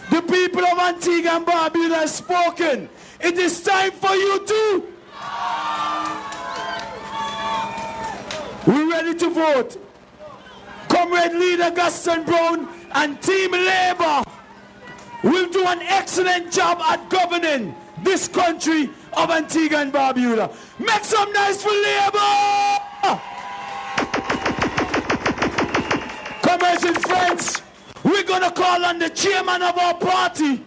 the people of Antigua and Barbuda have spoken. It is time for you to. We're ready to vote. Comrade Leader Gaston Brown and Team Labour will do an excellent job at governing this country of Antigua and Barbuda. Make some noise for Labour! Comrades and friends, we're gonna call on the chairman of our party,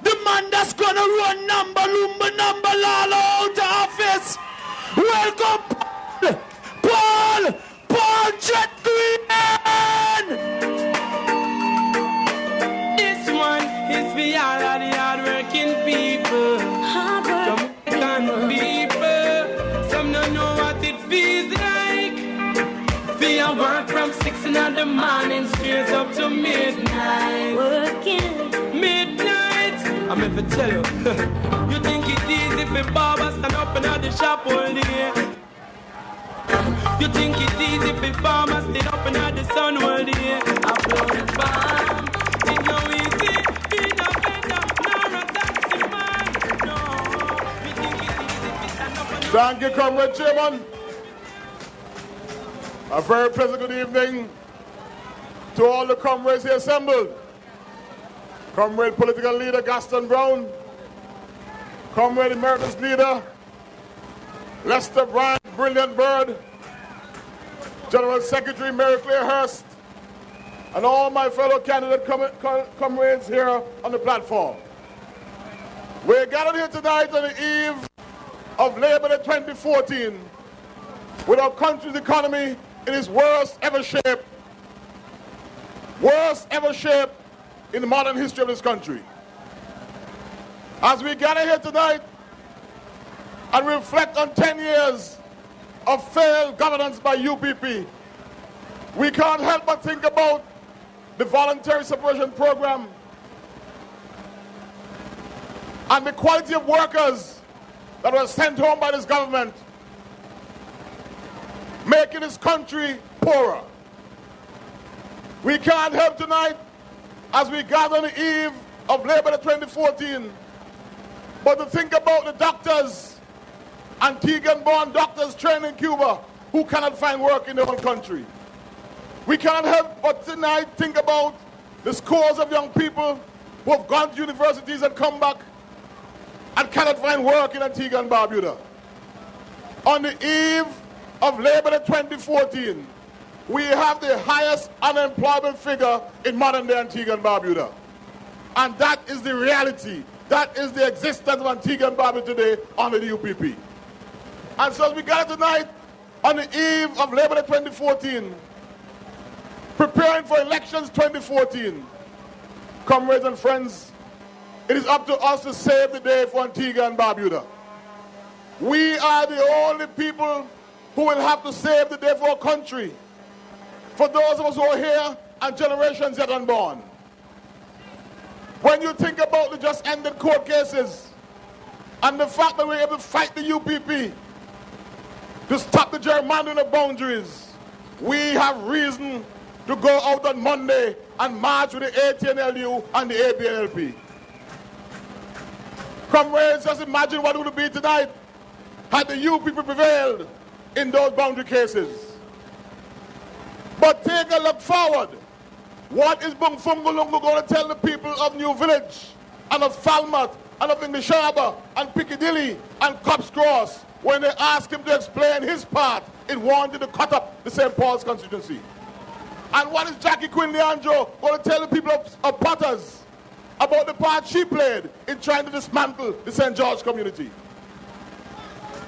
the man that's gonna run number Lala out of office. Welcome, Paul Jet Green! This one is for all of the hard-working people, Jamaican people. Some don't know what it feels like. Feel work from 6 in the morning straight up to midnight. Working midnight. I'm here to tell you. You think it's easy for Baba stand up in the shop all day? You think it's easy for farmers stay up in the sun all day? Upload the farm. It's no easy. Being a vendor, nor a taxi man. No. You think it's easy to stand up in the Thank you, Comrade Chairman. A very pleasant good evening to all the comrades here assembled. Comrade Political Leader Gaston Brown, Comrade Emeritus Leader Lester Bryant, Brilliant Bird, General Secretary Mary Claire Hurst, and all my fellow candidate comrades here on the platform. We're gathered here tonight on the eve of Labor Day 2014 with our country's economy in its worst ever shape. Worst ever shape in the modern history of this country. As we gather here tonight and reflect on 10 years of failed governance by UPP, we can't help but think about the voluntary separation program and the quality of workers that were sent home by this government, making this country poorer. We can't help tonight, as we gather on the eve of Labor Day 2014, but to think about the doctors, Antiguan-born doctors trained in Cuba, who cannot find work in their own country. We cannot help but tonight think about the scores of young people who have gone to universities and come back and cannot find work in Antigua and Barbuda. On the eve of Labor Day 2014, we have the highest unemployment figure in modern-day Antigua and Barbuda. And that is the reality. That is the existence of Antigua and Barbuda today under the UPP. And so as we gather tonight on the eve of Labor Day 2014, preparing for elections 2014, comrades and friends, it is up to us to save the day for Antigua and Barbuda. We are the only people who will have to save the day for our country, for those of us who are here and generations yet unborn. When you think about the just ended court cases and the fact that we're able to fight the UPP to stop the gerrymandering of boundaries, we have reason to go out on Monday and march with the ATNLU and the ABLP. Comrades, just imagine what it would be tonight had the UPP prevailed in those boundary cases. But take a look forward. What is Bungfungulungu going to tell the people of New Village and of Falmouth and of English Harbour and Piccadilly and Cops Cross when they ask him to explain his part in wanting to cut up the St. Paul's constituency? And what is Jackie Quinn Leandro going to tell the people of Potters about the part she played in trying to dismantle the St. George community?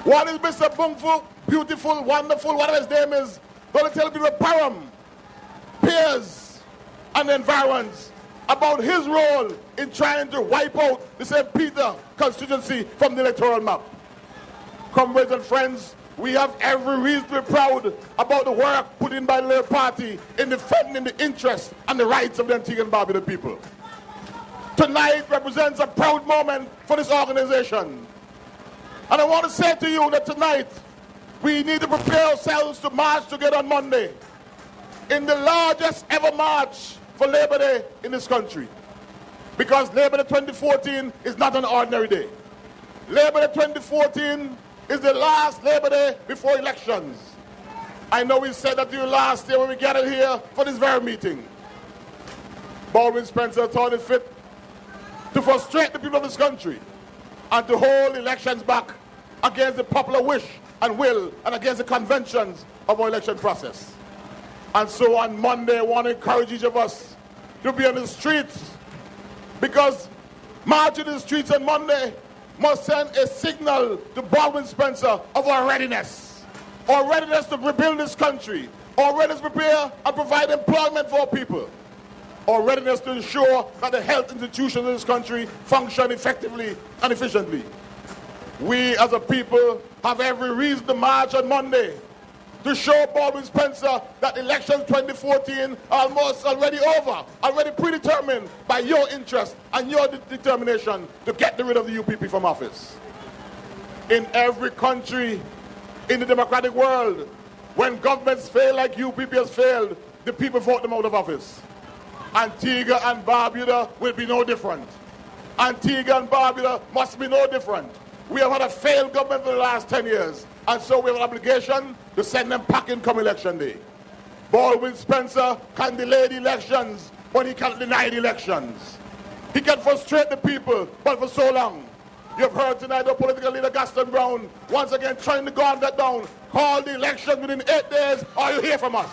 What is Mr. Bungfu, beautiful, wonderful, whatever his name is, going to tell people of Param, Piers, and the environs about his role in trying to wipe out the St. Peter constituency from the electoral map? Comrades and friends, we have every reason to be proud about the work put in by the Labour Party in defending the interests and the rights of the Antigua and Barbuda people. Tonight represents a proud moment for this organization. And I want to say to you that tonight we need to prepare ourselves to march together on Monday in the largest ever march for Labor Day in this country. Because Labor Day 2014 is not an ordinary day. Labor Day 2014 is the last Labor Day before elections. I know we said that to you last year when we gathered here for this very meeting. Baldwin Spencer thought it fit to frustrate the people of this country and to hold elections back against the popular wish and will and against the conventions of our election process. And so on Monday, I want to encourage each of us to be on the streets, because marching in the streets on Monday must send a signal to Baldwin Spencer of our readiness to rebuild this country, our readiness to prepare and provide employment for our people, our readiness to ensure that the health institutions of this country function effectively and efficiently. We as a people have every reason to march on Monday to show Baldwin Spencer that elections 2014 are almost already over, already predetermined by your interest and your determination to get rid of the UPP from office. In every country in the democratic world, when governments fail like UPP has failed, the people vote them out of office. Antigua and Barbuda will be no different. Antigua and Barbuda must be no different. We have had a failed government for the last 10 years, and so we have an obligation to send them packing come election day. Baldwin Spencer can delay the elections, but he can't deny the elections. He can frustrate the people, but for so long. You've heard tonight the political leader Gaston Brown once again trying to calm that down. Call the election within 8 days, or you hear from us.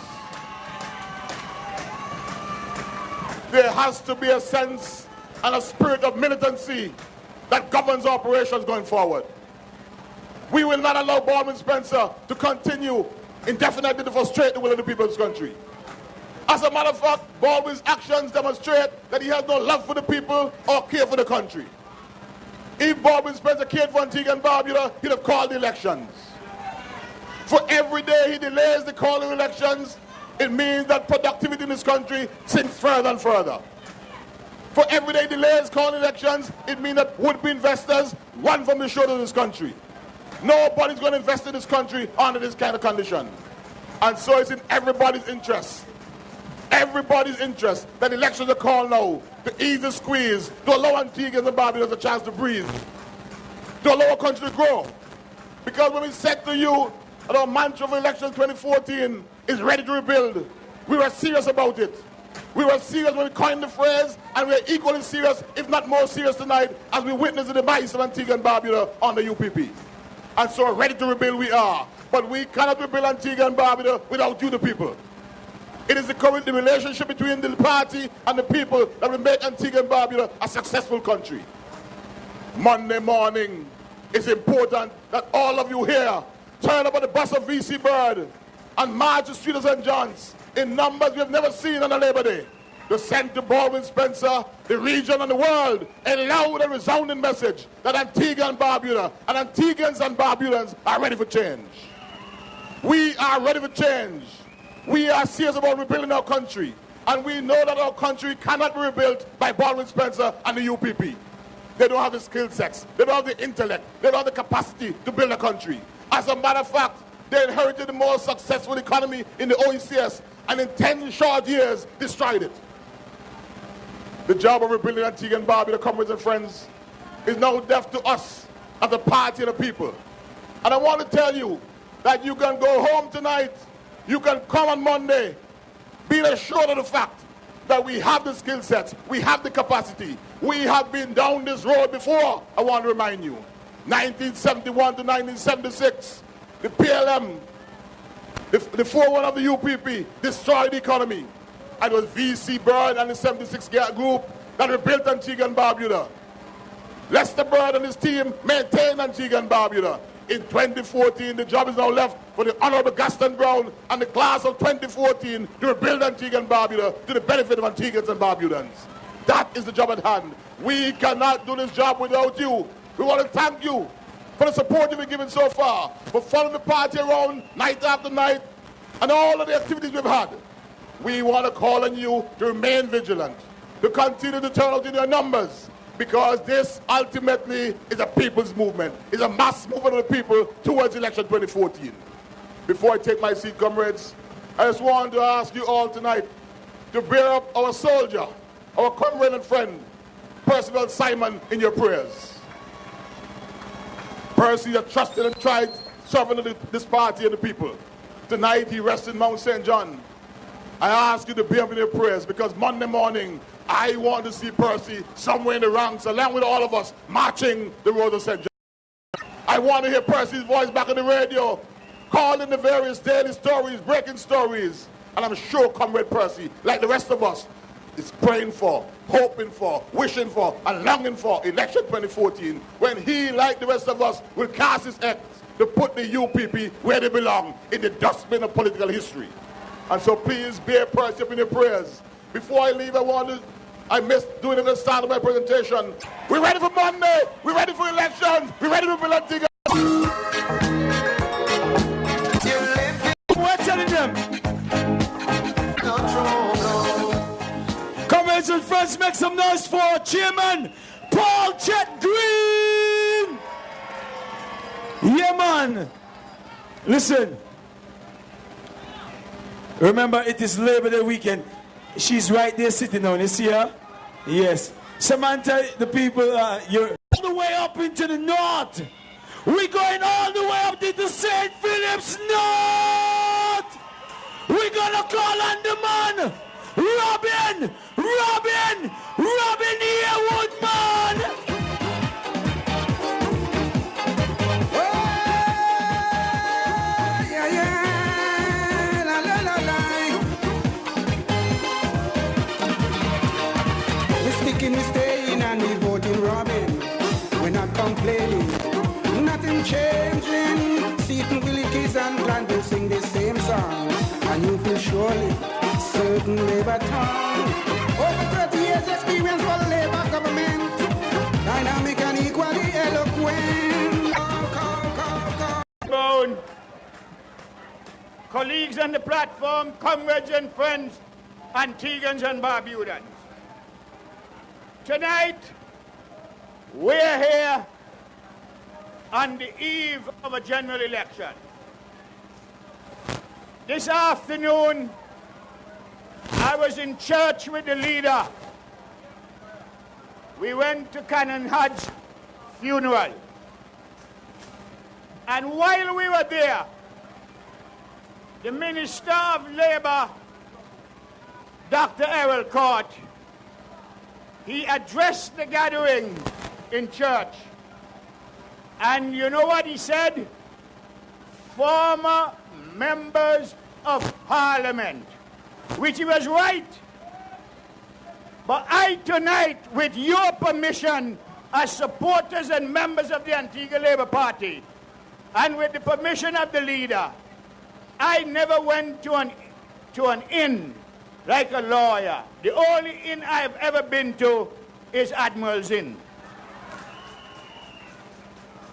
There has to be a sense and a spirit of militancy that governs operations going forward. We will not allow Baldwin Spencer to continue indefinitely to frustrate the will of the people of this country. As a matter of fact, Baldwin's actions demonstrate that he has no love for the people or care for the country. If Baldwin Spencer cared for Antigua and Barbuda, he'd have called the elections. For every day he delays the calling elections, it means that productivity in this country sinks further and further. For every day delays calling elections, it means that would-be investors run from the shore of this country. Nobody's going to invest in this country under this kind of condition. And so it's in everybody's interest that elections are called now to ease the squeeze, to allow Antiguans and Barbadians a chance to breathe, to allow our country to grow. Because when we said to you that our mantra for elections 2014 is ready to rebuild, we were serious about it. We were serious when we coined the phrase, and we are equally serious, if not more serious tonight, as we witness the demise of Antigua and Barbuda on the UPP. And so ready to rebuild we are. But we cannot rebuild Antigua and Barbuda without you, the people. It is the relationship between the party and the people that will make Antigua and Barbuda a successful country. Monday morning, it's important that all of you here turn up on the bus of VC Bird and march the street of St. John's in numbers we have never seen on a Labor Day to send to Baldwin Spencer, the region and the world, a loud and resounding message that Antigua and Barbuda and Antiguans and Barbudans are ready for change. We are ready for change. We are serious about rebuilding our country, and we know that our country cannot be rebuilt by Baldwin Spencer and the UPP. They don't have the skill sets, they don't have the intellect, they don't have the capacity to build a country. As a matter of fact, they inherited the most successful economy in the OECS, and in 10 short years, destroyed it. The job of rebuilding Antigua and Barbuda, comrades and friends, is now left to us as a party and the people. And I want to tell you that you can go home tonight, you can come on Monday, being assured of the fact that we have the skill sets, we have the capacity. We have been down this road before, I want to remind you. 1971 to 1976, the PLM, the 4-1 of the UPP destroyed the economy. And it was VC Bird and the 76 group that rebuilt Antigua and Barbuda. Lester Bird and his team maintained Antigua and Barbuda. In 2014, the job is now left for the Honorable Gaston Brown and the class of 2014 to rebuild Antigua and Barbuda to the benefit of Antiguans and Barbudans. That is the job at hand. We cannot do this job without you. We want to thank you for the support you've been given so far, for following the party around night after night, and all of the activities we've had. We want to call on you to remain vigilant, to continue to turn out in your numbers, because this ultimately is a people's movement. It's a mass movement of the people towards election 2014. Before I take my seat, comrades, I just want to ask you all tonight to bear up our soldier, our comrade and friend, Percival Simon, in your prayers. Percy has trusted and tried serving this party and the people. Tonight he rests in Mount St. John. I ask you to bear up in your prayers, because Monday morning I want to see Percy somewhere in the ranks, along with all of us, marching the road of St. John. I want to hear Percy's voice back on the radio, calling the various daily stories, breaking stories. And I'm sure Comrade Percy, like the rest of us, is praying for, hoping for, wishing for, and longing for election 2014, when he, like the rest of us, will cast his X to put the UPP where they belong, in the dustbin of political history. And so please bear Percy up in your prayers. Before I leave, I missed doing it at the start of my presentation. We're ready for Monday. We're ready for elections. We're ready for Antigua. We're telling them. Comrades and friends, make some noise for Chairman Paul Chet Green. Yeah, man. Listen. Remember, it is Labor Day weekend. She's right there sitting down. You see her? Yes. Samantha, the people, you're all the way up into the north. We're going all the way up into St. Philip's North. We're gonna call on the man, Robin Yearwood, man. We staying and we voting Robin. We're not complaining. Nothing changing. and you feel surely certain Labour town. Over 30 years experience for the Labour government, dynamic and equally eloquent. Bone. Colleagues on the platform, comrades and friends, Antiguans and Barbudans. Tonight, we're here on the eve of a general election. This afternoon, I was in church with the leader. We went to Canon Hodge's funeral. And while we were there, the Minister of Labour, Dr. Errol Court, he addressed the gathering in church. And you know what he said? Former members of Parliament, which he was right. But I tonight, with your permission, as supporters and members of the Antigua Labour Party, and with the permission of the leader, I never went to an inn like a lawyer. The only inn I've ever been to is Admiral's Inn.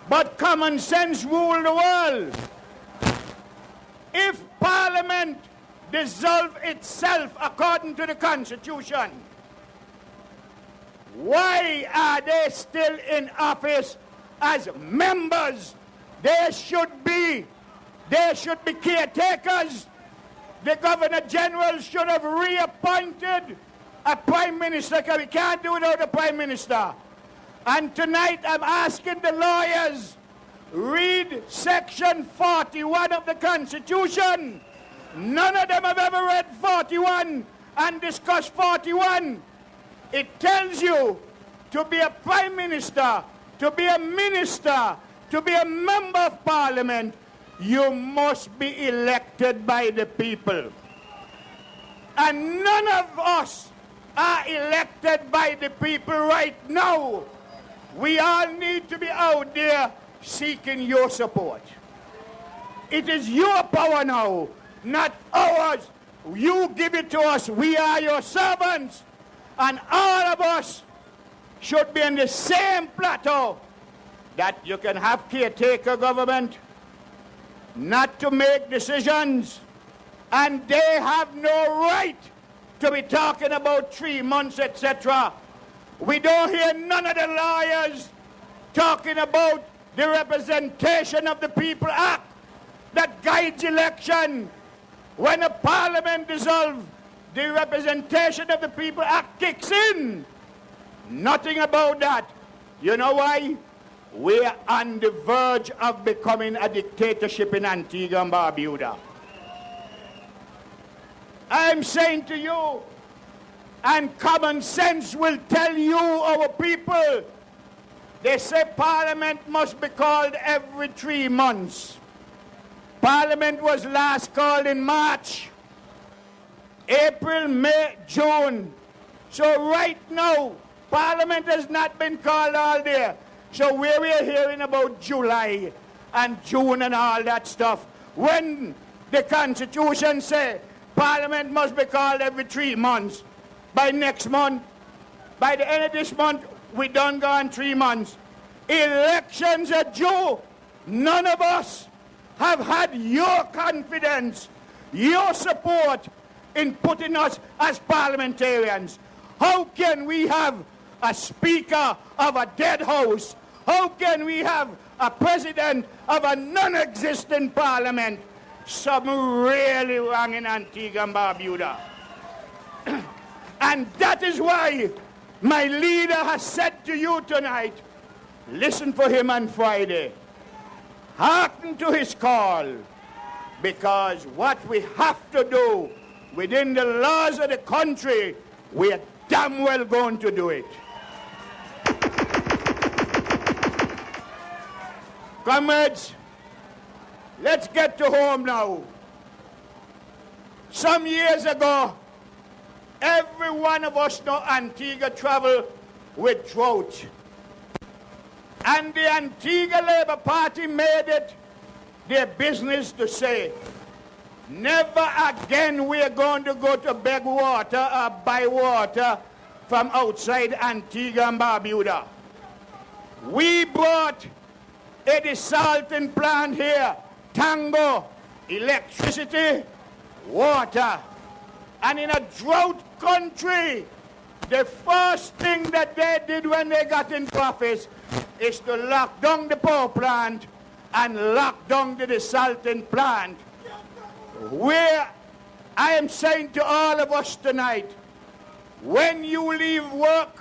But common sense ruled the world. If Parliament dissolve itself according to the Constitution, why are they still in office as members? They should be caretakers. The Governor General should have reappointed a Prime Minister, because we can't do without a Prime Minister. And tonight I'm asking the lawyers, read Section 41 of the Constitution. None of them have ever read 41 and discussed 41. It tells you to be a Prime Minister, to be a minister, to be a member of Parliament, you must be elected by the people. And none of us are elected by the people right now. We all need to be out there seeking your support. It is your power now, not ours. You give it to us. We are your servants. And all of us should be on the same plateau, that you can have caretaker government, not to make decisions, and they have no right to be talking about 3 months, etc. We don't hear none of the lawyers talking about the Representation of the People Act that guides election. When a parliament dissolves, the Representation of the People Act kicks in. Nothing about that. You know why? We're on the verge of becoming a dictatorship in Antigua and Barbuda. I'm saying to you, and common sense will tell you, our people, they say Parliament must be called every 3 months. Parliament was last called in March, April, May, June. So right now, Parliament has not been called all day. So where we are hearing about July and June and all that stuff, when the Constitution says Parliament must be called every 3 months, by next month, by the end of this month, we done gone 3 months. Elections are due. None of us have had your confidence, your support in putting us as parliamentarians. How can we have a Speaker of a dead house? How can we have a President of a non-existent Parliament? Something really wrong in Antigua and Barbuda. And that is why my leader has said to you tonight, listen for him on Friday. Hearken to his call, because what we have to do within the laws of the country, we are damn well going to do it. Comrades, let's get to home now. Some years ago, every one of us know Antigua travel with drought. And the Antigua Labour Party made it their business to say, Never again we're going to go to beg water or buy water from outside Antigua and Barbuda. We brought a desalting plant here, tango, electricity, water. And in a drought country, the first thing that they did when they got into office is to lock down the power plant and lock down the desalting plant. Where I am saying to all of us tonight, when you leave work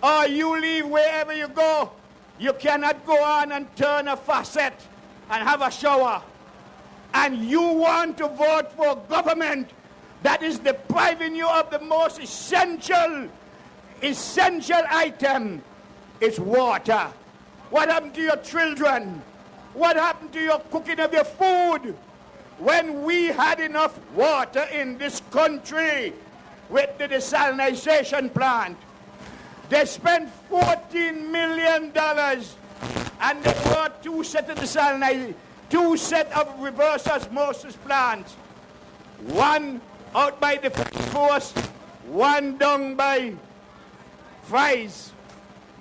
or you leave wherever you go, you cannot go on and turn a faucet and have a shower. And you want to vote for government that is depriving you of the most essential item is water. What happened to your children? What happened to your cooking of your food? When we had enough water in this country with the desalination plant, they spent $14 million and they brought two sets of reverse osmosis plants. One out by the force, one down by Fries.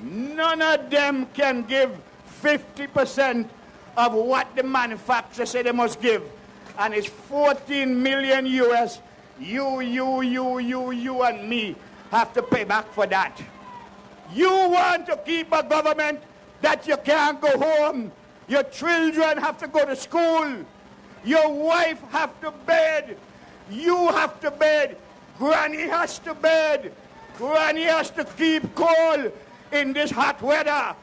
None of them can give 50% of what the manufacturer said they must give. And it's 14 million US. You and me have to pay back for that. You want to keep a government that you can't go home. Your children have to go to school. Your wife have to bed. You have to bed. Granny has to bed. Granny has to keep cool in this hot weather.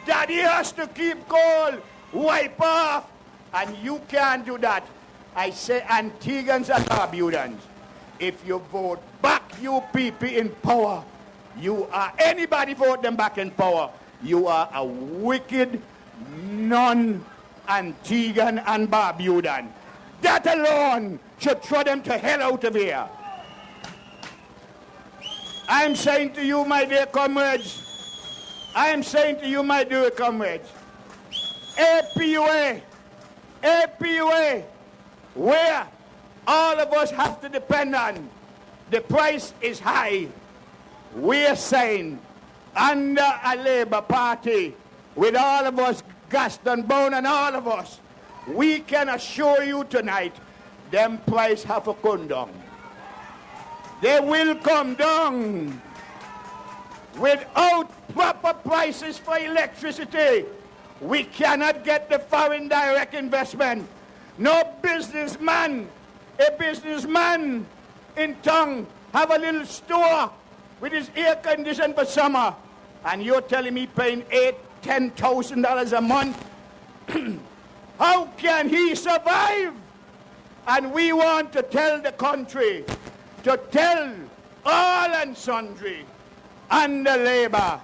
Daddy has to keep cool. Wipe off. And you can't do that. I say Antiguans and Barbudans, if you vote back UPP in power, you are, anybody vote them back in power, you are a wicked, non-Antiguan and Barbudan. That alone should throw them to hell out of here. I'm saying to you, my dear comrades, APUA, where all of us have to depend on, the price is high. We're saying, under a Labour Party, with all of us, Gaston Bone and all of us, we can assure you tonight, them price have to come down. They will come down. Without proper prices for electricity, we cannot get the foreign direct investment. No businessman, a businessman in town have a little store with his air conditioned for summer, and you're telling me paying $8,000-$10,000 a month? How can he survive? And we want to tell the country, to tell all and sundry, under Labour,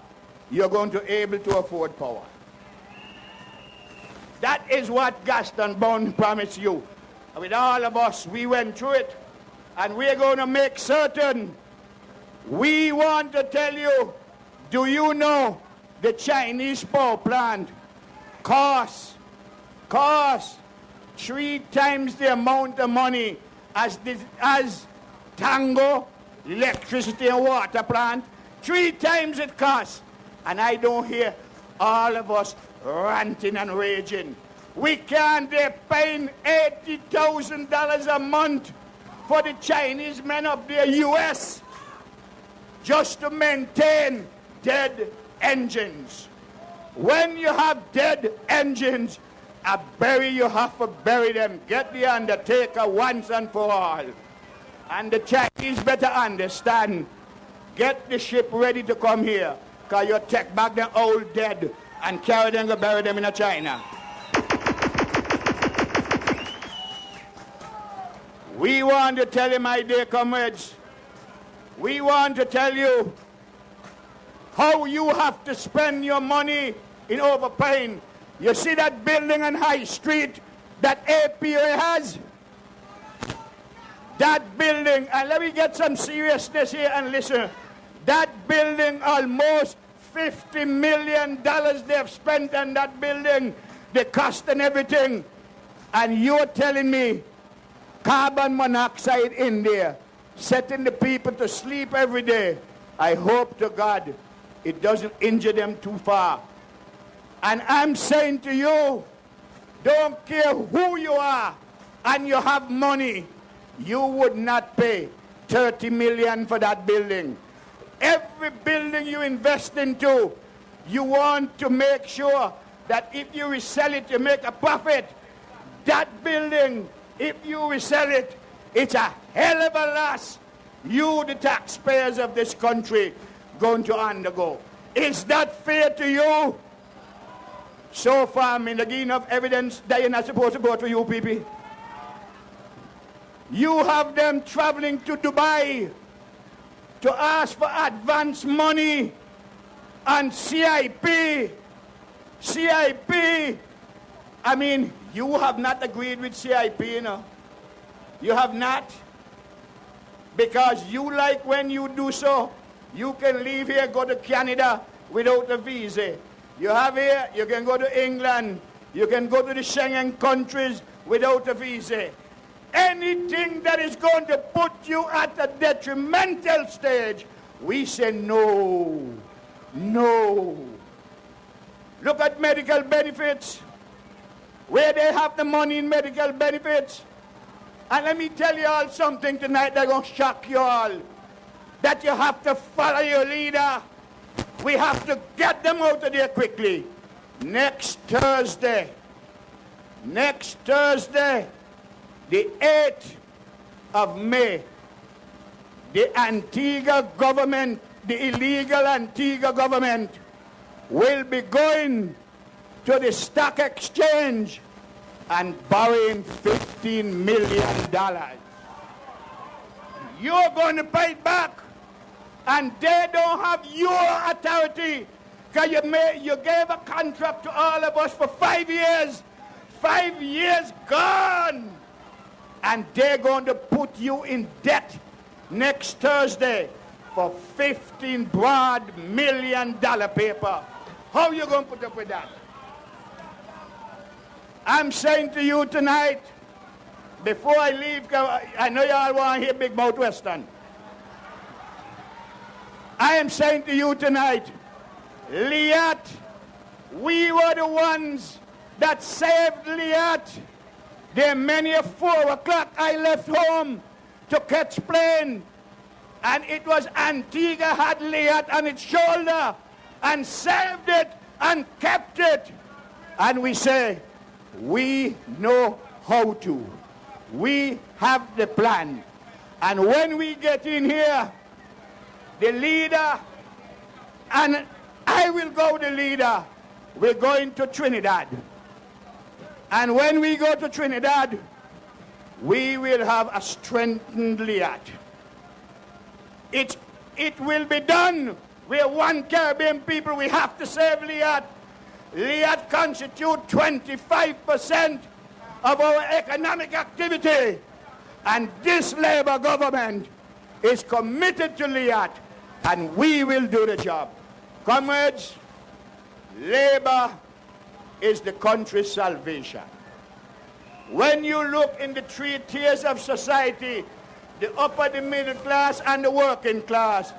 you're going to be able to afford power. That is what Gaston Bone promised you. And with all of us, we went through it. And we're going to make certain. We want to tell you, do you know the Chinese power plant costs 3 times the amount of money as Tango, electricity and water plant? 3 times it costs. And I don't hear all of us ranting and raging. We can't, they're paying $80,000 a month for the Chinese men up there, US, just to maintain dead engines. When you have dead engines, you have to bury them. Get the undertaker once and for all. And the Chinese better understand. Get the ship ready to come here, because you take back the old dead and carry them and bury them in China. We want to tell you, my dear comrades, we want to tell you how you have to spend your money in overpaying. You see that building on High Street that APA has? That building, and let me get some seriousness here and listen. That building, almost $50 million they've spent on that building, the cost and everything. And you're telling me carbon monoxide in there, setting the people to sleep every day. I hope to God it doesn't injure them too far. And I'm saying to you, don't care who you are and you have money, you would not pay 30 million for that building. Every building you invest into, you want to make sure that if you resell it, you make a profit. That building, if you resell it, it's a hell of a loss you, the taxpayers of this country, going to undergo. Is that fair to you? So far, I'm in the enough evidence that you're not supposed to go to you people. You have them traveling to Dubai to ask for advance money and CIP. I mean, you have not agreed with CIP, you know. You have not. Because you like when you do so, you can leave here, go to Canada without a visa. You have here, you can go to England, you can go to the Schengen countries without a visa. Anything that is going to put you at a detrimental stage, we say no. No. Look at medical benefits, where they have the money in medical benefits. And let me tell you all something tonight that's going to shock you all. That you have to follow your leader. We have to get them out of there quickly. Next Thursday, the 8th of May, the Antigua government, the illegal Antigua government, will be going to the stock exchange and borrowing $15 million. You're going to pay it back, and they don't have your authority, because you gave a contract to all of us for 5 years. 5 years gone, and they're going to put you in debt next Thursday for $15 million paper. How are you going to put up with that? I'm saying to you tonight, before I leave, I know you all want to hear Big Mouth Western. I am saying to you tonight, Liat, we were the ones that saved Liat. There many a 4 o'clock I left home to catch plane, and it was Antigua had Liat on its shoulder and saved it and kept it. And we say, we know how to. We have the plan. And when we get in here, the leader, and I will go the leader, we're going to Trinidad. And when we go to Trinidad, we will have a strengthened Liat. It will be done. We're one Caribbean people. We have to save Liat. Liat constitutes 25% of our economic activity. And this Labour government is committed to Liat, and we will do the job. Comrades, Labour is the country's salvation. When you look in the 3 tiers of society, the upper, the middle class, and the working class,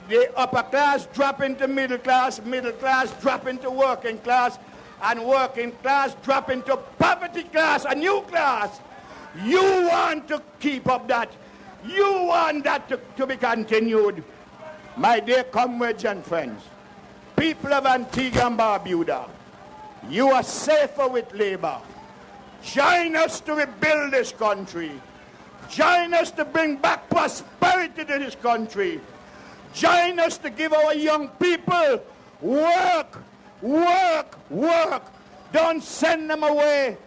the upper class drop into middle class drop into working class, and working class drop into poverty class, a new class. You want to keep up that. You want that to be continued. My dear comrades and friends, people of Antigua and Barbuda, you are safer with Labour. Join us to rebuild this country. Join us to bring back prosperity to this country. Join us to give our young people work, work, work. Don't send them away,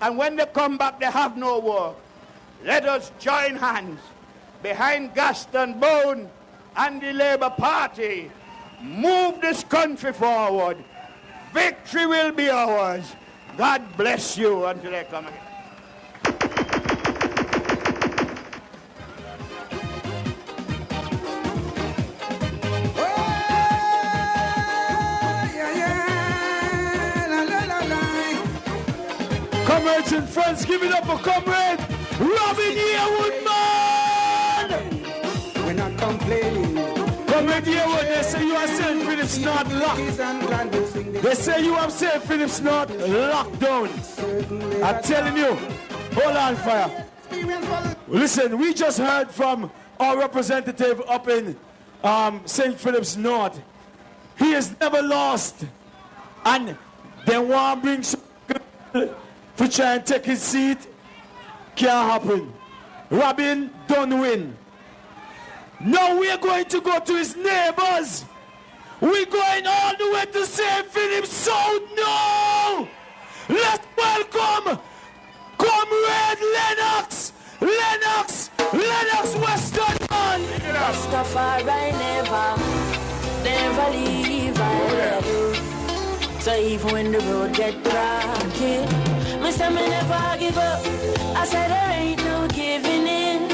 and when they come back, they have no work. Let us join hands behind Gaston Bone and the Labour Party. Move this country forward. Victory will be ours. God bless you until I come again. Comrades and friends, give it up for Comrade Rough in Yearwood, man! We're not complaining. Comrade Yearwood, they say you are St. Philip's North locked. They say you have St. Philip's North locked down. I'm telling you. Hold on, fire. Listen, we just heard from our representative up in St. Philip's North. He has never lost. And they want to bring some to try and take his seat. Can't happen. Robin don't win. Now we're going to go to his neighbors. We're going all the way to St. Philip's South now. Let's welcome Comrade Lennox Western man. Rastafari never leave So even when the road get rocky, me say me never give up. I said there ain't no giving in.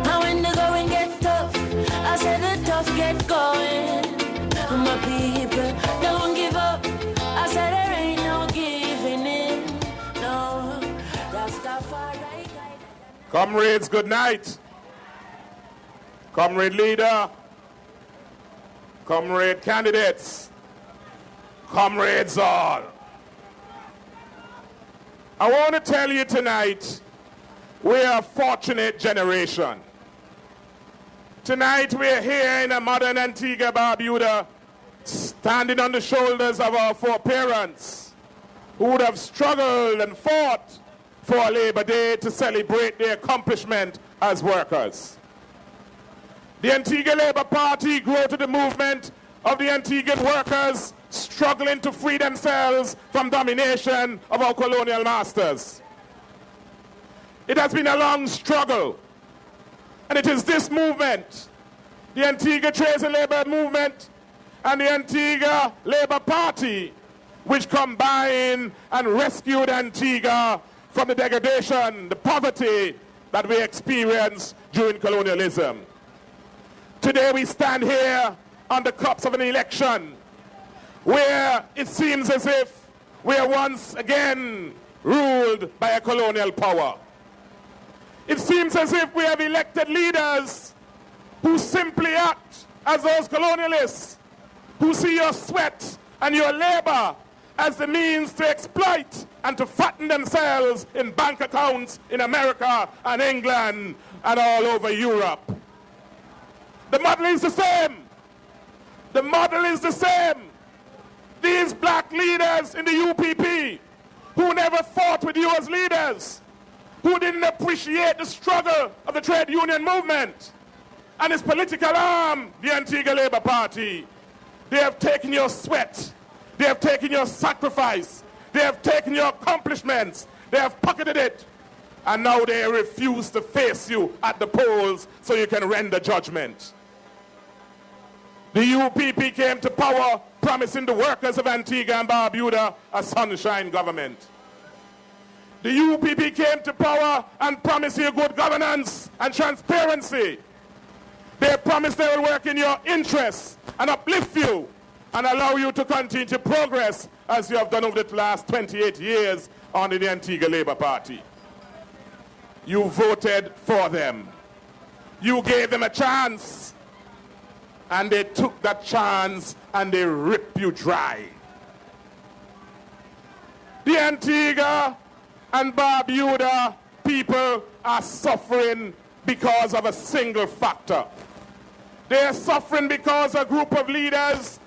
And when the going gets tough, I said the tough get going. My people don't give up. I said there ain't no giving in. No, Rastafari. Comrades, good night. Comrade leader, comrade candidates, comrades all. I want to tell you tonight, we are a fortunate generation. Tonight we are here in a modern Antigua Barbuda, standing on the shoulders of our foreparents who would have struggled and fought for Labor Day to celebrate their accomplishment as workers. The Antigua Labour Party grew to the movement of the Antiguan workers struggling to free themselves from domination of our colonial masters. It has been a long struggle, and it is this movement, the Antigua Trades and Labour Movement and the Antigua Labour Party, which combined and rescued Antigua from the degradation, the poverty that we experienced during colonialism. Today we stand here on the cups of an election where it seems as if we are once again ruled by a colonial power. It seems as if we have elected leaders who simply act as those colonialists, who see your sweat and your labor as the means to exploit and to fatten themselves in bank accounts in America and England and all over Europe. The model is the same. The model is the same. These black leaders in the UPP who never fought with you as leaders, who didn't appreciate the struggle of the trade union movement and its political arm, the Antigua Labour Party, they have taken your sweat, they have taken your sacrifice, they have taken your accomplishments, they have pocketed it, and now they refuse to face you at the polls so you can render judgment. The UPP came to power promising the workers of Antigua and Barbuda a sunshine government. The UPP came to power and promised you good governance and transparency. They promised they will work in your interests and uplift you and allow you to continue to progress as you have done over the last 28 years under the Antigua Labour Party. You voted for them. You gave them a chance. And they took that chance and they ripped you dry. The Antigua and Barbuda people are suffering because of a single factor. They are suffering because a group of leaders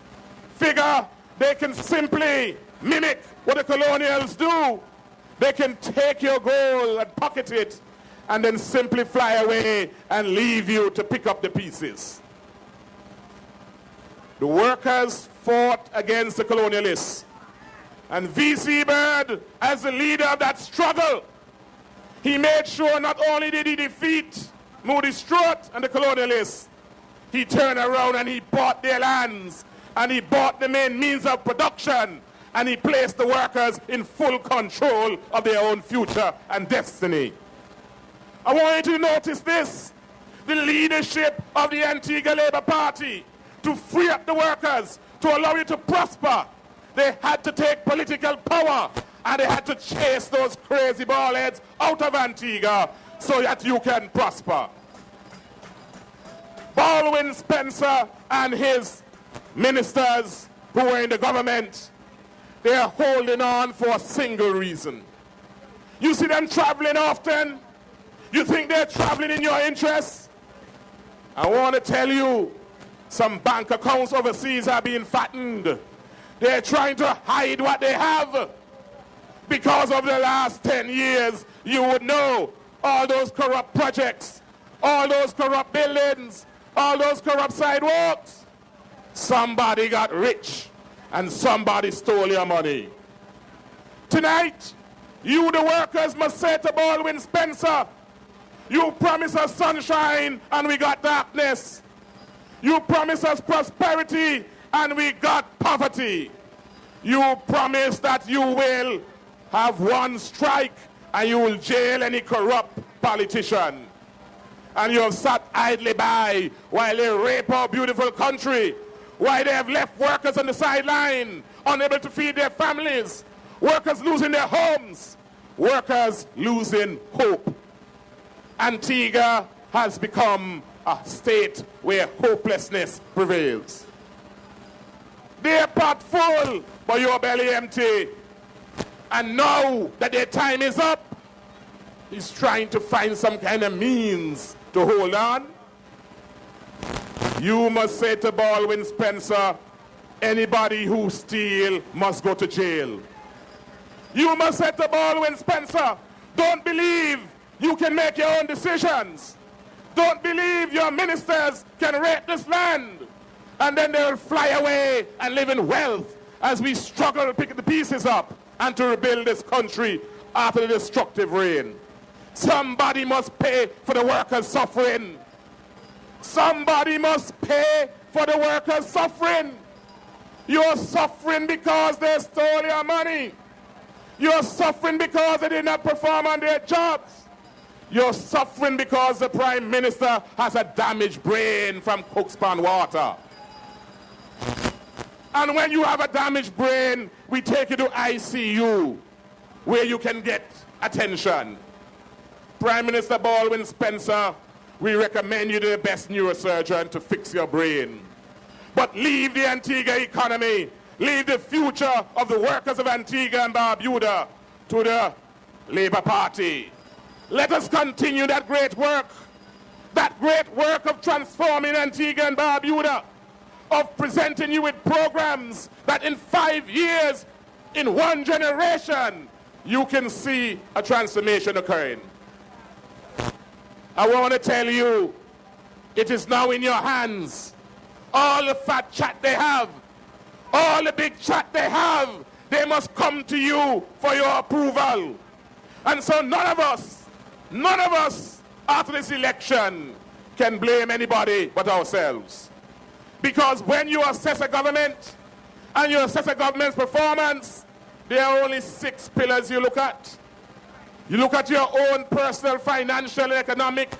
figure they can simply mimic what the colonials do. They can take your gold and pocket it and then simply fly away and leave you to pick up the pieces. The workers fought against the colonialists. And V.C. Bird, as the leader of that struggle, he made sure not only did he defeat Moody Stewart and the colonialists, he turned around and he bought their lands, and he bought the main means of production, and he placed the workers in full control of their own future and destiny. I want you to notice this. The leadership of the Antigua Labour Party to free up the workers, to allow you to prosper. They had to take political power, and they had to chase those crazy ballheads out of Antigua so that you can prosper. Baldwin Spencer and his ministers who were in the government, they are holding on for a single reason. You see them traveling often? You think they're traveling in your interests? I want to tell you, some bank accounts overseas are being fattened. They're trying to hide what they have. Because of the last 10 years, you would know all those corrupt projects, all those corrupt buildings, all those corrupt sidewalks. Somebody got rich and somebody stole your money. Tonight, you the workers must say to Baldwin Spencer, you promised us sunshine and we got darkness. You promised us prosperity and we got poverty. You promised that you will have one strike and you will jail any corrupt politician. And you have sat idly by while they rape our beautiful country, while they have left workers on the sideline, unable to feed their families, workers losing their homes, workers losing hope. Antigua has become a state where hopelessness prevails. They're pot full, but your belly empty. And now that their time is up, he's trying to find some kind of means to hold on. You must say to Baldwin Spencer, anybody who steals must go to jail. You must say to Baldwin Spencer, don't believe you can make your own decisions. Don't believe your ministers can rape this land. And then they will fly away and live in wealth as we struggle to pick the pieces up and to rebuild this country after the destructive reign. Somebody must pay for the workers' suffering. Somebody must pay for the workers' suffering. You're suffering because they stole your money. You're suffering because they did not perform on their jobs. You're suffering because the Prime Minister has a damaged brain from Cookspan water. And when you have a damaged brain, we take you to ICU, where you can get attention. Prime Minister Baldwin Spencer, we recommend you to the best neurosurgeon to fix your brain. But leave the Antigua economy, leave the future of the workers of Antigua and Barbuda to the Labour Party. Let us continue that great work of transforming Antigua and Barbuda, of presenting you with programs that in 5 years, in one generation, you can see a transformation occurring. I want to tell you, it is now in your hands. All the fat chat they have, all the big chat they have, they must come to you for your approval. And so none of us after this election can blame anybody but ourselves. Because when you assess a government and you assess a government's performance, there are only 6 pillars you look at. You look at your own personal, financial, and economic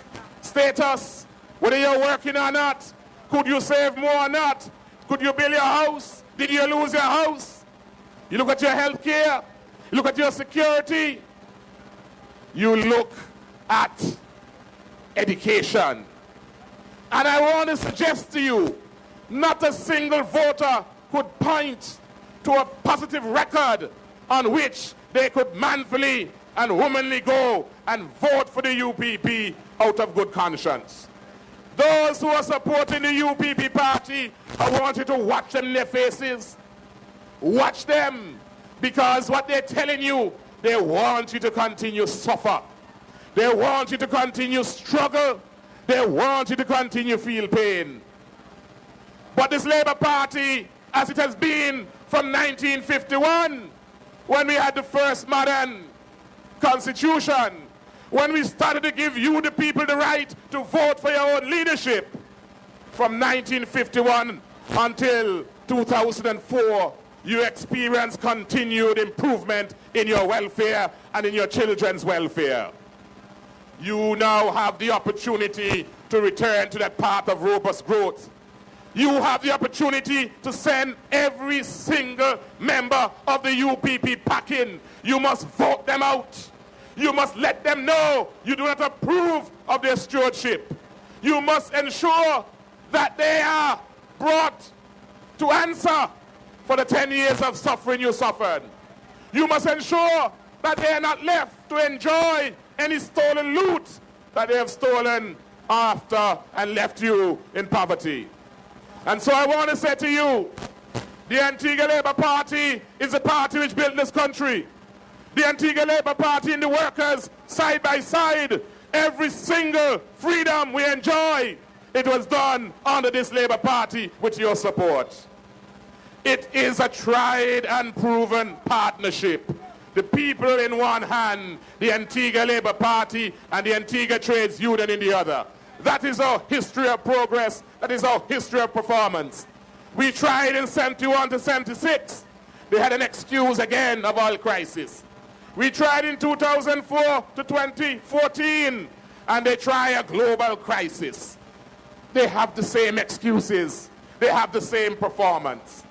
status, whether you're working or not. Could you save more or not? Could you build your house? Did you lose your house? You look at your health care. You look at your security. You look at education. And I want to suggest to you, not a single voter could point to a positive record on which they could manfully and womanly go and vote for the UPP out of good conscience. Those who are supporting the UPP party, I want you to watch them in their faces. Watch them, because what they're telling you, they want you to continue suffer. They want you to continue struggle. They want you to continue feel pain. But this Labour Party, as it has been from 1951, when we had the first modern constitution, when we started to give you, the people, the right to vote for your own leadership, from 1951 until 2004, you experienced continued improvement in your welfare and in your children's welfare. You now have the opportunity to return to that path of robust growth. You have the opportunity to send every single member of the UPP packing. You must vote them out. You must let them know you do not approve of their stewardship. You must ensure that they are brought to answer for the 10 years of suffering you suffered. You must ensure that they are not left to enjoy any stolen loot that they have stolen after and left you in poverty. And so I want to say to you, the Antigua Labour Party is the party which built this country. The Antigua Labour Party and the workers, side by side, every single freedom we enjoy, it was done under this Labour Party with your support. It is a tried and proven partnership. The people in one hand, the Antigua Labour Party and the Antigua Trades Union in the other. That is our history of progress. That is our history of performance. We tried in 71 to 76. They had an excuse again of oil crisis. We tried in 2004 to 2014, and they try a global crisis. They have the same excuses. They have the same performance.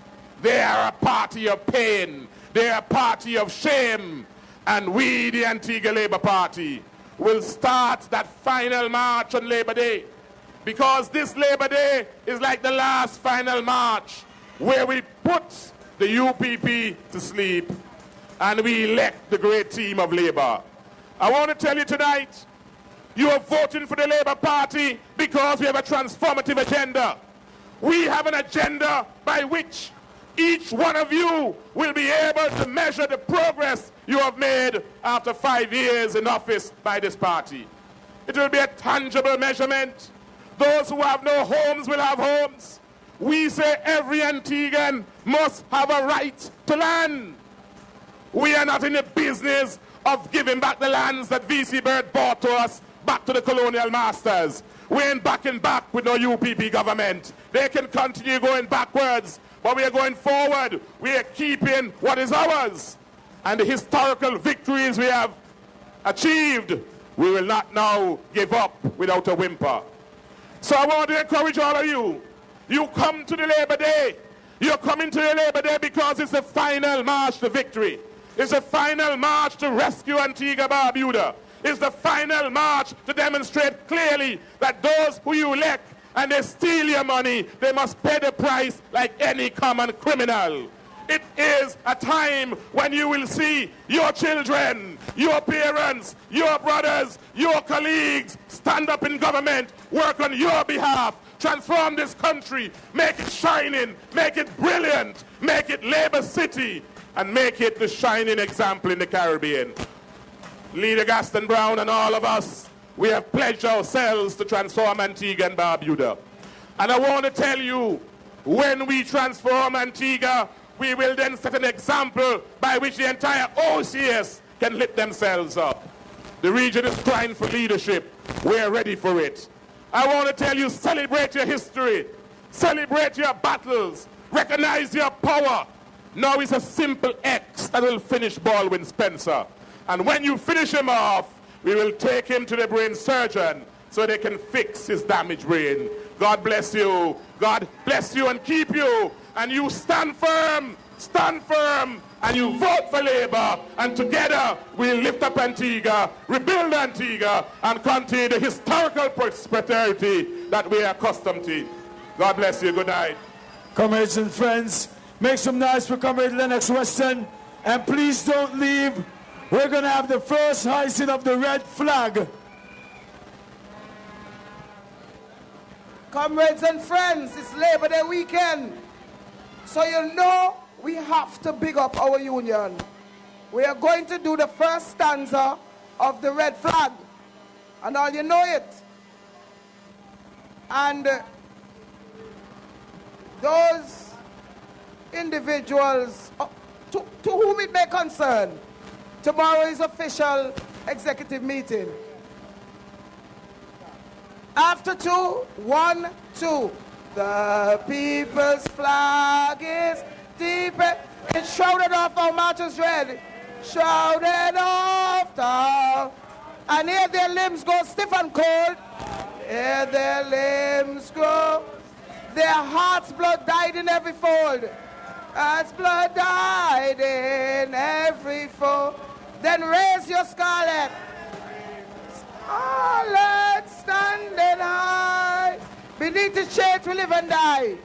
They are a party of pain. They are a party of shame. And we, the Antigua Labour Party, will start that final march on Labour Day. Because this Labour Day is like the last final march where we put the UPP to sleep and we elect the great team of Labour. I want to tell you tonight, you are voting for the Labour Party because we have a transformative agenda. We have an agenda by which each one of you will be able to measure the progress you have made after 5 years in office by this party. It will be a tangible measurement. Those who have no homes will have homes. We say every Antiguan must have a right to land. We are not in the business of giving back the lands that VC Bird bought to us back to the colonial masters. We ain't backing back with no UPP government. They can continue going backwards, but we are going forward. We are keeping what is ours. And the historical victories we have achieved, we will not now give up without a whimper. So I want to encourage all of you. You come to the Labour Day. You're coming to the Labour Day because it's the final march to victory. It's the final march to rescue Antigua Barbuda. It's the final march to demonstrate clearly that those who you elect and they steal your money, they must pay the price like any common criminal. It is a time when you will see your children, your parents, your brothers, your colleagues stand up in government, work on your behalf, transform this country, make it shining, make it brilliant, make it Labour City, and make it the shining example in the Caribbean. Leader Gaston Brown and all of us, we have pledged ourselves to transform Antigua and Barbuda. And I want to tell you, when we transform Antigua, we will then set an example by which the entire OCS can lift themselves up. The region is crying for leadership. We're ready for it. I want to tell you, celebrate your history. Celebrate your battles. Recognize your power. Now it's a simple X that will finish Baldwin Spencer. And when you finish him off, we will take him to the brain surgeon so they can fix his damaged brain. God bless you. God bless you and keep you. And you stand firm, and you vote for Labour. And together we'll lift up Antigua, rebuild Antigua, and continue the historical prosperity that we are accustomed to. God bless you. Good night. Comrades and friends, make some noise for Comrade Lennox Weston. And please don't leave. We're going to have the first hoisting of the red flag. Comrades and friends, it's Labour Day weekend. So you know we have to big up our union. We are going to do the first stanza of the red flag. And all you know it. And those individuals to whom it may concern, tomorrow is official executive meeting. After 2, 1, 2. The people's flag is deep. It's shrouded off, our marchers red. Shrouded off down. And here their limbs go stiff and cold. Here their limbs grow. Their heart's blood died in every fold. Heart's blood died in every fold. Then raise your scarlet. Scarlet standing high. Beneath the shades we live and die.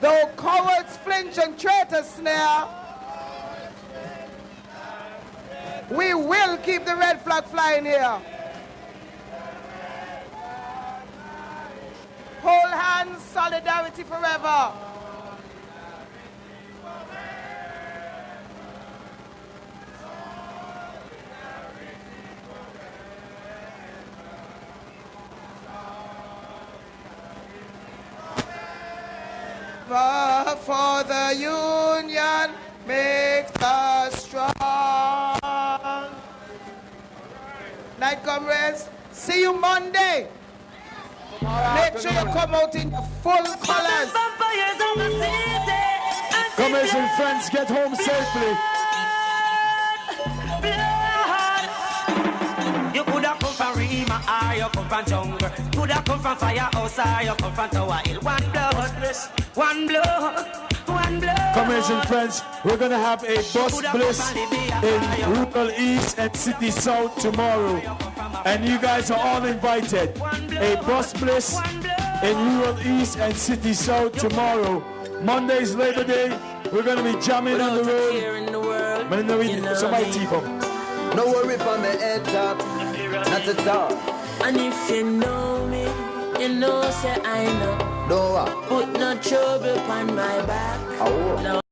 Though cowards flinch and traitors snare, we will keep the red flag flying here. Hold hands, solidarity forever. For the union makes us strong. Night, comrades. See you Monday. Make sure you come out in full colors. Comrades and friends, get home safely. You could have come from Rima, or you come from jungle. Could have come from firehouse, or you come from Tower Hill. One blood, one blood, one blood. Comrades and friends, we're going to have a bus bliss in Rural East and City South tomorrow. And you guys are all invited. A bus bliss in Rural East and City South tomorrow. Monday's Labor Day. We're going to be jamming on the road. Somebody teeth up. No worry for me head top, not at all. And if you know me, you know say I know. No. Put no trouble on my back. Oh. No.